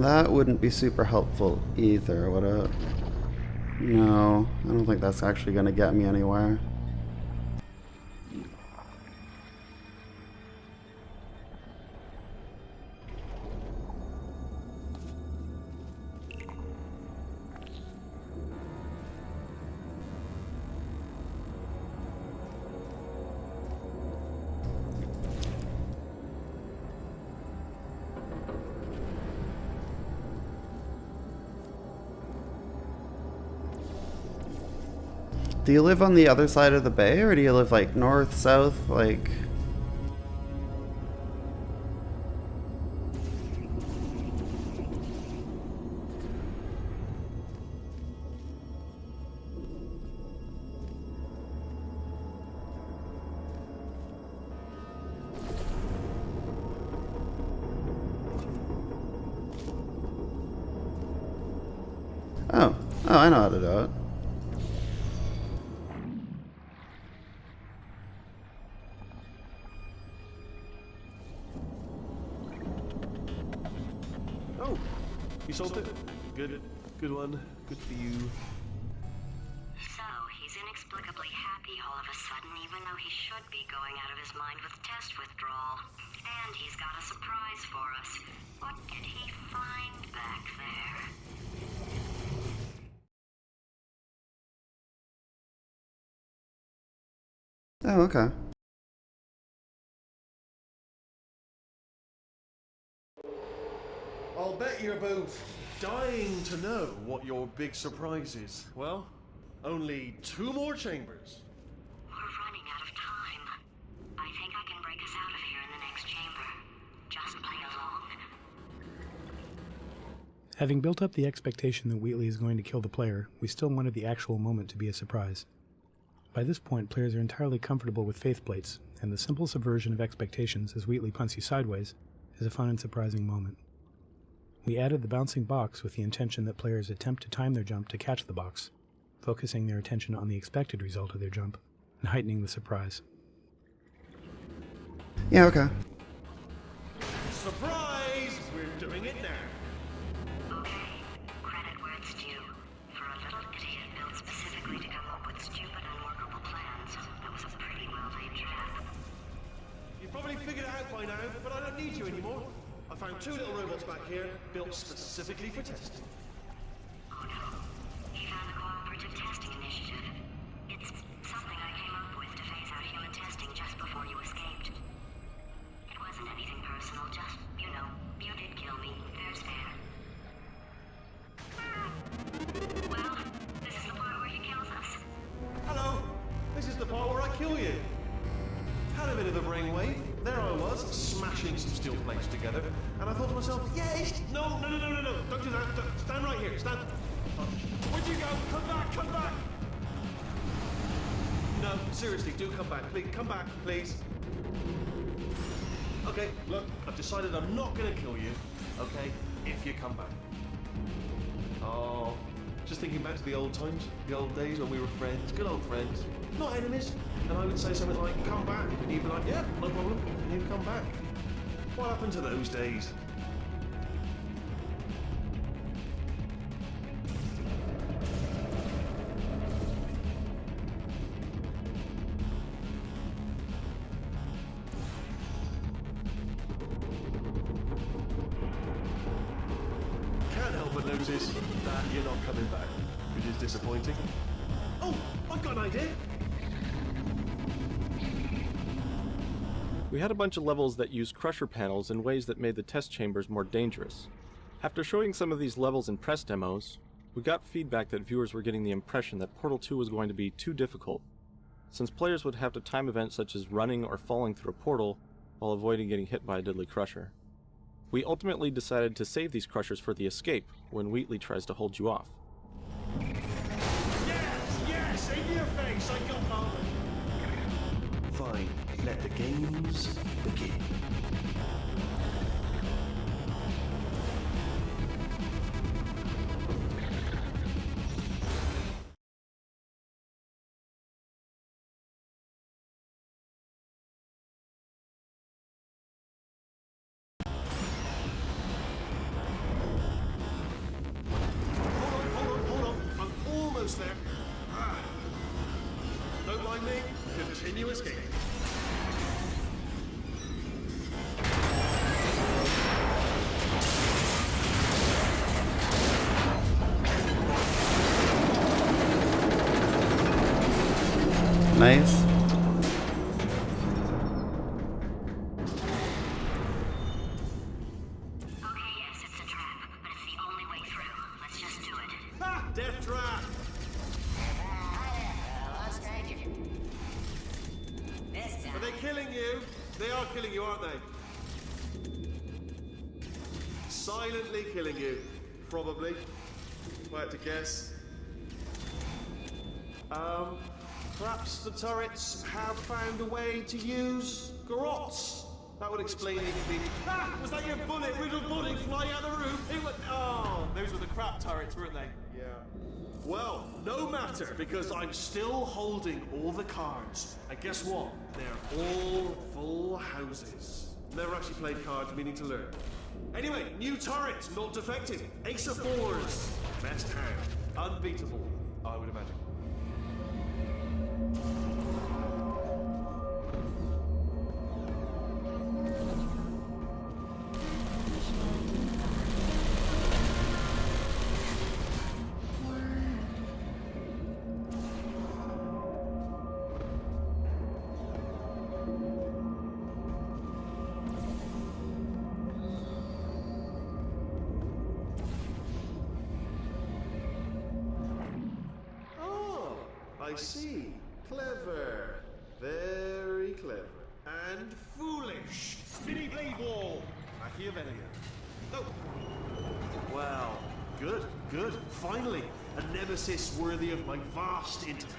A: That wouldn't be super helpful either, would it? No, I don't think that's actually gonna get me anywhere. Do you live on the other side of the bay, or do you live like north, south, like... Oh, I know how to do it.
B: You sold it? Good one. Good for you.
S: So, he's inexplicably happy all of a sudden, even though he should be going out of his mind with test withdrawal. And he's got a surprise for us. What did he find back there?
A: Oh, okay.
B: I'll bet you're both dying to know what your big surprise is. Well, Only 2 more chambers.
S: We're running out of time. I think I can break us out of here in the next chamber. Just play along.
H: Having built up the expectation that Wheatley is going to kill the player, we still wanted the actual moment to be a surprise. By this point, players are entirely comfortable with faith plates, and the simple subversion of expectations as Wheatley punts you sideways is a fun and surprising moment. We added the bouncing box with the intention that players attempt to time their jump to catch the box, focusing their attention on the expected result of their jump and heightening the surprise.
A: Yeah, okay.
B: Surprise! We're doing it now.
S: Okay, credit where it's due. For a little idiot built specifically to come up with stupid, unworkable plans, that was a pretty well-laid trap.
B: You've probably figured it out by now, but I don't need you anymore. I found 2 little robots back here, built specifically for testing.
S: Oh no, you found the Cooperative Testing Initiative. It's something I came up with to phase out human testing just before you escaped. It wasn't anything personal, just, you know, you did kill me. Fair's fair. Well, this is the part where he kills us.
B: Hello! This is the part where I kill you. Had a bit of a brainwave. There I was, smashing some steel plates together, and I thought to myself, yes! No, don't do that. Stand right here, stand. Where'd you go? Come back, come back! No, seriously, do come back. Please, come back, please. Okay, look, I've decided I'm not gonna kill you, okay, if you come back. Oh, just thinking back to the old times, the old days when we were friends, good old friends, not enemies. And I would say something like, come back, and you'd be like, yeah, no problem, and you'd come back. What happened to those days? Can't help but notice that you're not coming back, which is disappointing. Oh, I've got an idea!
K: We had a bunch of levels that used crusher panels in ways that made the test chambers more dangerous. After showing some of these levels in press demos, we got feedback that viewers were getting the impression that Portal 2 was going to be too difficult, since players would have to time events such as running or falling through a portal while avoiding getting hit by a deadly crusher. We ultimately decided to save these crushers for the escape when Wheatley tries to hold you off.
B: Yes, in your face, I got mine. Fine, let the games begin. Hold on, I'm almost there. Don't mind me, continue escaping.
A: Nice.
B: Ha! Death trap! Are they killing you? They are killing you, aren't they? Silently killing you. Probably. If I had to guess. Perhaps the turrets have found a way to use garrots. That would explain it. Ah! Was that your bullet? Riddled bullet flying out the roof? It was. Oh, those were the crap turrets, weren't they? Yeah. Well, no matter, because I'm still holding all the cards. And guess what? They're all full houses. Never actually played cards, meaning to learn. Anyway, new turret, not defective. Ace of fours. Best hand. Unbeatable, I would imagine. I see. Clever. Very clever. And foolish. Spinny blade wall. Machiavellian. Oh. Well, good, good. Finally, a nemesis worthy of my vast intellect.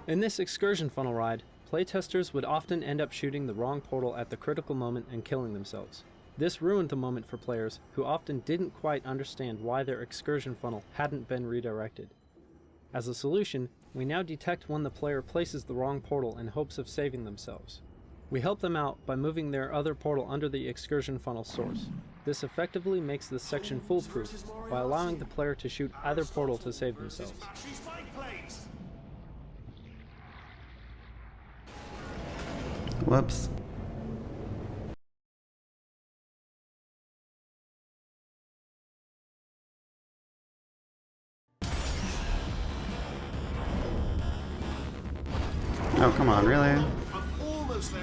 R: In this excursion funnel ride, playtesters would often end up shooting the wrong portal at the critical moment and killing themselves. This ruined the moment for players who often didn't quite understand why their excursion funnel hadn't been redirected. As a solution, we now detect when the player places the wrong portal in hopes of saving themselves. We help them out by moving their other portal under the excursion funnel source. This effectively makes this section foolproof by allowing the player to shoot either portal to save themselves.
A: Whoops. Oh, come on, really?
B: I'm almost there.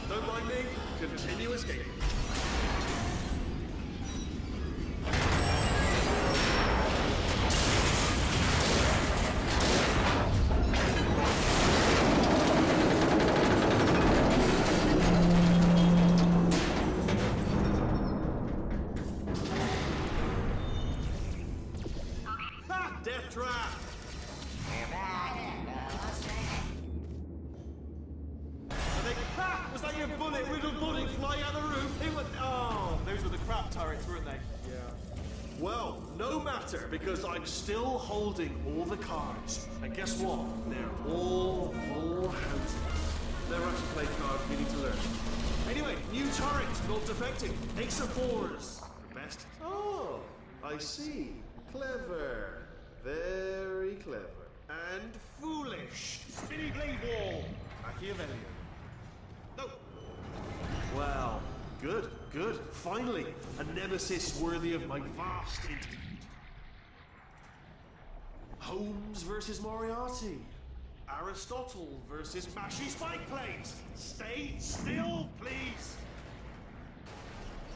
B: Don't mind me. Continue escaping. Ha! Death trap! Was that your bullet, riddled body flying out of the room? It was. Oh, those were the crap turrets, weren't they? Yeah. Well, no matter, because I'm still holding all the cards. And guess what? They're all full houses. Never actually played cards, we need to learn. Anyway, new turret, not defecting. Ace of fours. Best. Oh, I see. Clever. Very clever. And foolish. Spinny blade wall. Machiavellian. No. Well, good, good. Finally, a nemesis worthy of my vast intellect. Holmes versus Moriarty. Aristotle versus Mashy Spike Plates. Stay still, please.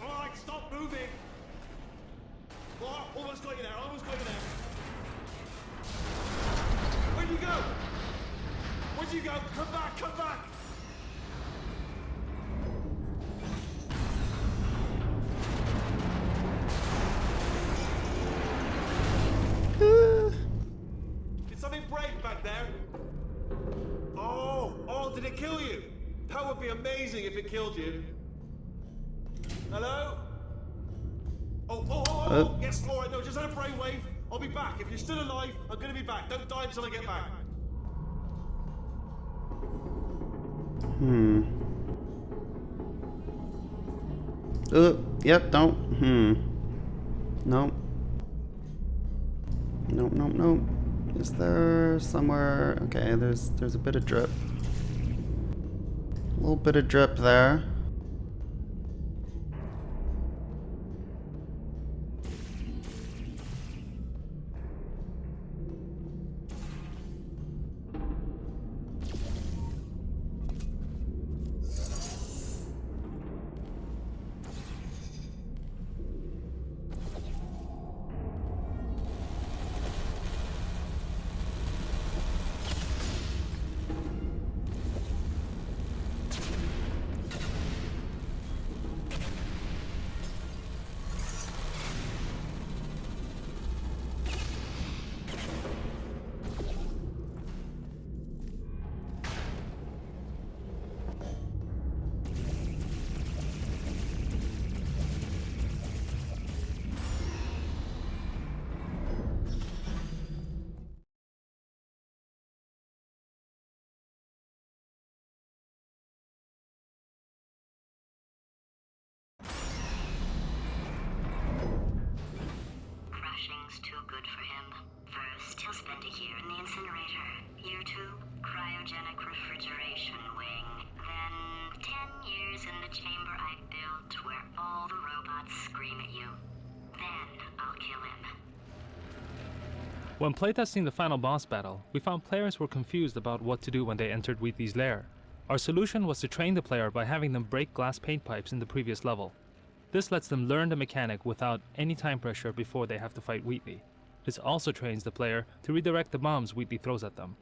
B: All right, stop moving. Oh, almost got you there, almost got you there. Where'd you go? Where'd you go? Come back, come back. Did something break back there? Oh, did it kill you? That would be amazing if it killed you. Hello? Oh, yes, alright, no, just had a brainwave. I'll be back. If you're still alive, I'm gonna be back. Don't die until I get back.
A: Yep, don't. Nope. Nope. Is there somewhere? Okay, there's a bit of drip. A little bit of drip there.
S: Crashing's too good for him. First, he'll spend a year in the incinerator. Year 2, cryogenic refrigeration wing. Then 10 years in the chamber I built where all the robots scream at you. Then I'll kill him.
V: When playtesting the final boss battle, we found players were confused about what to do when they entered Wheatley's lair. Our solution was to train the player by having them break glass paint pipes in the previous level. This lets them learn the mechanic without any time pressure before they have to fight Wheatley. This also trains the player to redirect the bombs Wheatley throws at them.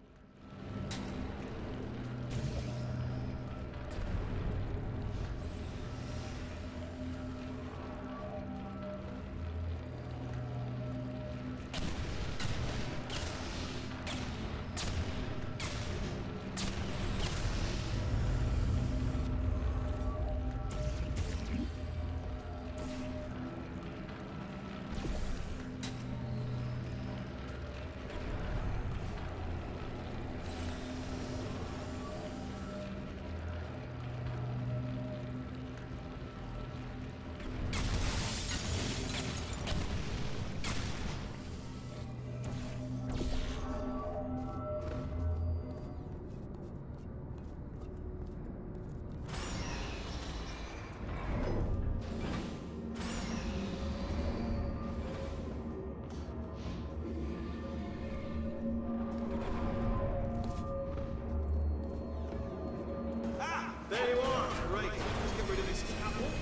B: There you are. Right, let's get rid of this catwalk.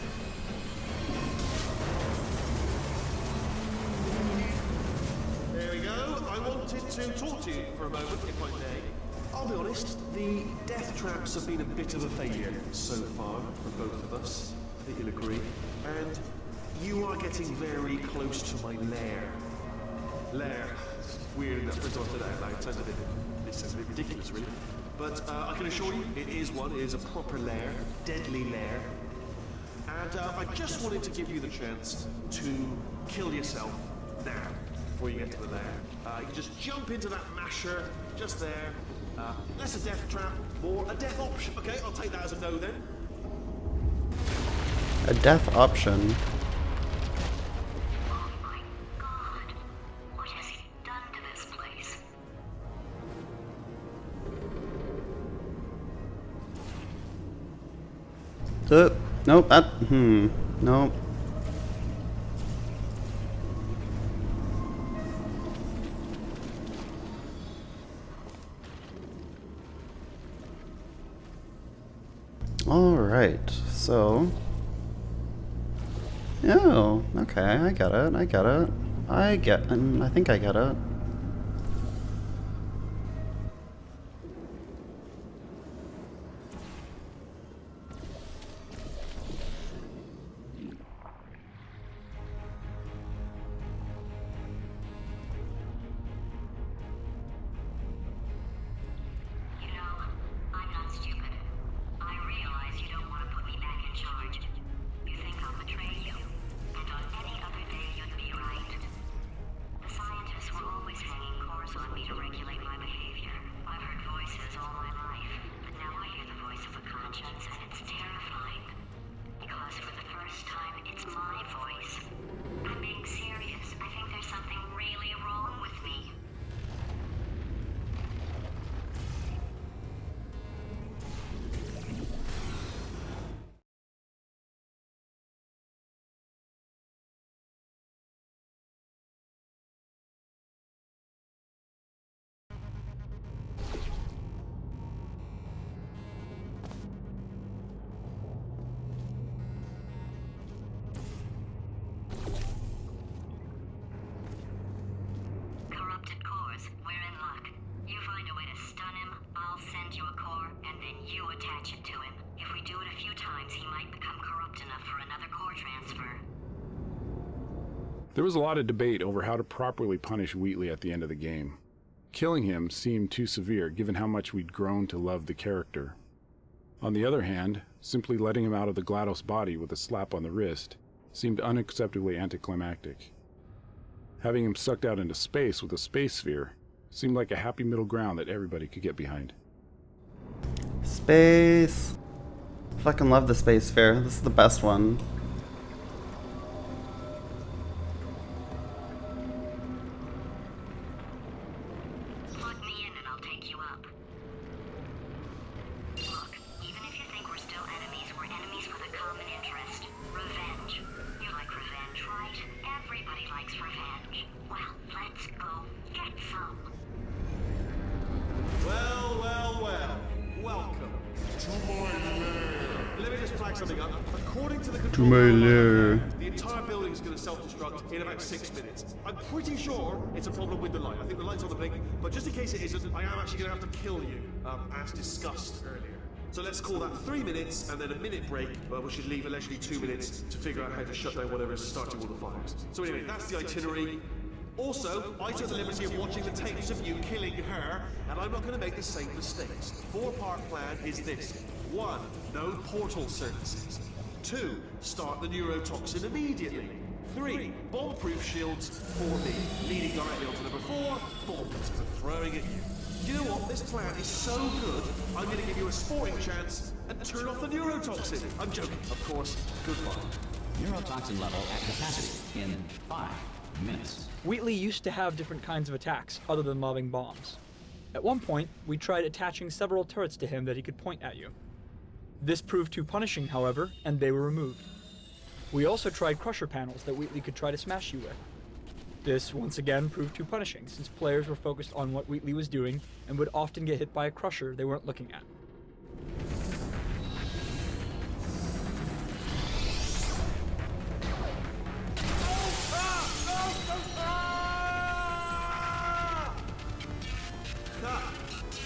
B: There we go. I wanted to talk to you for a moment, if I may. I'll be honest, the death traps have been a bit of a failure so far for both of us. I think you'll agree. And you are getting very close to my lair. Lair. It's weird enough to talk to that out loud. It sounds a bit ridiculous, really. But I can assure you, it is one. It is a proper lair, deadly lair. And I just wanted to give you the chance to kill yourself now, before you get to the lair. You can just jump into that masher, just there. Less a death trap, more a death option. Okay, I'll take that as a no then.
A: A death option? Nope, nope. Alright, so... Oh, okay, I get it. I think I get it.
C: There was a lot of debate over how to properly punish Wheatley at the end of the game. Killing him seemed too severe given how much we'd grown to love the character. On the other hand, simply letting him out of the GLaDOS body with a slap on the wrist seemed unacceptably anticlimactic. Having him sucked out into space with a space sphere seemed like a happy middle ground that everybody could get behind.
A: Space! Fucking love the space sphere. This is the best one.
B: Welcome to my lair. Let me just flag something up. According to the
A: To
B: control
A: my
B: panel,
A: lair.
B: the entire building is going to self-destruct in about 6 minutes. I'm pretty sure it's a problem with the light. I think the light's on the blink, but just in case it isn't, I am actually going to have to kill you, as discussed earlier. So let's call that 3 minutes and then a minute break, but we should leave allegedly 2 minutes to figure out how to shut down whatever is starting all the fires. So anyway, that's the itinerary. Also, I took the liberty of watching the tapes of you killing her, and I'm not going to make the same mistakes. The 4-part plan is this. 1. No portal services. 2. Start the neurotoxin immediately. 3. Bomb-proof shields for me. Leading directly onto number 4. Bombs are throwing at you. You know what? This plan is so good, I'm going to give you a sporting chance and turn off the neurotoxin. I'm joking, of course. Goodbye.
J: Neurotoxin level at capacity in 5 minutes.
T: Wheatley used to have different kinds of attacks other than lobbing bombs. At one point, we tried attaching several turrets to him that he could point at you. This proved too punishing, however, and they were removed. We also tried crusher panels that Wheatley could try to smash you with. This, once again, proved too punishing, since players were focused on what Wheatley was doing and would often get hit by a crusher they weren't looking at.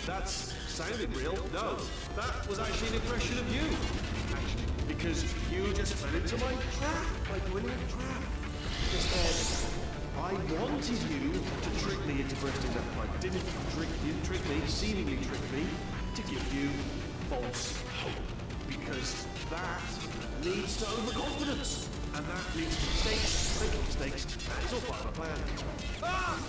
B: That's sounded real. No, that was actually an impression of you. Actually, because you just fell into my trap, my brilliant trap. Just said, I wanted you to trick me into bursting that pipe. Didn't trick me, seemingly trick me, to give you false hope. Because that leads to overconfidence. And that leads to mistakes, making mistakes, and it's all part of a plan. Ah!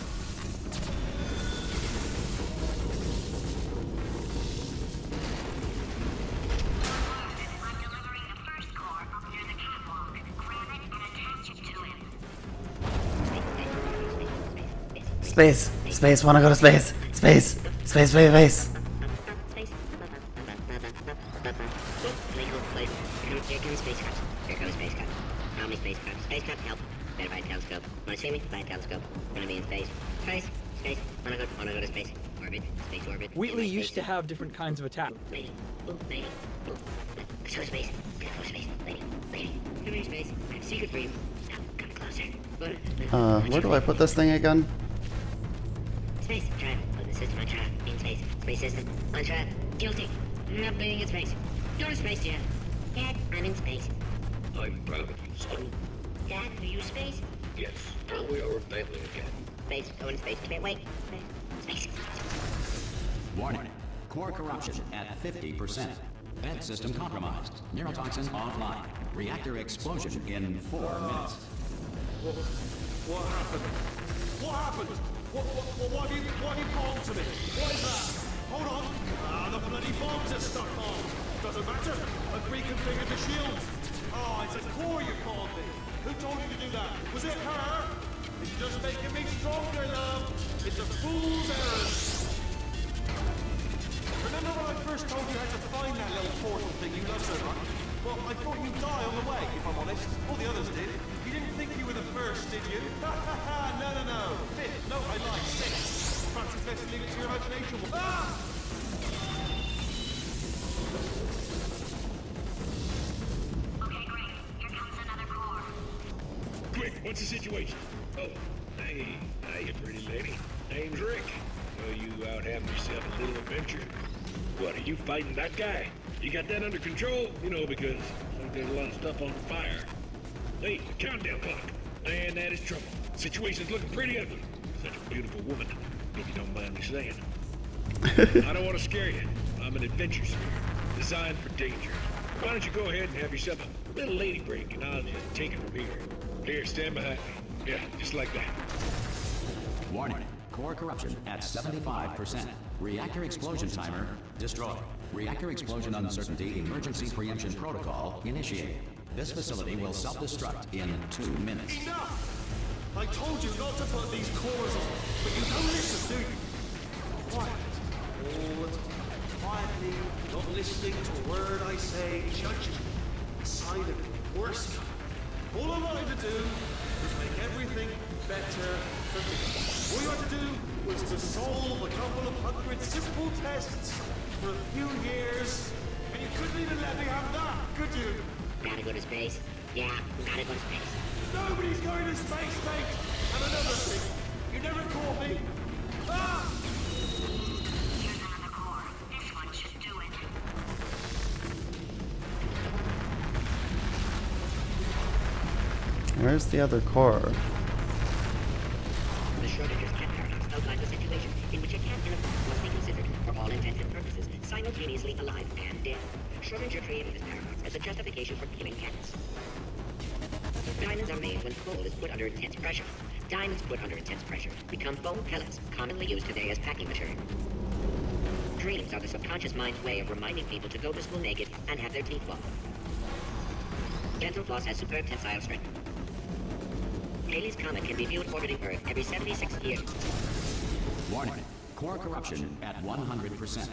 A: Space! Space, wanna go to space! Space! Space, space, space!
U: Here comes spacecraft. Here comes spacecraft. How many spacecraft? Spacecraft, help. Better buy a telescope. Wanna see me? Buy a telescope. Wanna be in space. Space. Space. Wanna go to space. Orbit. Space orbit.
T: Wheatley used to have different kinds of attacks.
U: Lady. Oh, lady. Oh. Let's go to space. Go to space. Lady. Lady. Come here, space. I have a secret for you. Now, come closer.
A: Where do I put this thing again?
U: Space. Trap. Oh, the system on trap. In space. Space system. On trap. Guilty. Not being in space. Go to space, Dad. Dad, I'm in space.
W: I'm proud of you, son.
U: Dad, are you space?
W: Yes. Now we are a family again.
U: Space. Going to space. Wait. Space.
J: Warning. Core corruption at 50%. Vent system compromised. Neurotoxin offline. Reactor explosion in 4 minutes.
B: What happened? What happened? What have you called to me? What is that? Hold on. The bloody bombs are stuck on. Doesn't matter. I've reconfigured the shields. Oh, it's a core you called me. Who told you to do that? Was it her? It's just making me stronger, love. It's a fool's errand. Remember when I first told you how to find that little portal thing you love so much? Well, I thought you'd die on the way, if I'm honest. All the others did. You didn't think you were the first, did you? Ha ha ha! No. Fifth. No, I lied. Sixth. Perhaps it's best to leave it to your imagination. Ah!
G: Quick, what's the situation? Oh, hey, you pretty lady. Name's Rick. Well, you out having yourself a little adventure. What, are you fighting that guy? You got that under control? You know, because I think there's a lot of stuff on fire. Hey, the countdown clock. Man, that is trouble. Situation's looking pretty ugly. Such a beautiful woman, if you don't mind me saying. I don't want to scare you. I'm an adventure sphere, designed for danger. Why don't you go ahead and have yourself a little lady break, and I'll just take it from here. Here, stand behind me. Yeah, just like that.
J: Warning. Core corruption at 75%. Reactor explosion timer destroyed. Reactor explosion uncertainty emergency preemption protocol initiated. This facility will self-destruct in 2 minutes.
B: Enough! I told you not to put these cores on, but you don't listen, do you? Quiet. All the time. Quietly, not listening to a word I say, judging. Silent, worst kind. All I wanted to do was make everything better for me. All you had to do was to solve a couple of hundred simple tests for a few years, and And you couldn't even let me have that, could you?
U: Gotta go to space? Yeah, gotta go to space.
B: Nobody's going to space, mate! And another thing, you never caught me. Ah!
S: Here's another core. This one should do it.
A: Where's the other core?
U: The Schrodinger's cat paradox outlines a situation in which a cat and a fox must be considered, for all intents and purposes, simultaneously alive and dead. Schrodinger created this paradox as a justification for killing cats. Diamonds are made when coal is put under intense pressure. Diamonds put under intense pressure become foam pellets, commonly used today as packing material. Dreams are the subconscious mind's way of reminding people to go to school naked and have their teeth fallen. Dental floss has superb tensile strength. Halley's Comet can be viewed orbiting Earth every 76 years.
J: Warning. Core corruption at 100%.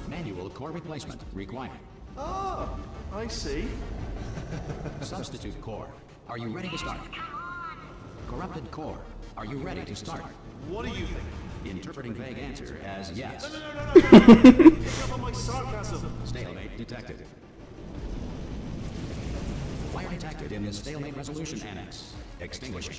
J: Manual core replacement required.
B: Ah, I see.
J: Substitute core. Are you ready to start? Corrupted core. Are you ready to start?
B: What do you think?
J: Interpreting vague answer as yes.
B: No. Pick up on my sarcasm.
J: Stalemate detected. Fire detected in the stalemate resolution annex. Extinguishing.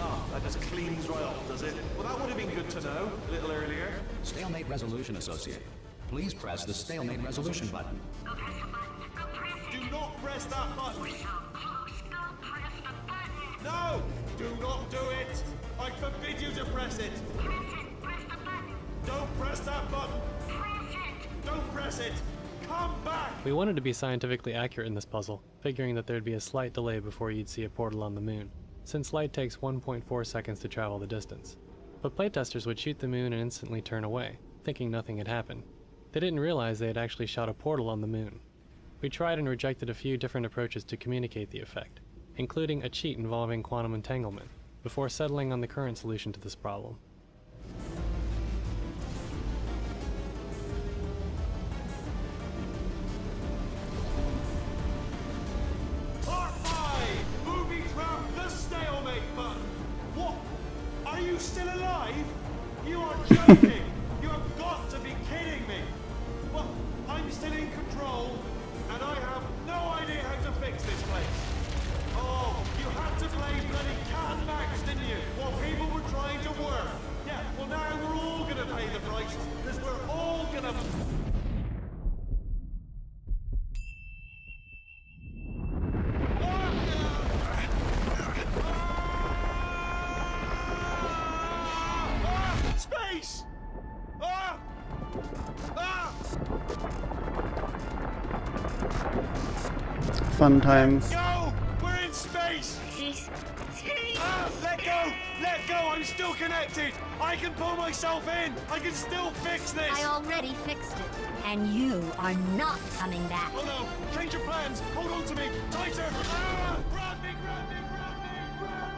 B: Ah, that just cleans right off, does it? Well, that would have been good to know a little earlier.
J: Stalemate resolution associate. Please press the stalemate resolution button.
B: Do not press that button.
S: We're so close. Don't press the button.
B: No! Do not do it! I forbid you to press it!
S: Press it. Press the button.
B: Don't press that button!
S: Press it.
B: Don't press it! Come back!
R: We wanted to be scientifically accurate in this puzzle, figuring that there'd be a slight delay before you'd see a portal on the moon, since light takes 1.4 seconds to travel the distance. But playtesters would shoot the moon and instantly turn away, thinking nothing had happened. They didn't realize they had actually shot a portal on the moon. We tried and rejected a few different approaches to communicate the effect, including a cheat involving quantum entanglement, before settling on the current solution to this problem.
B: Part 5! Booby trap the stalemate button! What? Are you still alive? You are joking! You have got to be kidding me! Well, I'm still in control, and I have no idea how to fix this place. Oh, you had to play bloody cat and mouse, didn't you? While people were trying to work. Yeah, well now we're all gonna pay the price, because we're all gonna... Space! Ah! Ah!
A: Fun times.
B: Go! We're in space!
U: Space!
B: Ah! Let go! Let go! I'm still connected! I can pull myself in! I can still fix this!
D: I already fixed it. And you are not coming back.
B: Oh no! Change your plans! Hold on to me! Tighter! Ah! Grab me! Grab me! Grab me! Grab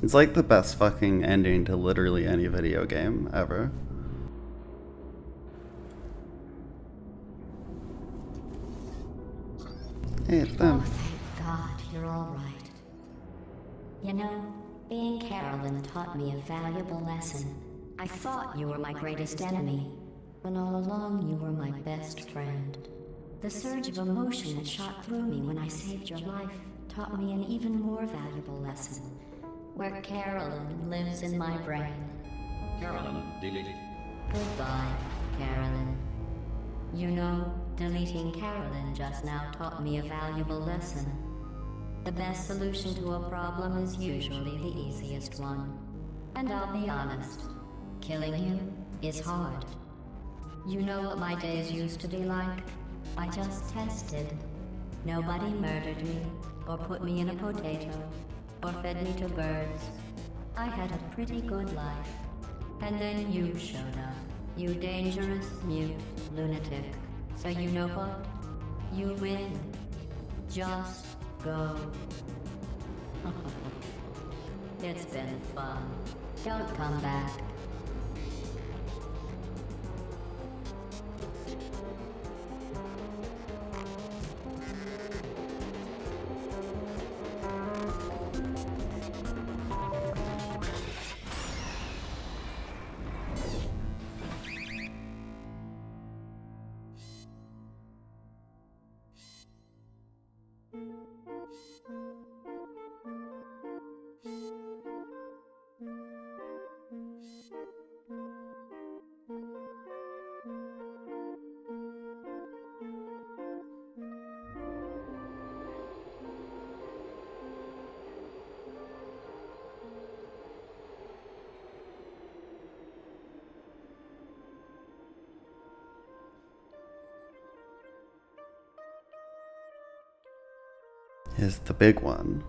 A: It's like the best fucking ending to literally any video game ever. Hey, it's them.
D: Oh, thank God, you're all right. You know, being Carolyn taught me a valuable lesson. I thought you were my greatest enemy, when all along you were my best friend. The surge of emotion that shot through me when I saved your life taught me an even more valuable lesson, where Carolyn lives in my brain.
J: Carolyn, delete.
D: Goodbye, Carolyn. You know, deleting Carolyn just now taught me a valuable lesson. The best solution to a problem is usually the easiest one. And I'll be honest, killing you is hard. You know what my days used to be like? I just tested. Nobody murdered me, or put me in a potato, or fed me to birds. I had a pretty good life. And then you showed up. You dangerous, mute lunatic. So you know what? You win. Just go. It's been fun. Don't come back.
A: Is the big one.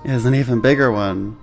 A: Is an even bigger one.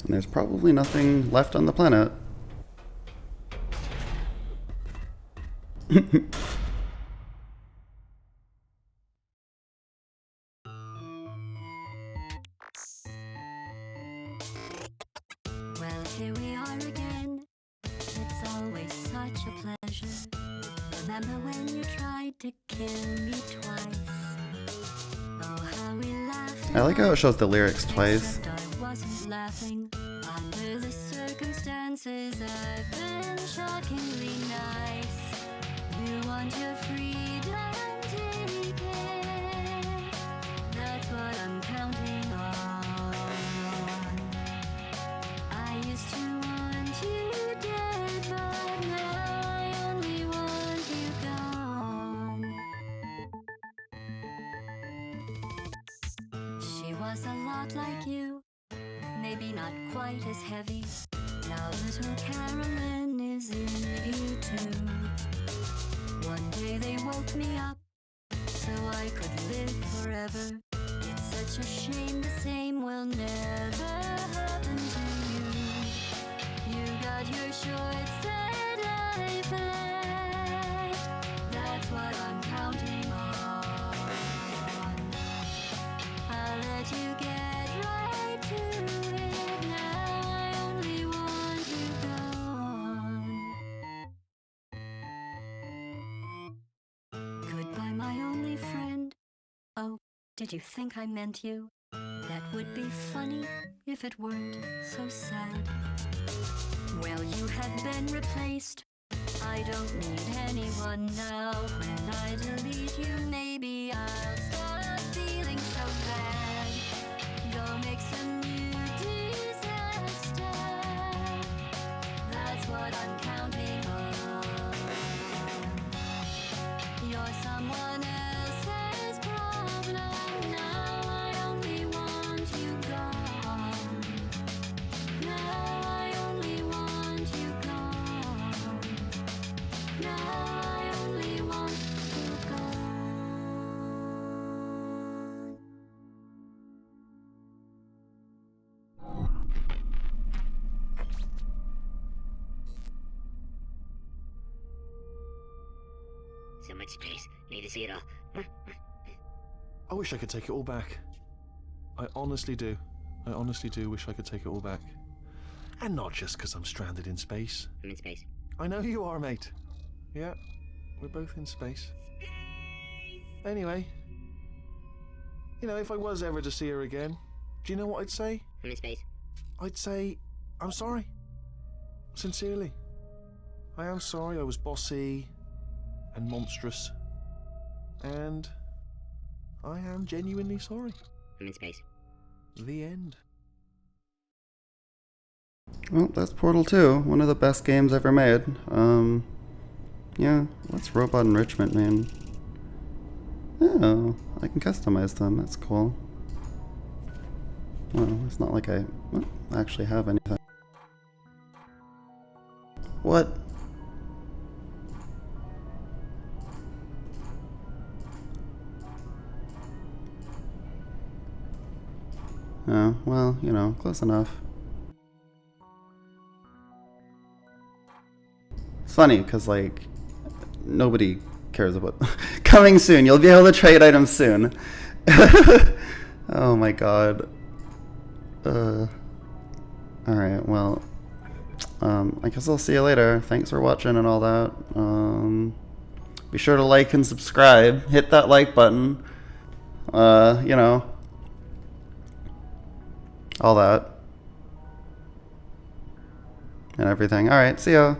A: And there's probably nothing left on the planet.
D: Well, here we are again. It's always such a pleasure. Remember when you tried to kill me twice? Oh, how we laughed.
A: I like how it shows the lyrics twice.
D: Except I wasn't laughing. Under the circumstances, I've been shockingly nice. You want your freedom, take it. That's what I'm counting on. I used to want you dead, but now I only want you gone. She was a lot like you, maybe not quite as heavy. Now little Carolyn is in you too. One day they woke me up so I could live forever. It's such a shame the same will never happen to you. You got your short set life left. That's what I'm counting on. I'll let you get right to it. Now I only want you gone. Goodbye, my only friend. Oh, did you think I meant you? That would be funny if it weren't so sad. Well, you have been replaced. I don't need anyone now. When I delete you, maybe I'll stop feeling so bad. Go make some new disaster. That's what I'm counting on. You're someone else's problem. Now I only want you gone. Now I only want you gone. Now I only want you gone.
U: So much space. Need to see it all.
B: I wish I could take it all back. I honestly do. I honestly do wish I could take it all back. And not just because I'm stranded in space.
U: I'm in space.
B: I know you are, mate. Yeah, we're both in space. Anyway, You know, if I was ever to see her again, do you know what I'd say?
U: I'm in space.
B: I'd say, I'm sorry. Sincerely. I am sorry I was bossy and monstrous. And I am genuinely sorry.
U: I'm in space.
B: The end.
A: Well, that's Portal 2, one of the best games ever made. Yeah, what's robot enrichment mean? Oh, I can customize them, that's cool. Well, it's not like I actually have anything. What? Oh, well, you know, close enough. It's funny, because, like, nobody cares about... Coming soon! You'll be able to trade items soon! Oh my god. Alright, well... I guess I'll see you later. Thanks for watching and all that. Be sure to like and subscribe. Hit that like button. You know... all that. And everything. Alright, see ya!